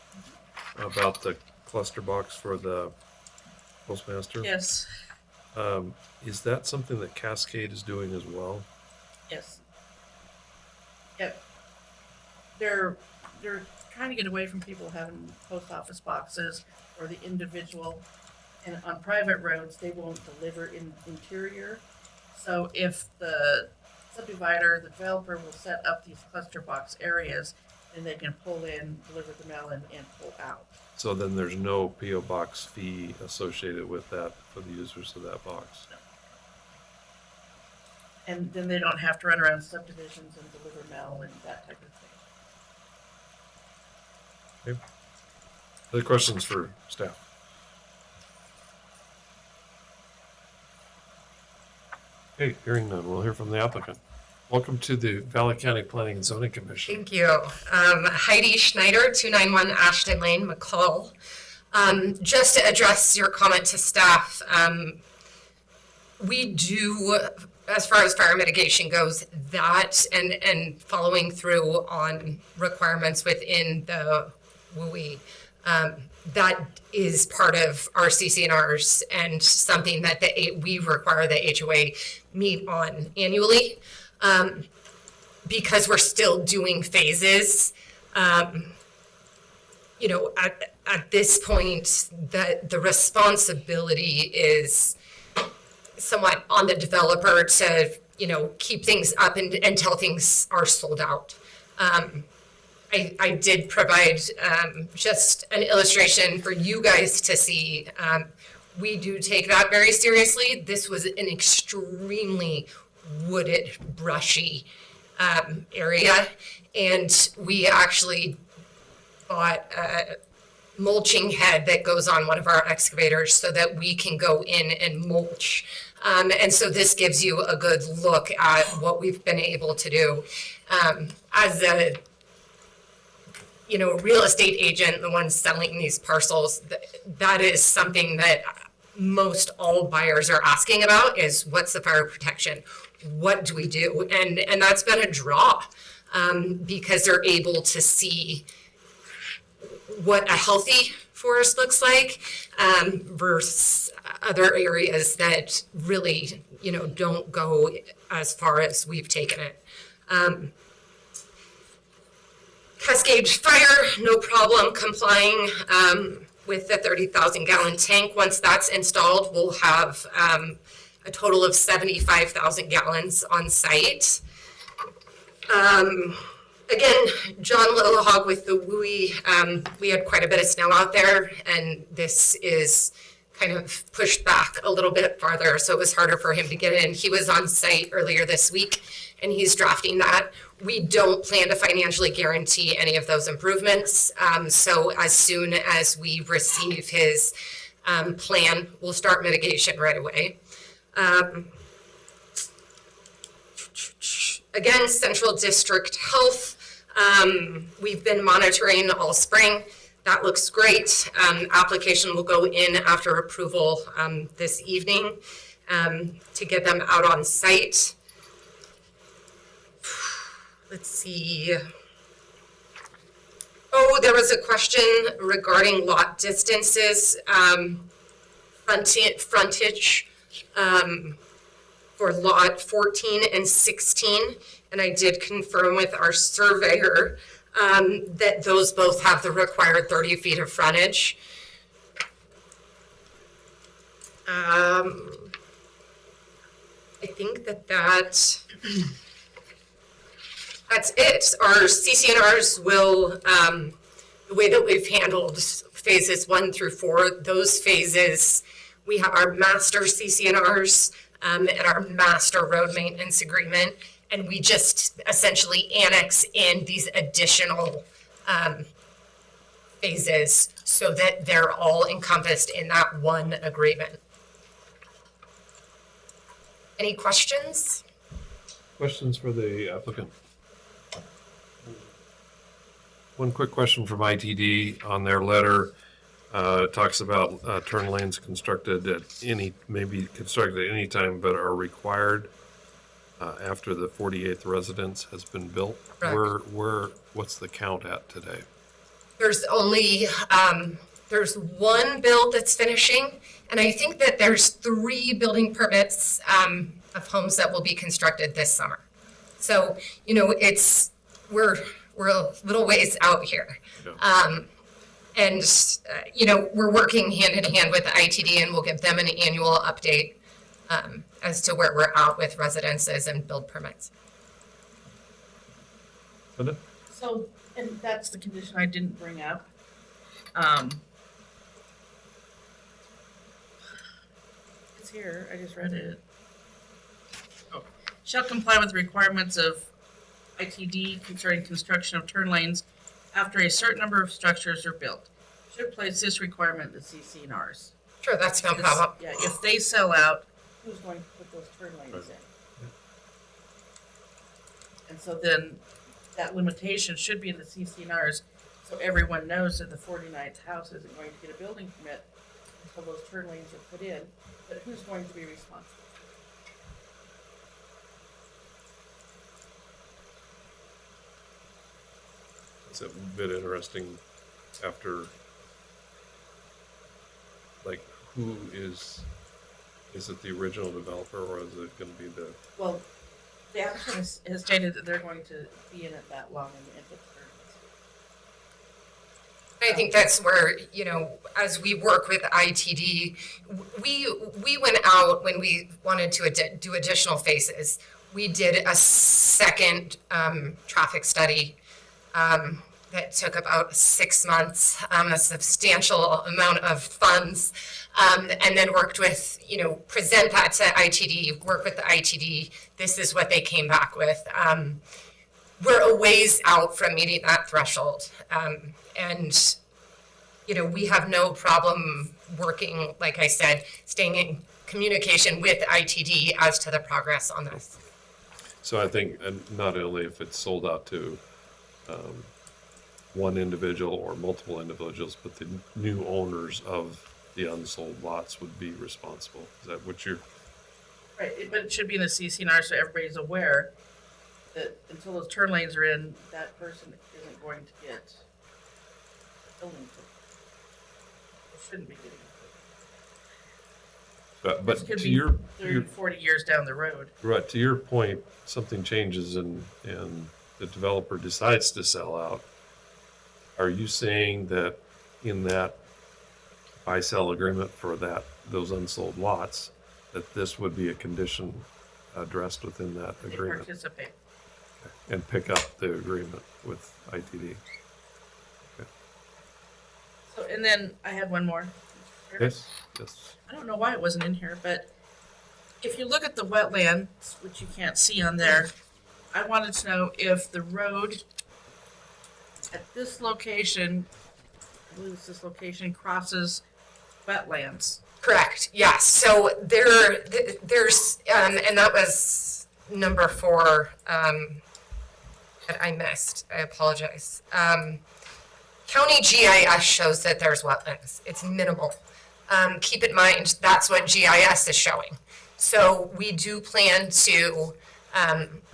about the cluster box for the postmaster. Yes, Is that something that Cascade is doing as well? yes. Yep. They're trying to get away from people having post office boxes or the individual. And on private roads, they won't deliver in interior. So if the subdivider, the developer will set up these cluster box areas, then they can pull in, deliver the mail in, and pull out. So then there's no PO box fee associated with that for the users of that box. And then they don't have to run around subdivisions and deliver mail and that type of thing. Other questions for staff? Okay, hearing none, we'll hear from the applicant. Welcome to the Valley County Planning and Zoning Commission. Thank you. Heidi Schneider, 291 Ashton Lane, McCall. Just to address your comment to staff, we do, as far as fire mitigation goes, that and following through on requirements within the WUI, that is part of our CCNRs and something that we require the HOA meet on annually. Because we're still doing phases, at this point, the responsibility is somewhat on the developer to, keep things up until things are sold out. I did provide just an illustration for you guys to see. We do take that very seriously. This was an extremely wooded, brushy area, and we actually bought a mulching head that goes on one of our excavators so that we can go in and mulch. And so this gives you a good look at what we've been able to do. As a real estate agent, the one selling these parcels, that is something that most all buyers are asking about is what's the fire protection? What do we do? And that's been a draw because they're able to see what a healthy forest looks like versus other areas that really, don't go as far as we've taken it. Cascade Fire, no problem complying with the 30,000 gallon tank. Once that's installed, we'll have a total of 75,000 gallons on site. Again, John Littlehog with the WUI, we had quite a bit of snow out there, and this is kind of pushed back a little bit farther, so it was harder for him to get in. He was on site earlier this week, and he's drafting that. We don't plan to financially guarantee any of those improvements, so as soon as we receive his plan, we'll start mitigation right away. Again, Central District Health, we've been monitoring all spring. That looks great. Application will go in after approval this evening to get them out on site. Let's see. Oh, there was a question regarding lot distances, frontage for lot 14 and 16. And I did confirm with our surveyor that those both have the required 30 feet of frontage. I think that's it. Our CCNRs will, the way that we've handled phases 1 through 4, those phases, we have our master CCNRs and our master road maintenance agreement, and we just essentially annex in these additional phases so that they're all encompassed in that one agreement. Any questions? Questions for the applicant? One quick question from ITD on their letter. It talks about turn lanes constructed may be constructed at any time, but are required after the 48th residence has been built. Correct. What's the count at today? There's only, there's one build that's finishing, and I think that there's 3 building permits of homes that will be constructed this summer. So, you know, we're a little ways out here. Yeah. And, you know, we're working hand in hand with the ITD, and we'll give them an annual update as to where we're at with residences and build permits. Linda? So, and that's the condition I didn't bring up. It's here, I just read it. Oh, shall comply with the requirements of ITD concerning construction of turn lanes after a certain number of structures are built. Should place this requirement in the CCNRs. Sure, that's no Because, problem. yeah, if they sell out, who's going to put those turn lanes in? And so then that limitation should be in the CCNRs, so everyone knows that the 49th house isn't going to get a building permit until those turn lanes are put in, but who's going to be responsible? It's a bit interesting after, like, who is it the original developer or is it going to be the, Well, the applicant has stated that they're going to be in it that long in the input I think that's where, you know, as we work with ITD, we went out when we wanted to do additional phases. We did a second traffic study that took about 6 months, a substantial amount of funds, and then worked with, you know, present that to ITD, work with the ITD. This is what they came back with. We're a ways out from meeting that threshold. And, you know, we have no problem working, like I said, staying in communication with ITD as to the progress on this. so I think not only if it's sold out to one individual or multiple individuals, but the new owners of the unsold lots would be responsible. Is that what you're, Right, but it should be in the CCNR so everybody's aware that until those turn lanes are in, that person isn't going to get a building permit. It shouldn't be getting a building. but This could to be your 30, 40 years down the road. right, to your point, something changes and the developer decides to sell out. Are you saying that in that buy-sell agreement for those unsold lots, that this would be a condition addressed within that They agreement participate. and pick up the agreement with ITD? So, and then I had one more. Yes, yes. I don't know why it wasn't in here, but if you look at the wetlands, which you can't see on there, I wanted to know if the road at this location, I believe it's this location, crosses wetlands. Correct, yes. So there's, and that was number 4 that I missed. I apologize. County GIS shows that there's wetlands. It's minimal. Keep in mind, that's what GIS is showing. So we do plan to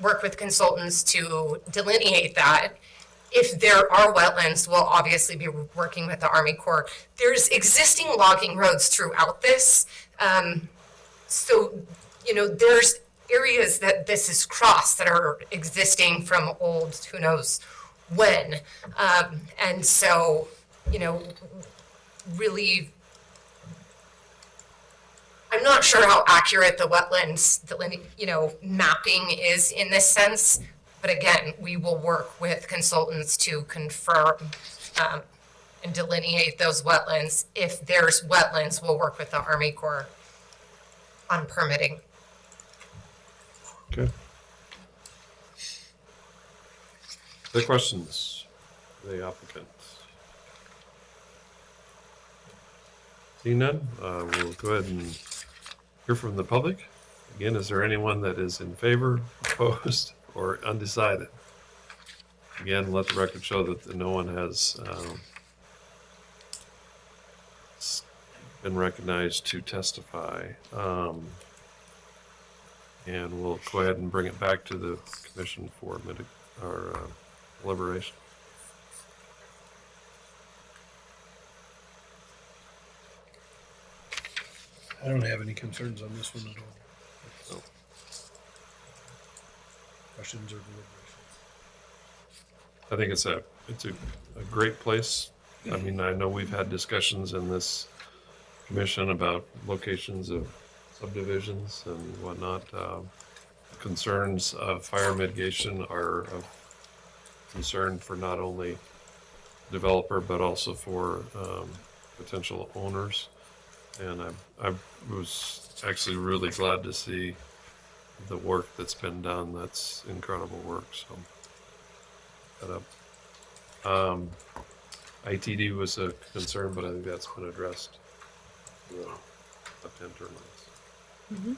work with consultants to delineate that. If there are wetlands, we'll obviously be working with the Army Corps. There's existing logging roads throughout this. So, you know, there's areas that this is crossed that are existing from old, who knows when. And so, you know, really, I'm not sure how accurate the wetlands, you know, mapping is in this sense. But again, we will work with consultants to confirm and delineate those wetlands. If there's wetlands, we'll work with the Army Corps on permitting. Okay. Other questions for the applicant? Seeing none, we'll go ahead and hear from the public. Again, is there anyone that is in favor, opposed, or undecided? Again, let the record show that no one has been recognized to testify. And we'll go ahead and bring it back to the commission for deliberation. I don't have any concerns on this one at all. So, Questions or deliberations? I think it's a great place. I mean, I know we've had discussions in this commission about locations of subdivisions and whatnot. Concerns of fire mitigation are of concern for not only developer, but also for potential owners. And I was actually really glad to see the work that's been done. That's incredible work. So, ITD was a concern, but I think that's been addressed. The left-hand turn lanes. Mm-hmm.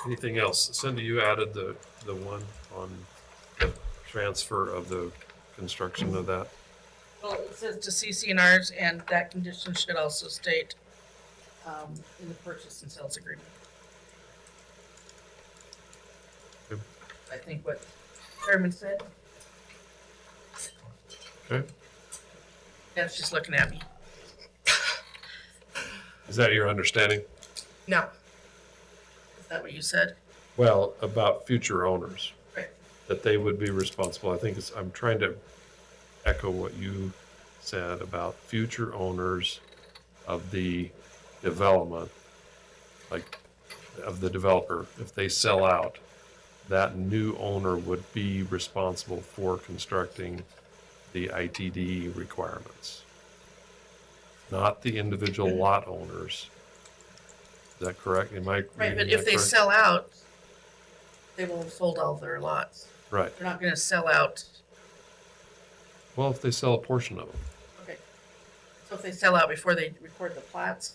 Anything else? Cindy, you added the one on the transfer of the construction of that. Well, it says to CCNRs, and that condition should also state in the purchase and sales agreement. Good. I think what Chairman said. Okay. That's just looking at me. Is that your understanding? No. Is that what you said? Well, about future owners. Right. That they would be responsible. I think I'm trying to echo what you said about future owners of the development, like of the developer. If they sell out, that new owner would be responsible for constructing the ITD requirements, not the individual lot owners. Is that correct? Am I Right, reading but that if they correct? sell out, they will have sold all their lots. Right. They're not gonna sell out. Well, if they sell a portion of them. Okay. So if they sell out before they record the plats,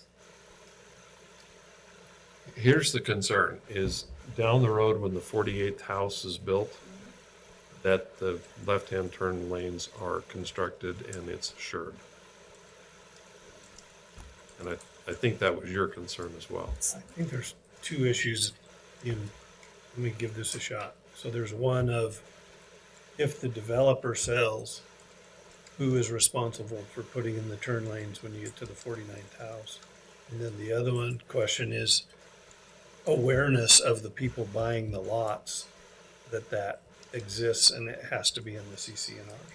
Here's the concern, is down the road when the 48th house is built, that the left-hand turn lanes are constructed and it's assured. And I think that was your concern as well. I think there's two issues let me give this a shot. So there's one of, if the developer sells, who is responsible for putting in the turn lanes when you get to the 49th house? And then the other question is awareness of the people buying the lots that exists, and it has to be in the CCNRs.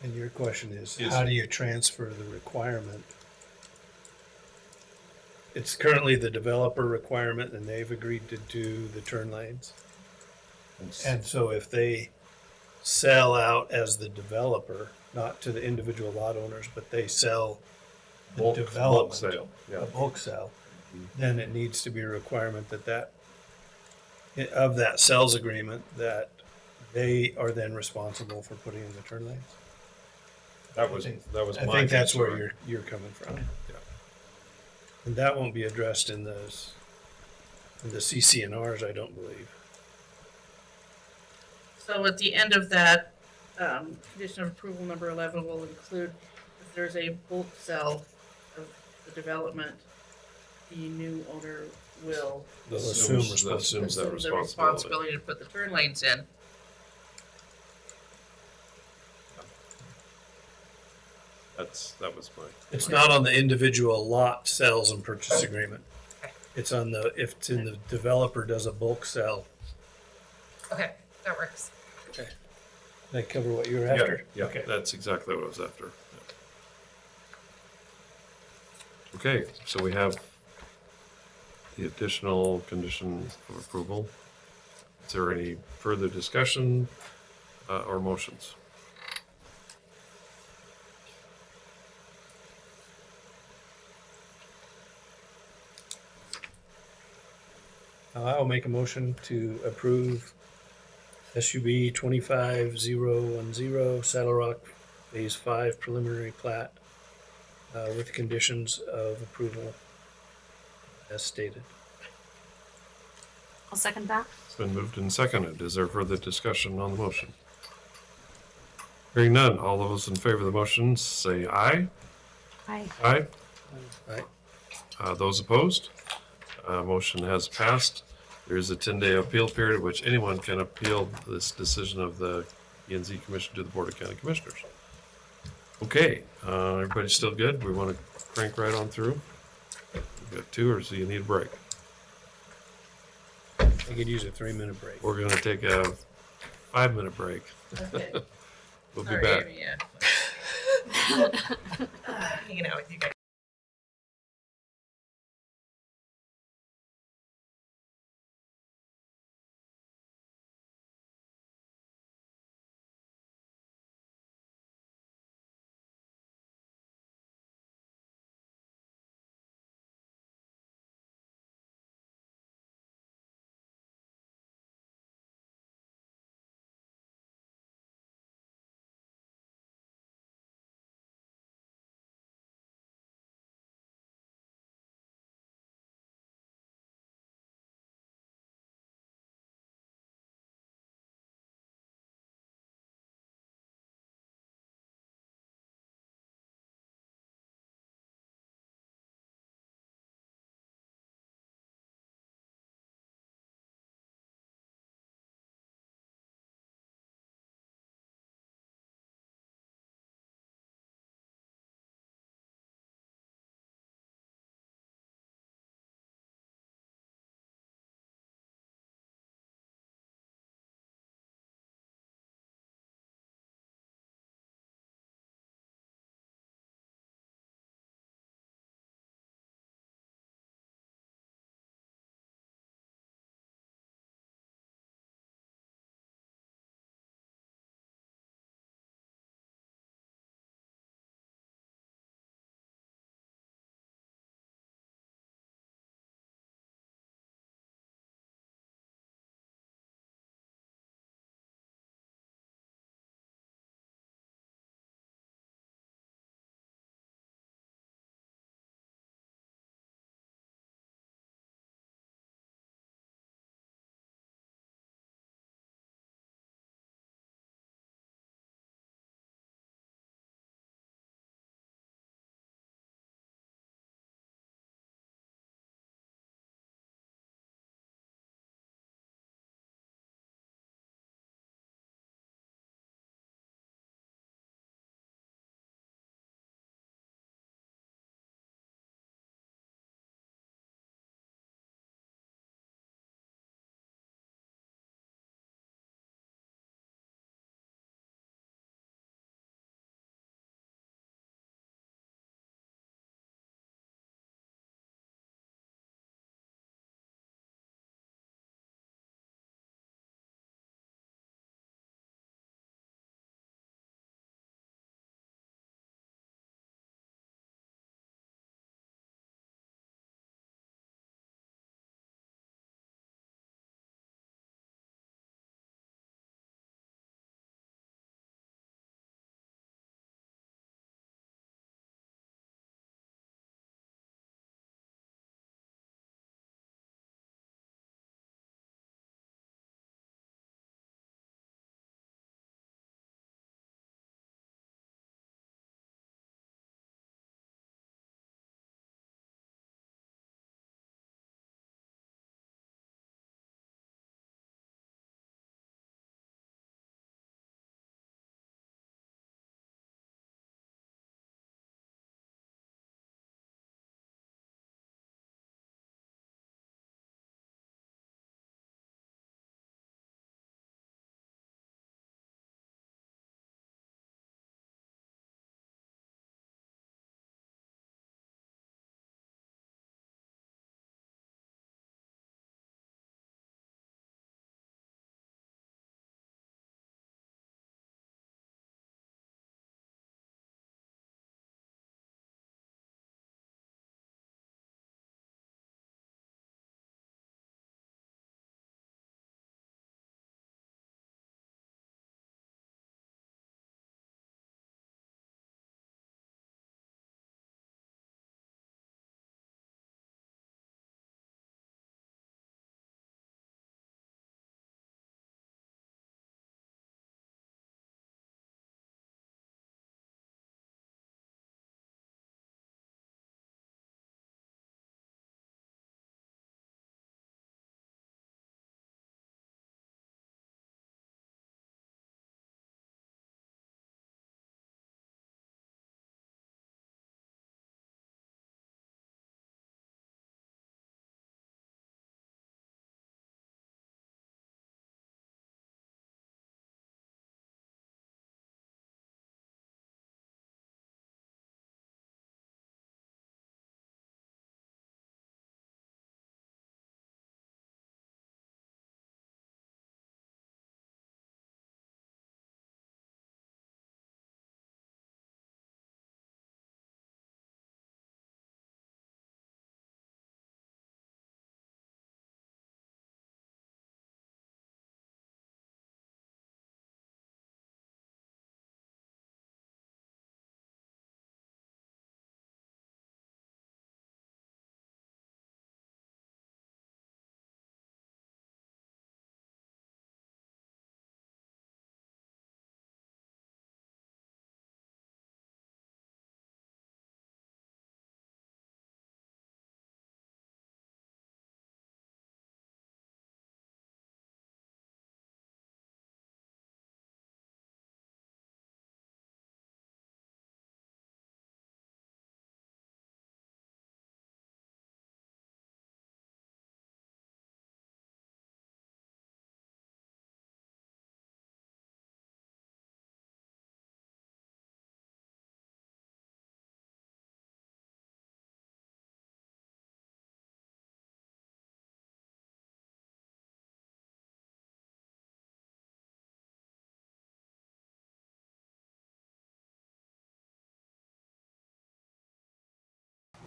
And your question is, how do you transfer the requirement? It's currently the developer requirement, and they've agreed to do the turn lanes. And so if they sell out as the developer, not to the individual lot owners, but they sell the Bulk development, sale, yeah. a bulk sale, then it needs to be a requirement that of that sales agreement, that they are then responsible for putting in the turn lanes. That was I my think that's concern. where you're coming from. Yeah. And that won't be addressed in the CCNRs, I don't believe. so at the end of that, condition of approval number 11 will include if there's a bulk sale of the development, the new owner will They'll assume Assumes that assume the responsibility. responsibility to put the turn lanes in. That was my. It's not on the individual lot sales and purchase agreement. It's on if it's in the developer does a bulk sell. Okay, that works. Did I cover what you were after? Yeah, Okay. that's exactly what I was after. Okay, so we have the additional condition of approval. Is there any further discussion or motions? I'll make a motion to approve SUB 25010 Saddle Rock Phase 5 preliminary plat with conditions of approval as stated. I'll second that. It's been moved and seconded. Is there further discussion on the motion? Hearing none, all those in favor of the motion say aye. Aye. Aye. Aye. Those opposed? Motion has passed. There is a 10-day appeal period which anyone can appeal this decision of the E&Z Commission to the Board of County Commissioners. Okay, everybody's still good? We want to crank right on through? We've got 2, or so you need a break? I could use a 3-minute break. We're going to take a 5-minute break. Okay. We'll be Sorry, back. Amy, yeah. Hanging out with you guys.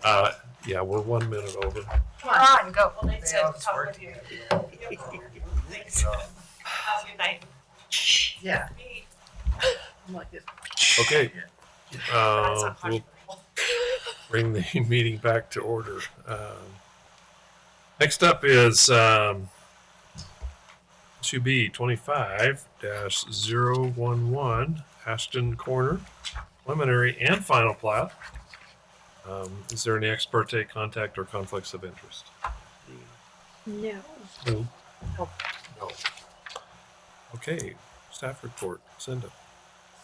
Yeah, we're 1 minute over. Come on, go. Nice to talk with you. Have a good night. Yeah. I'm like this. Okay. That's not We'll possible. bring the meeting back to order. Next up is SUB 25-011 Ashton Corner, preliminary and final plat. Is there any ex parte contact or conflicts of interest? No. No. Okay, staff report. Cinda.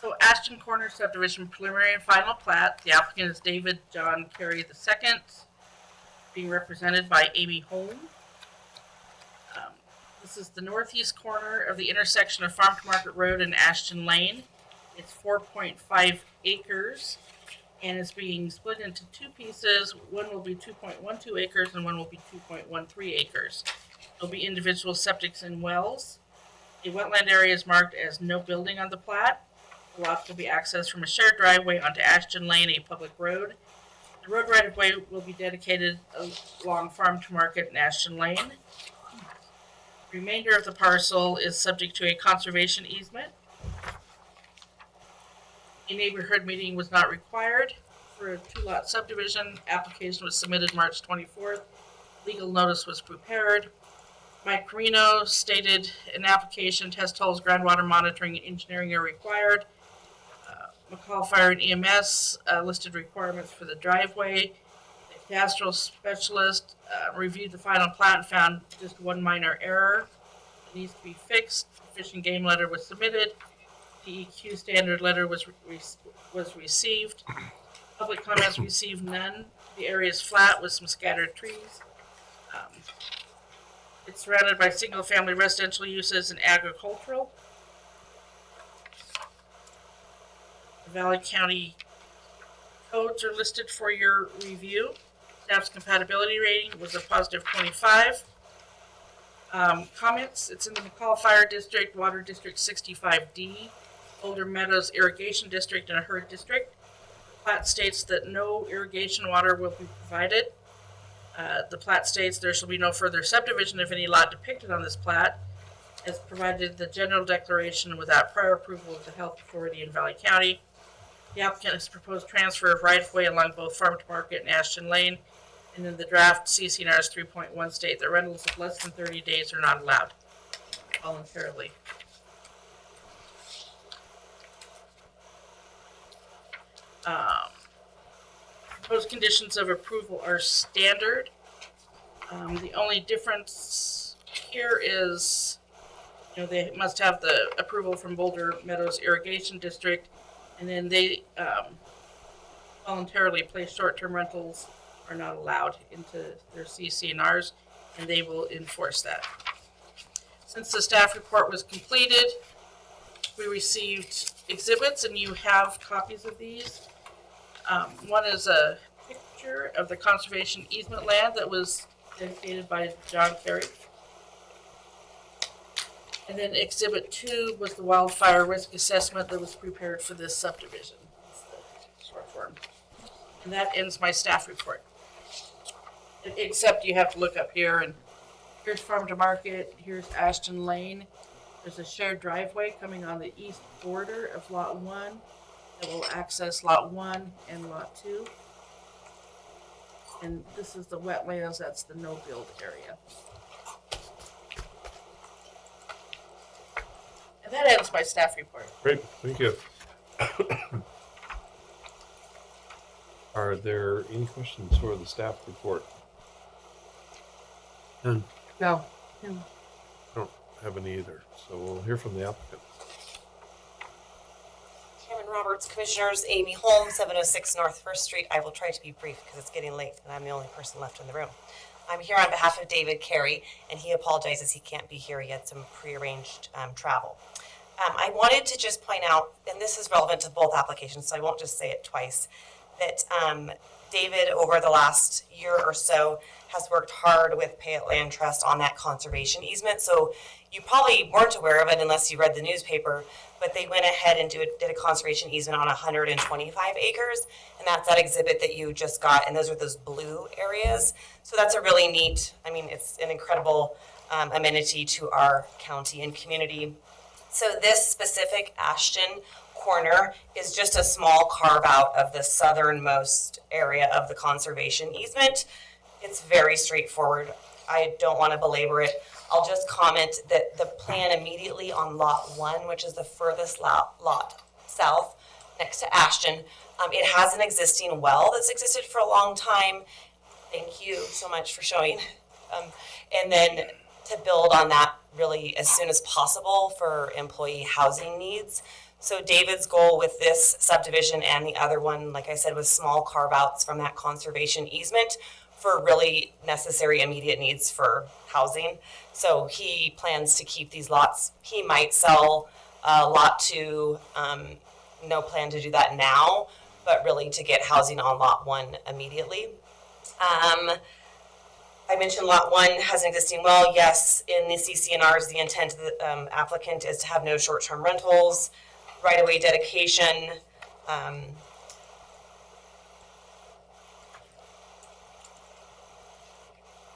So Ashton Corner subdivision preliminary and final plat. The applicant is David John Carey II, being represented by Amy Holm. This is the northeast corner of the intersection of Farm to Market Road and Ashton Lane. It's 4.5 acres and is being split into two pieces. One will be 2.12 acres and one will be 2.13 acres. There'll be individual septics and wells. The wetland area is marked as no building on the plat. The lots will be accessed from a shared driveway onto Ashton Lane, a public road. The road right-of-way will be dedicated along Farm to Market and Ashton Lane. The remainder of the parcel is subject to a conservation easement. A neighborhood meeting was not required for a two-lot subdivision. Application was submitted March 24th. Legal notice was prepared. Mike Carino stated in application, test holes, groundwater monitoring, and engineering are required. McCall Fire and EMS listed requirements for the driveway. The cadastral specialist reviewed the final plat and found just one minor error. It needs to be fixed. The Fish and Game letter was submitted. DEQ standard letter was received. Public comments received none. The area is flat with some scattered trees. It's surrounded by single-family residential uses and agricultural. The Valley County codes are listed for your review. Staff's compatibility rating was a positive 25. Comments, it's in the McCall Fire District, Water District 65D, Boulder Meadows Irrigation District, and a HERD District. The plat states that no irrigation water will be provided. The plat states there shall be no further subdivision of any lot depicted on this plat, as provided in the general declaration without prior approval of the health authority in Valley County. The applicant has proposed transfer of right-of-way along both Farm to Market and Ashton Lane, and then the draft CCNRs 3.1 state that rentals of less than 30 days are not allowed voluntarily. Proposed conditions of approval are standard. The only difference here is, they must have the approval from Boulder Meadows Irrigation District, and then they voluntarily place short-term rentals are not allowed into their CCNRs, and they will enforce that. Since the staff report was completed, we received exhibits, and you have copies of these. One is a picture of the conservation easement land that was dedicated by John Carey. And then exhibit 2 was the wildfire risk assessment that was prepared for this subdivision. That's the short form. And that ends my staff report. Except you have to look up here, and here's Farm to Market, here's Ashton Lane. There's a shared driveway coming on the east border of Lot 1 that will access Lot 1 and Lot 2. And this is the wetlands, that's the no-build area. And that ends my staff report. Great, thank you. Are there any questions for the staff report? None. No. I don't have any either, so we'll hear from the applicant. Chairman Roberts, Commissioners, Amy Holmes, 706 North First Street. I will try to be brief because it's getting late and I'm the only person left in the room. I'm here on behalf of David Carey, and he apologizes he can't be here. He had some prearranged travel. I wanted to just point out, and this is relevant to both applications, so I won't just say it twice, that David, over the last year or so, has worked hard with Payette Land Trust on that conservation easement. So You probably weren't aware of it unless you read the newspaper, but they went ahead and did a conservation easement on 125 acres, and that's that exhibit that you just got, and those are those blue areas. So that's a really neat, I mean, it's an incredible amenity to our county and community. So this specific Ashton corner is just a small carve out of the southernmost area of the conservation easement. It's very straightforward. I don't want to belabor it. I'll just comment that the plan immediately on lot 1, which is the furthest lot south next to Ashton, it has an existing well that's existed for a long time. Thank you so much for showing. And then to build on that really as soon as possible for employee housing needs. So David's goal with this subdivision and the other one, like I said, was small carve outs from that conservation easement for really necessary immediate needs for housing. So he plans to keep these lots. He might sell a lot to, no plan to do that now, but really to get housing on lot 1 immediately. I mentioned lot 1 has an existing well. Yes, in the CCNRs, the intent of the applicant is to have no short-term rentals, right-of-way dedication.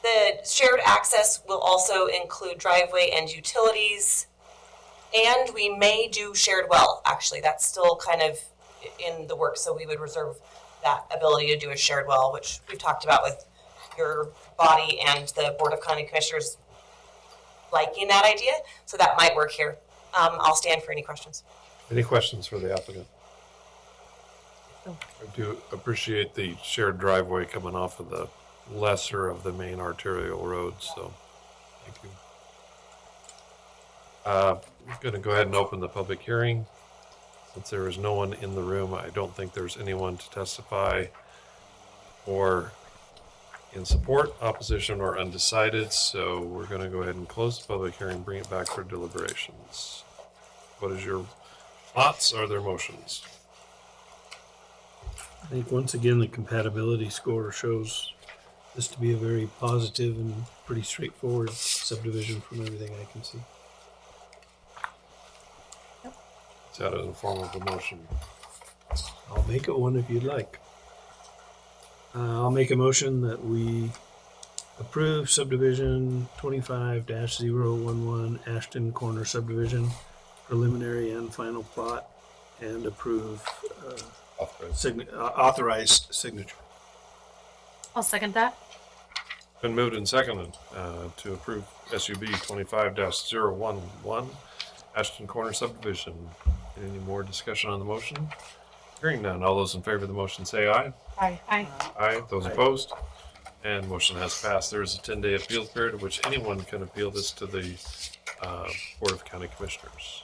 The shared access will also include driveway and utilities, and we may do shared well. Actually, that's still kind of in the works, so we would reserve that ability to do a shared well, which we've talked about with your body and the Board of County Commissioners liking that idea, so that might work here. I'll stand for any questions. Any questions for the applicant? I do appreciate the shared driveway coming off of the lesser of the main arterial roads, so thank you. I'm going to go ahead and open the public hearing. Since there is no one in the room, I don't think there's anyone to testify or in support, opposition, or undecided, so we're going to go ahead and close the public hearing, bring it back for deliberations. What is your thoughts? Are there motions? I think once again, the compatibility score shows this to be a very positive and pretty straightforward subdivision from everything I can see. Is that in the form of a motion? I'll make it one if you'd like. I'll make a motion that we approve subdivision 25-011 Ashton Corner subdivision, preliminary and final plot, and approve authorized signature. I'll second that. Been moved and seconded to approve SUB 25-011 Ashton Corner subdivision. Any more discussion on the motion? Hearing none. All those in favor of the motion say aye. Aye. Aye. Aye. Those opposed? And motion has passed. There is a 10-day appeal period at which anyone can appeal this to the Board of County Commissioners.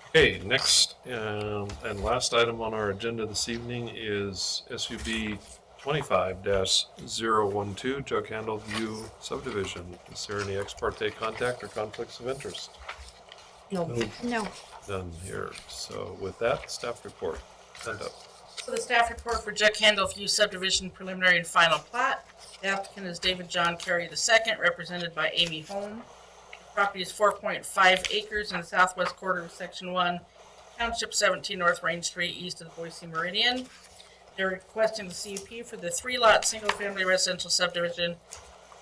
Okay, next and last item on our agenda this evening is SUB 25-012 Jug Handle View subdivision. Is there any ex parte contact or conflicts of interest? No. No. None here. So with that, staff report. Send up. So the staff report for Jack Handle View subdivision preliminary and final plat. The applicant is David John Carey II, represented by Amy Holm. The property is 4.5 acres in the southwest quarter of Section 1, Township 17 North Range 3, east of the Boise Meridian. They're requesting the CUP for the 3-lot single-family residential subdivision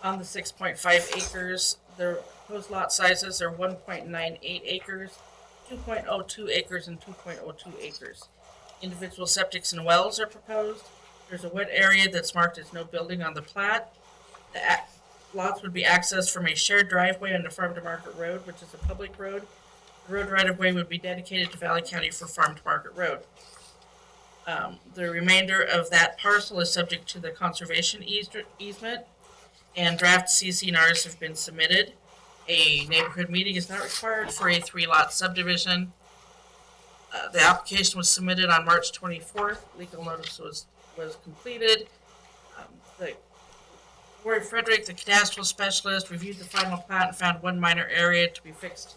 on the 6.5 acres. The proposed lot sizes are 1.98 acres, 2.02 acres, and 2.02 acres. Individual septics and wells are proposed. There's a wet area that's marked as no building on the plat. The lots would be accessed from a shared driveway on the Farm to Market Road, which is a public road. The road right-of-way would be dedicated to Valley County for Farm to Market Road. The remainder of that parcel is subject to the conservation easement, and draft CCNRs have been submitted. A neighborhood meeting is not required for a 3-lot subdivision. The application was submitted on March 24th. Legal notice was completed. Roy Frederick, the cadastral specialist, reviewed the final plat and found one minor area to be fixed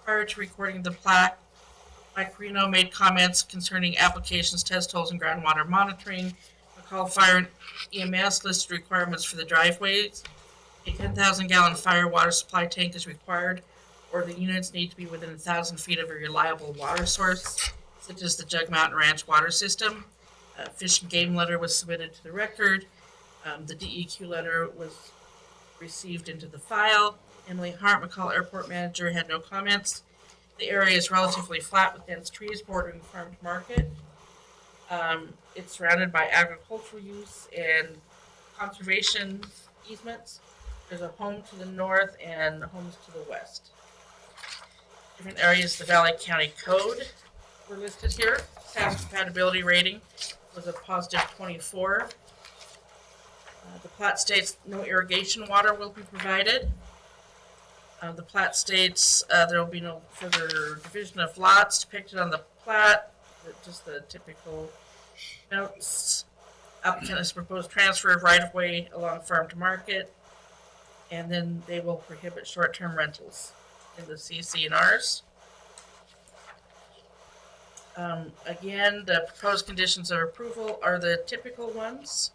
prior to recording the plat. Mike Reno made comments concerning applications, test holes, and groundwater monitoring. McCall Fire and EMS listed requirements for the driveways. A 10,000-gallon fire water supply tank is required or the units need to be within 1,000 feet of a reliable water source, such as the Jug Mountain Ranch water system. A Fish and Game letter was submitted to the record. The DEQ letter was received into the file. Emily Hart, McCall Airport Manager, had no comments. The area is relatively flat with dense trees bordering the farm to market. It's surrounded by agricultural use and conservation easements. There's a home to the north and homes to the west. Different areas of the Valley County Code were listed here. Staff compatibility rating was a positive 24. The plat states no irrigation water will be provided. The plat states there will be no further division of lots depicted on the plat, just the typical notes. Applicant has proposed transfer of right-of-way along farm to market, and then they will prohibit short-term rentals in the CC&Rs. Again, the proposed conditions of approval are the typical ones,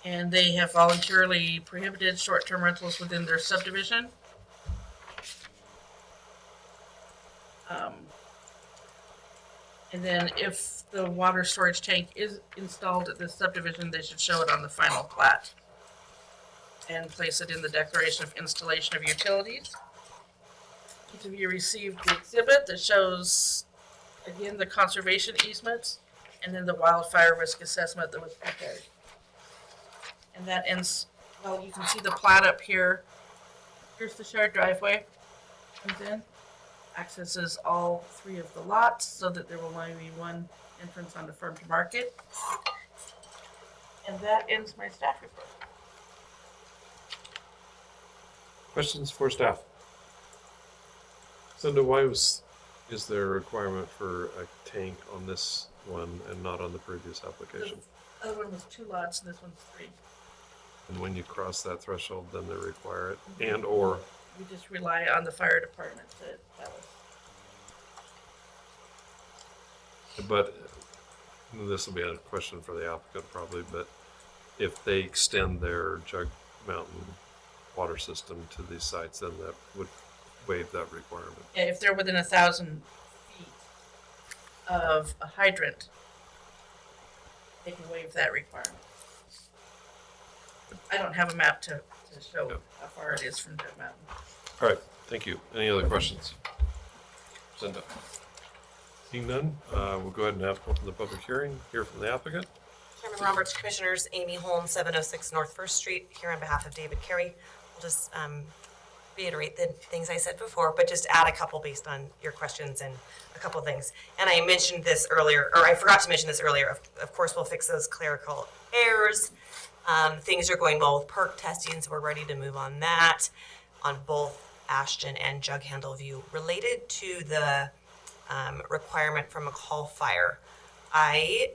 and they have voluntarily prohibited short-term rentals within their subdivision. And then if the water storage tank is installed at this subdivision, they should show it on the final plat and place it in the declaration of installation of utilities. Each of you received the exhibit that shows, again, the conservation easements and then the wildfire risk assessment that was prepared. And that ends, well, you can see the plat up here. Here's the shared driveway, comes in, accesses all three of the lots so that there will only be one entrance onto farm to market. And that ends my staff report. Questions for staff? Cinda, why is there a requirement for a tank on this one and not on the previous application? The other one was 2 lots and this one's 3. And when you cross that threshold, then they require it, and or We just rely on the fire department to tell us. but this will be a question for the applicant probably, but if they extend their Jug Mountain water system to these sites, then that would waive that requirement. Yeah, if they're within 1,000 feet of a hydrant, they can waive that requirement. I don't have a map to show Yep. how far it is from Jug Mountain. All right, thank you. Any other questions? Cinda? Seeing none, we'll go ahead and open the public hearing, hear from the applicant. Chairman Roberts, Commissioners, Amy Holmes, 706 North First Street, here on behalf of David Carey. We'll just reiterate the things I said before, but just add a couple based on your questions and a couple things. And I mentioned this earlier, or I forgot to mention this earlier. Of course, we'll fix those clerical errors. Things are going well with perk testing, so we're ready to move on that on both Ashton and Jug Handle View. Related to the requirement from McCall Fire, I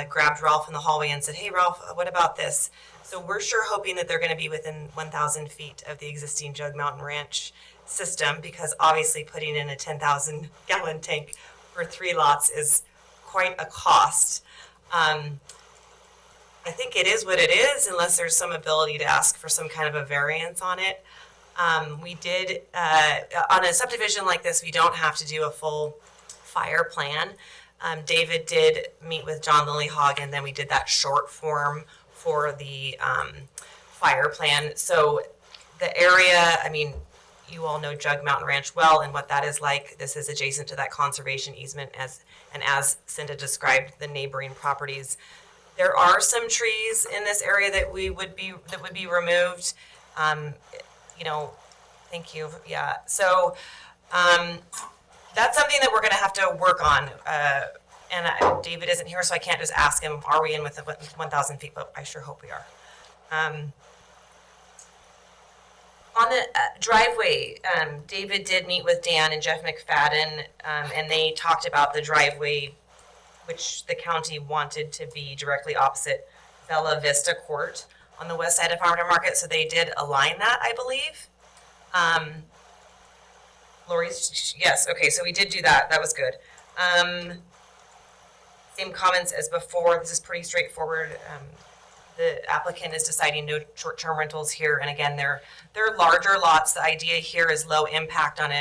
grabbed Ralph in the hallway and said, "Hey, Ralph, what about this?" So we're sure hoping that they're going to be within 1,000 feet of the existing Jug Mountain Ranch system, because obviously putting in a 10,000 gallon tank for 3 lots is quite a cost. I think it is what it is, unless there's some ability to ask for some kind of a variance on it. We did, on a subdivision like this, we don't have to do a full fire plan. David did meet with John Lillyhog, and then we did that short form for the fire plan. So the area, I mean, you all know Jug Mountain Ranch well and what that is like. This is adjacent to that conservation easement, as Cinda described, the neighboring properties. There are some trees in this area that would be removed. You know, thank you. Yeah. So that's something that we're going to have to work on. And David isn't here, so I can't just ask him, are we in with 1,000 feet? But I sure hope we are. On the driveway, David did meet with Dan and Jeff McFadden, and they talked about the driveway, which the county wanted to be directly opposite Bella Vista Court on the west side of Farm to Market. So they did align that, I believe. Lori's, yes, okay, so we did do that. That was good. Same comments as before. This is pretty straightforward. The applicant is deciding no short-term rentals here, and again, they're larger lots. The idea here is low impact on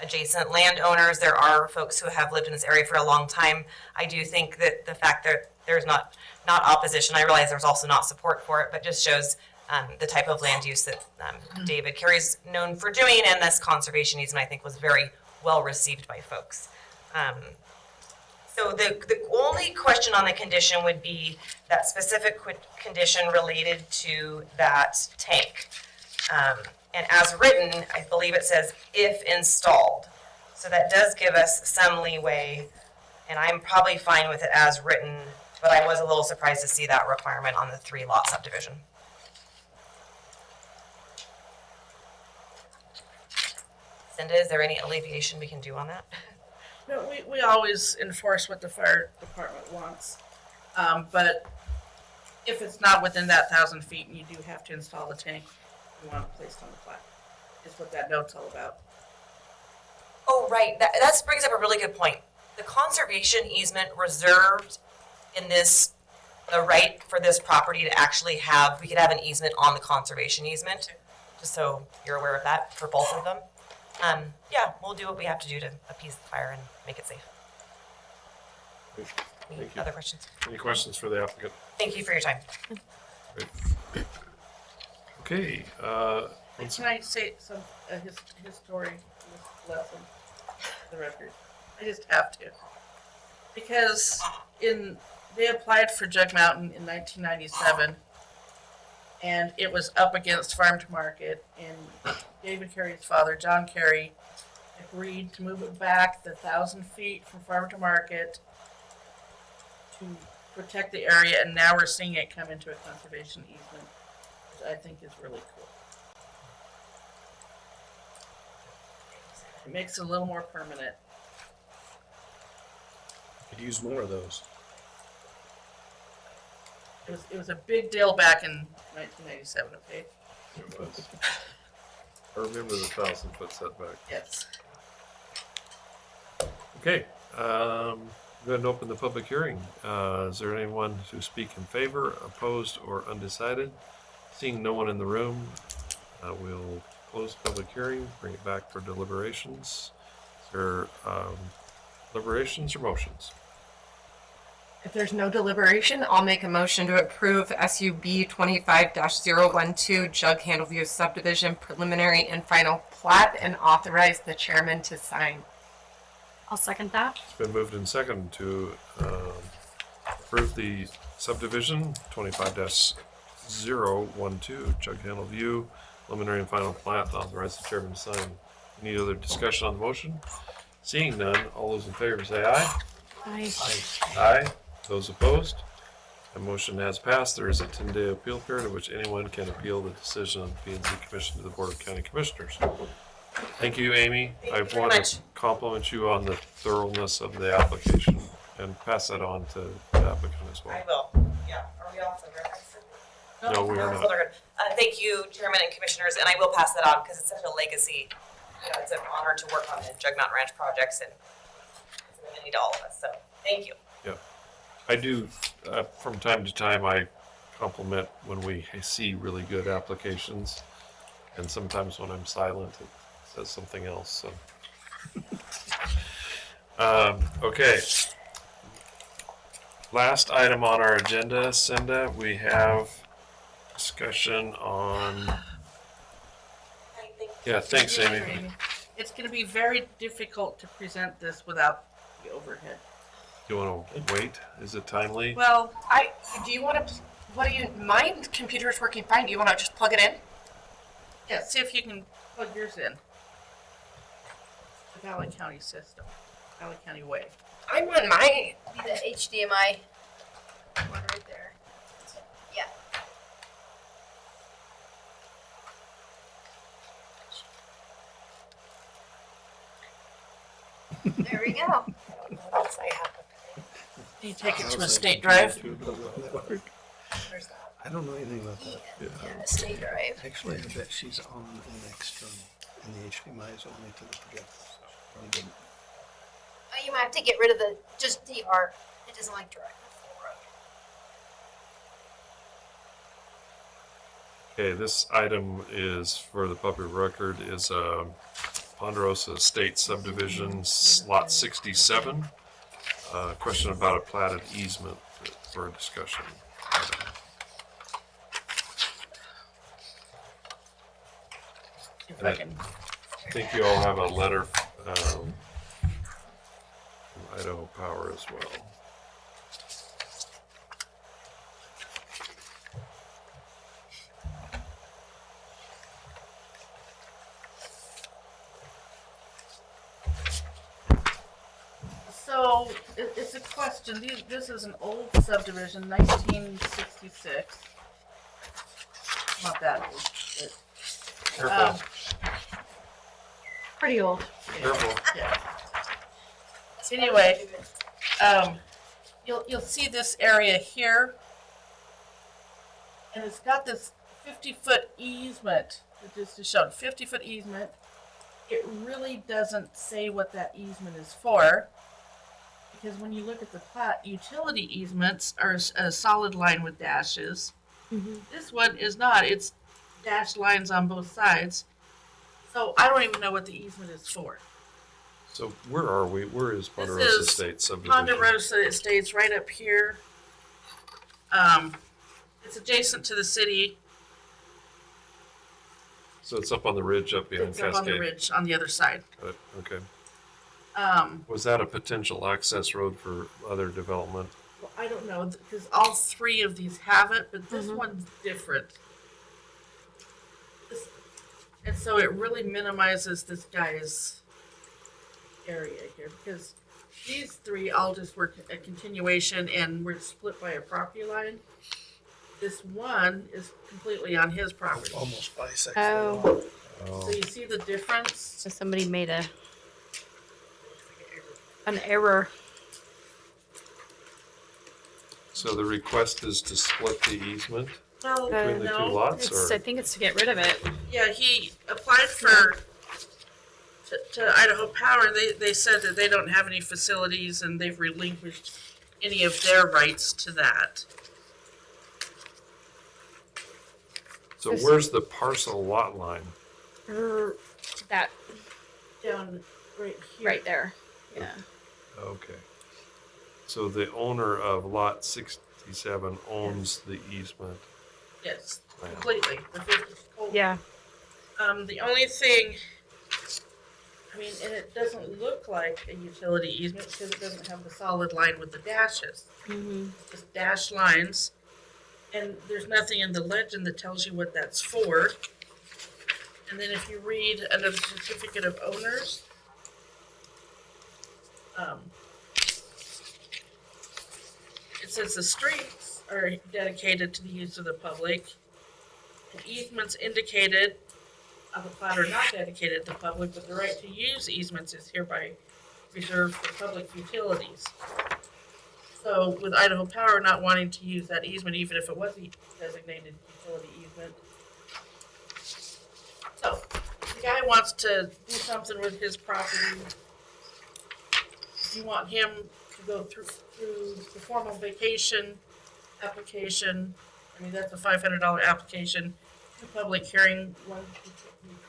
adjacent landowners. There are folks who have lived in this area for a long time. I do think that the fact that there's not opposition, I realize there's also not support for it, but just shows the type of land use that David Carey's known for doing, and this conservation easement, I think, was very well received by folks. So the only question on the condition would be that specific condition related to that tank. And as written, I believe it says if installed. So that does give us some leeway, and I'm probably fine with it as written, but I was a little surprised to see that requirement on the 3-lot subdivision. Cinda, is there any alleviation we can do on that? No, we always enforce what the fire department wants. But if it's not within that 1,000 feet and you do have to install the tank, you want it placed on the plat. Is what that note's all about. Oh, right. That brings up a really good point. The conservation easement reserved in this, the right for this property to actually have, we could have an easement on the conservation easement, just so you're aware of that for both of them. Yeah, we'll do what we have to do to appease the fire and make it safe. Any Thank you. other questions? Any questions for the applicant? Thank you for your time. Okay, Can I say some his story, his lesson, for the record? I just have to, because they applied for Jug Mountain in 1997, and it was up against Farm to Market, and David Carey's father, John Carey, agreed to move it back the 1,000 feet from Farm to Market to protect the area, and now we're seeing it come into a conservation easement, which I think is really cool. It makes it a little more permanent. Could use more of those. It was a big deal back in 1997, okay? it was. I remember the 1,000-foot setback. Yes. Okay, go ahead and open the public hearing. Is there anyone to speak in favor, opposed, or undecided? Seeing no one in the room, we'll close the public hearing, bring it back for deliberations. Is there deliberations or motions? If there's no deliberation, I'll make a motion to approve SUB 25-012 Jug Handle View subdivision preliminary and final plat and authorize the chairman to sign. I'll second that. It's been moved and seconded to approve the subdivision 25-012 Jug Handle View preliminary and final plat and authorize the chairman to sign. Any other discussion on the motion? Seeing none, all those in favor say aye. Aye. Aye. Those opposed? The motion has passed. There is a 10-day appeal period in which anyone can appeal the decision of the P&Z Commission to the Board of County Commissioners. Thank you, Amy. Thank I you very want much. to compliment you on the thoroughness of the application and pass that on to the applicant as well. I will. Yeah. Are we off the record? No, we are So not. they're good. Thank you, Chairman and Commissioners, and I will pass that on because it's such a legacy. You know, it's an honor to work on the Jug Mountain Ranch projects, and it's a meaning to all of us. So, thank you. Yeah. I do, from time to time, I compliment when we see really good applications. And sometimes when I'm silent, it says something else, so. Okay. Last item on our agenda, Cinda, we have discussion on, yeah, thanks, Amy. It's going to be very difficult to present this without the overhead. You want to wait? Is it timely? Well, Do you want to, what do you, my computer's working fine. Do you want to just plug it in? yeah, see if you can plug yours in. The Valley County system, Valley County way. I'm on my, Be the HDMI one right there. Yeah. There we go. Do you take it to a state drive? I don't know anything about that. Yeah, state drive. Actually, I bet she's on an external, and the HDMI is only to the projector. So probably didn't. You might have to get rid of the just DR. It doesn't like direct. Okay, this item is, for the public record, is a Ponderosa Estate subdivision, lot 67. Question about a platted easement for discussion. If I can, I think you all have a letter from Idaho Power as well. so it's a question. This is an old subdivision, 1966. Not that old. But, um, Pretty old. Careful. yeah. Anyway, you'll see this area here, and it's got this 50-foot easement. This is shown 50-foot easement. It really doesn't say what that easement is for, because when you look at the plat, utility easements are a solid line with dashes. This one is not. It's dashed lines on both sides. So I don't even know what the easement is for. So where are we? Where is Ponderosa is Estate subdivision? Ponderosa Estates right up here. It's adjacent to the city. So it's up on the ridge up behind It's Cascade. up on the ridge on the other side. Got it. Okay. Was that a potential access road for other development? Well, I don't know, because all three of these have it, but this one's different. And so it really minimizes this guy's area here, because these three all just were a continuation and we're split by a property line. This one is completely on his property. Almost bisects. Oh, So you see the difference? so somebody made an error. So the request is to split the easement No, between the two lots, It's, or? I think it's to get rid of it. Yeah, he applied to Idaho Power. They said that they don't have any facilities and they've relinquished any of their rights to that. So where's the parcel lot line? That Down right here. right there. Yeah. Okay. So the owner of lot 67 owns the easement. Yes, Right. completely. The 50 oh, Yeah. The only thing, I mean, and it doesn't look like a utility easement because it doesn't have the solid line with the dashes. It's just dashed lines. And there's nothing in the legend that tells you what that's for. And then if you read under the certificate of owners, it says the streets are dedicated to the use of the public. And easements indicated on the plat are not dedicated to the public, but the right to use easements is hereby reserved for public utilities. So with Idaho Power not wanting to use that easement, even if it was a designated utility easement. So the guy wants to do something with his property. You want him to go through the formal vacation application. I mean, that's a $500 application. A public hearing, one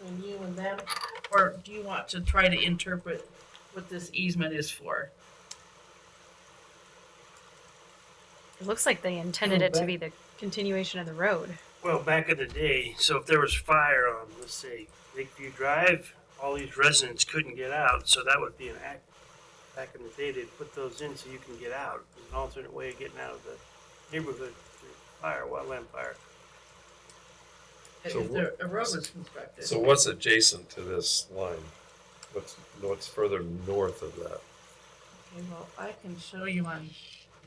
between you and them, or do you want to try to interpret what this easement is for? It looks like they intended it to be the continuation of the road. Well, back in the day, so if there was fire on, let's say, Lakeview Drive, all these residents couldn't get out, so that would be an act. Back in the day, they'd put those in so you can get out. There's an alternate way of getting out of the neighborhood through fire, wetland fire. So If a road was constructed. So what's adjacent to this line? What's further north of that? Okay, well, I can show you on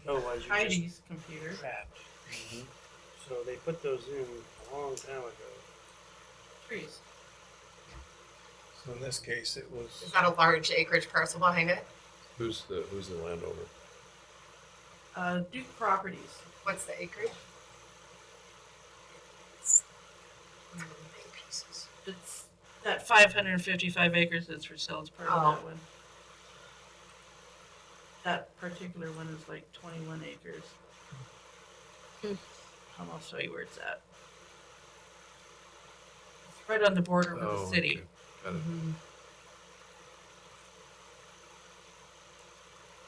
Otherwise, you're just Heidi's computer. trapped. So they put those in a long time ago. Trees. So in this case, it was. Is that a large acreage parcel behind it? Who's the landowner? Duke Properties. What's the acreage? It's that 555 acres that's for sale is part of that one. That particular one is like 21 acres. I'll show you where it's at. It's right on the border with the city. Okay. Got it.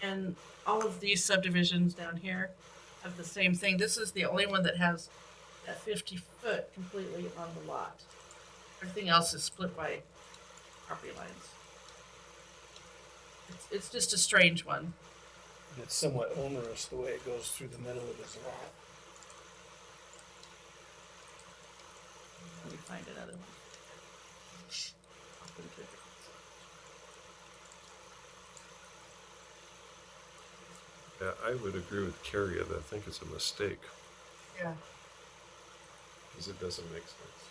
And all of these subdivisions down here have the same thing. This is the only one that has that 50 foot completely on the lot. Everything else is split by property lines. It's just a strange one. And it's somewhat onerous the way it goes through the middle of his lot. Let me find another one. Yeah, I would agree with Carrie that I think it's a mistake, Yeah. because it doesn't make sense.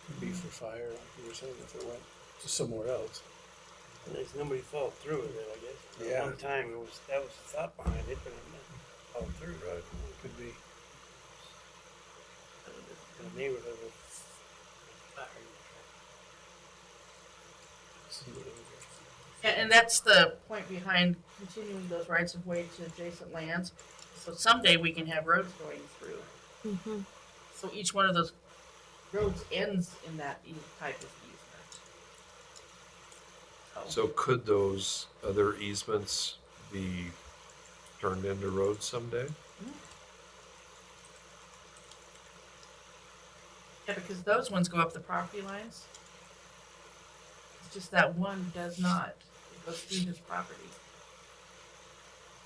Could be for fire, like you were saying, if it went to somewhere else. And there's nobody followed through with it, I guess. Yeah. At one time, that was the thought behind it, but it never followed through. Right. Could be. In the neighborhood with fire. And that's the point behind continuing those rights of way to adjacent lands. So someday we can have roads going through. Mm-hmm. So each one of those roads ends in that type of easement. So could those other easements be turned into roads someday? Yeah, because those ones go up the property lines. It's just that one does not. It goes through his property.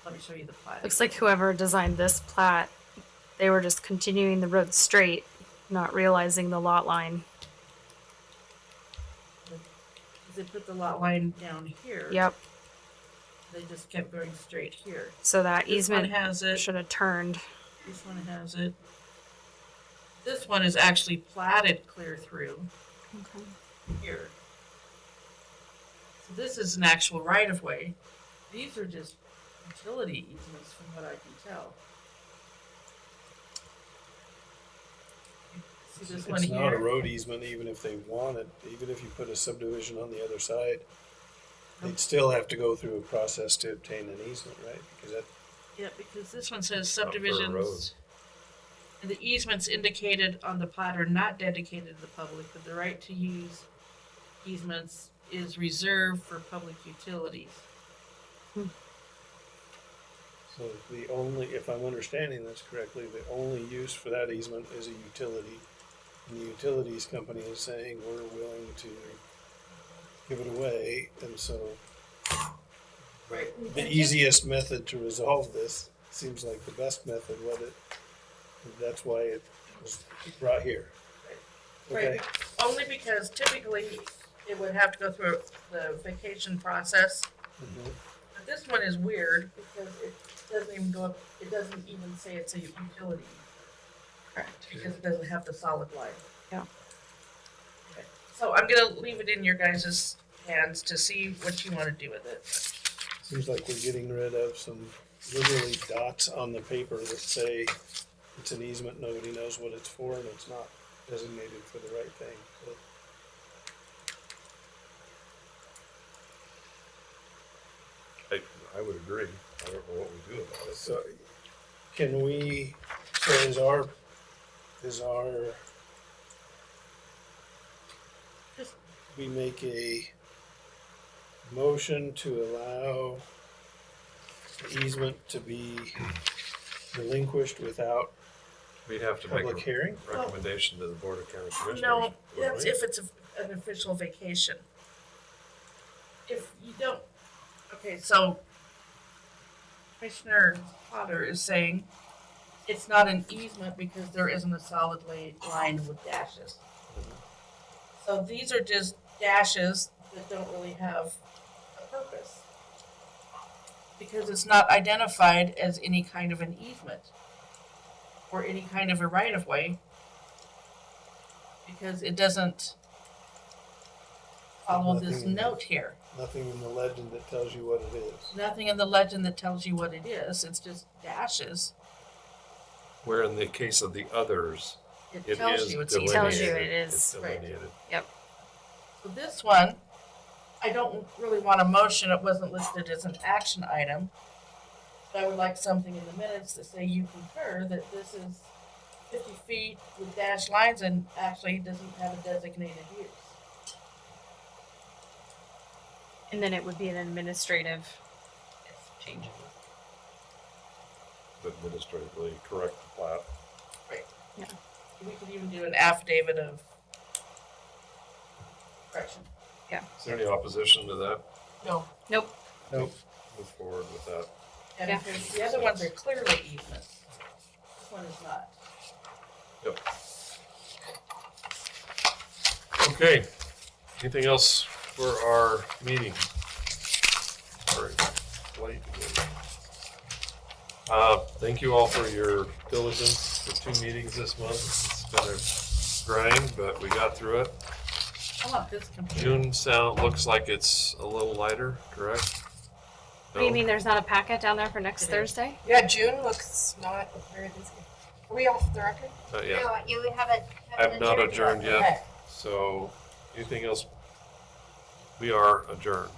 Let me show you the plat. Looks like whoever designed this plat, they were just continuing the road straight, not realizing the lot line. They put the lot line down here. Yep. They just kept going straight here. So that This one easement has it. should have turned. This one has it. This one is actually platted clear through Okay. here. So this is an actual right of way. These are just utility easements from what I can tell. See this one It's not a here? road easement, even if they wanted, even if you put a subdivision on the other side. They'd still have to go through a process to obtain an easement, right? Because that, Yeah, because this one says Not for a road. subdivisions. And the easements indicated on the plat are not dedicated to the public, but the right to use easements is reserved for public utilities. so the only, if I'm understanding this correctly, the only use for that easement is a utility. And the utilities company is saying, we're willing to give it away, and so Right. the easiest method to resolve this seems like the best method, that's why it was brought here. Okay, Right, only because typically it would have to go through the vacation process. Mhm. But this one is weird because it doesn't even go up, it doesn't even say it's a utility. Correct. Because it doesn't have the solid line. Yeah. Okay, so I'm gonna leave it in your guys' hands to see what you wanna do with it. Seems like we're getting rid of some literally dots on the paper that say it's an easement, nobody knows what it's for, and it's not designated for the right thing. So I would agree. I don't know what we do about it. So, can we, so is our, we make a motion to allow the easement to be relinquished without We'd have to make public a hearing? recommendation to the Board of County Commissioners. No, wouldn't that's we? if it's an official vacation. If you don't, okay, so Commissioner Potter is saying it's not an easement because there isn't a solid line with dashes. So these are just dashes that don't really have a purpose. Because it's not identified as any kind of an easement or any kind of a right of way. Because it doesn't follow this Nothing in the- note here. Nothing in the legend that tells you what it is. Nothing in the legend that tells you what it is. It's just dashes. Where in the case of the others, It it tells is you it's delineated. Tells you it is. It's Right. delineated. Yep. So this one, I don't really want a motion. It wasn't listed as an action item. But I would like something in the minutes to say you concur that this is 50 feet with dashed lines and actually doesn't have a designated use. And then it would be an administrative change. Administratively correct the plat. We could even do an affidavit of correction. Is there any opposition to that? No. Nope. Nope. Move forward with that. And Yeah. because the other ones are clearly easements. This one is not. Yep. Okay. Anything else for our meeting? Sorry, late again. Thank you all for your diligence for 2 meetings this month. It's been a grind, but we got through it. I want this complete. June looks like it's a little lighter, correct? What do you No? mean there's not a packet down there for next It is. Thursday? Yeah, June looks not very busy. Are we off the record? Not yet. No, you haven't. I've not adjourned Okay. yet. So anything else? We are adjourned.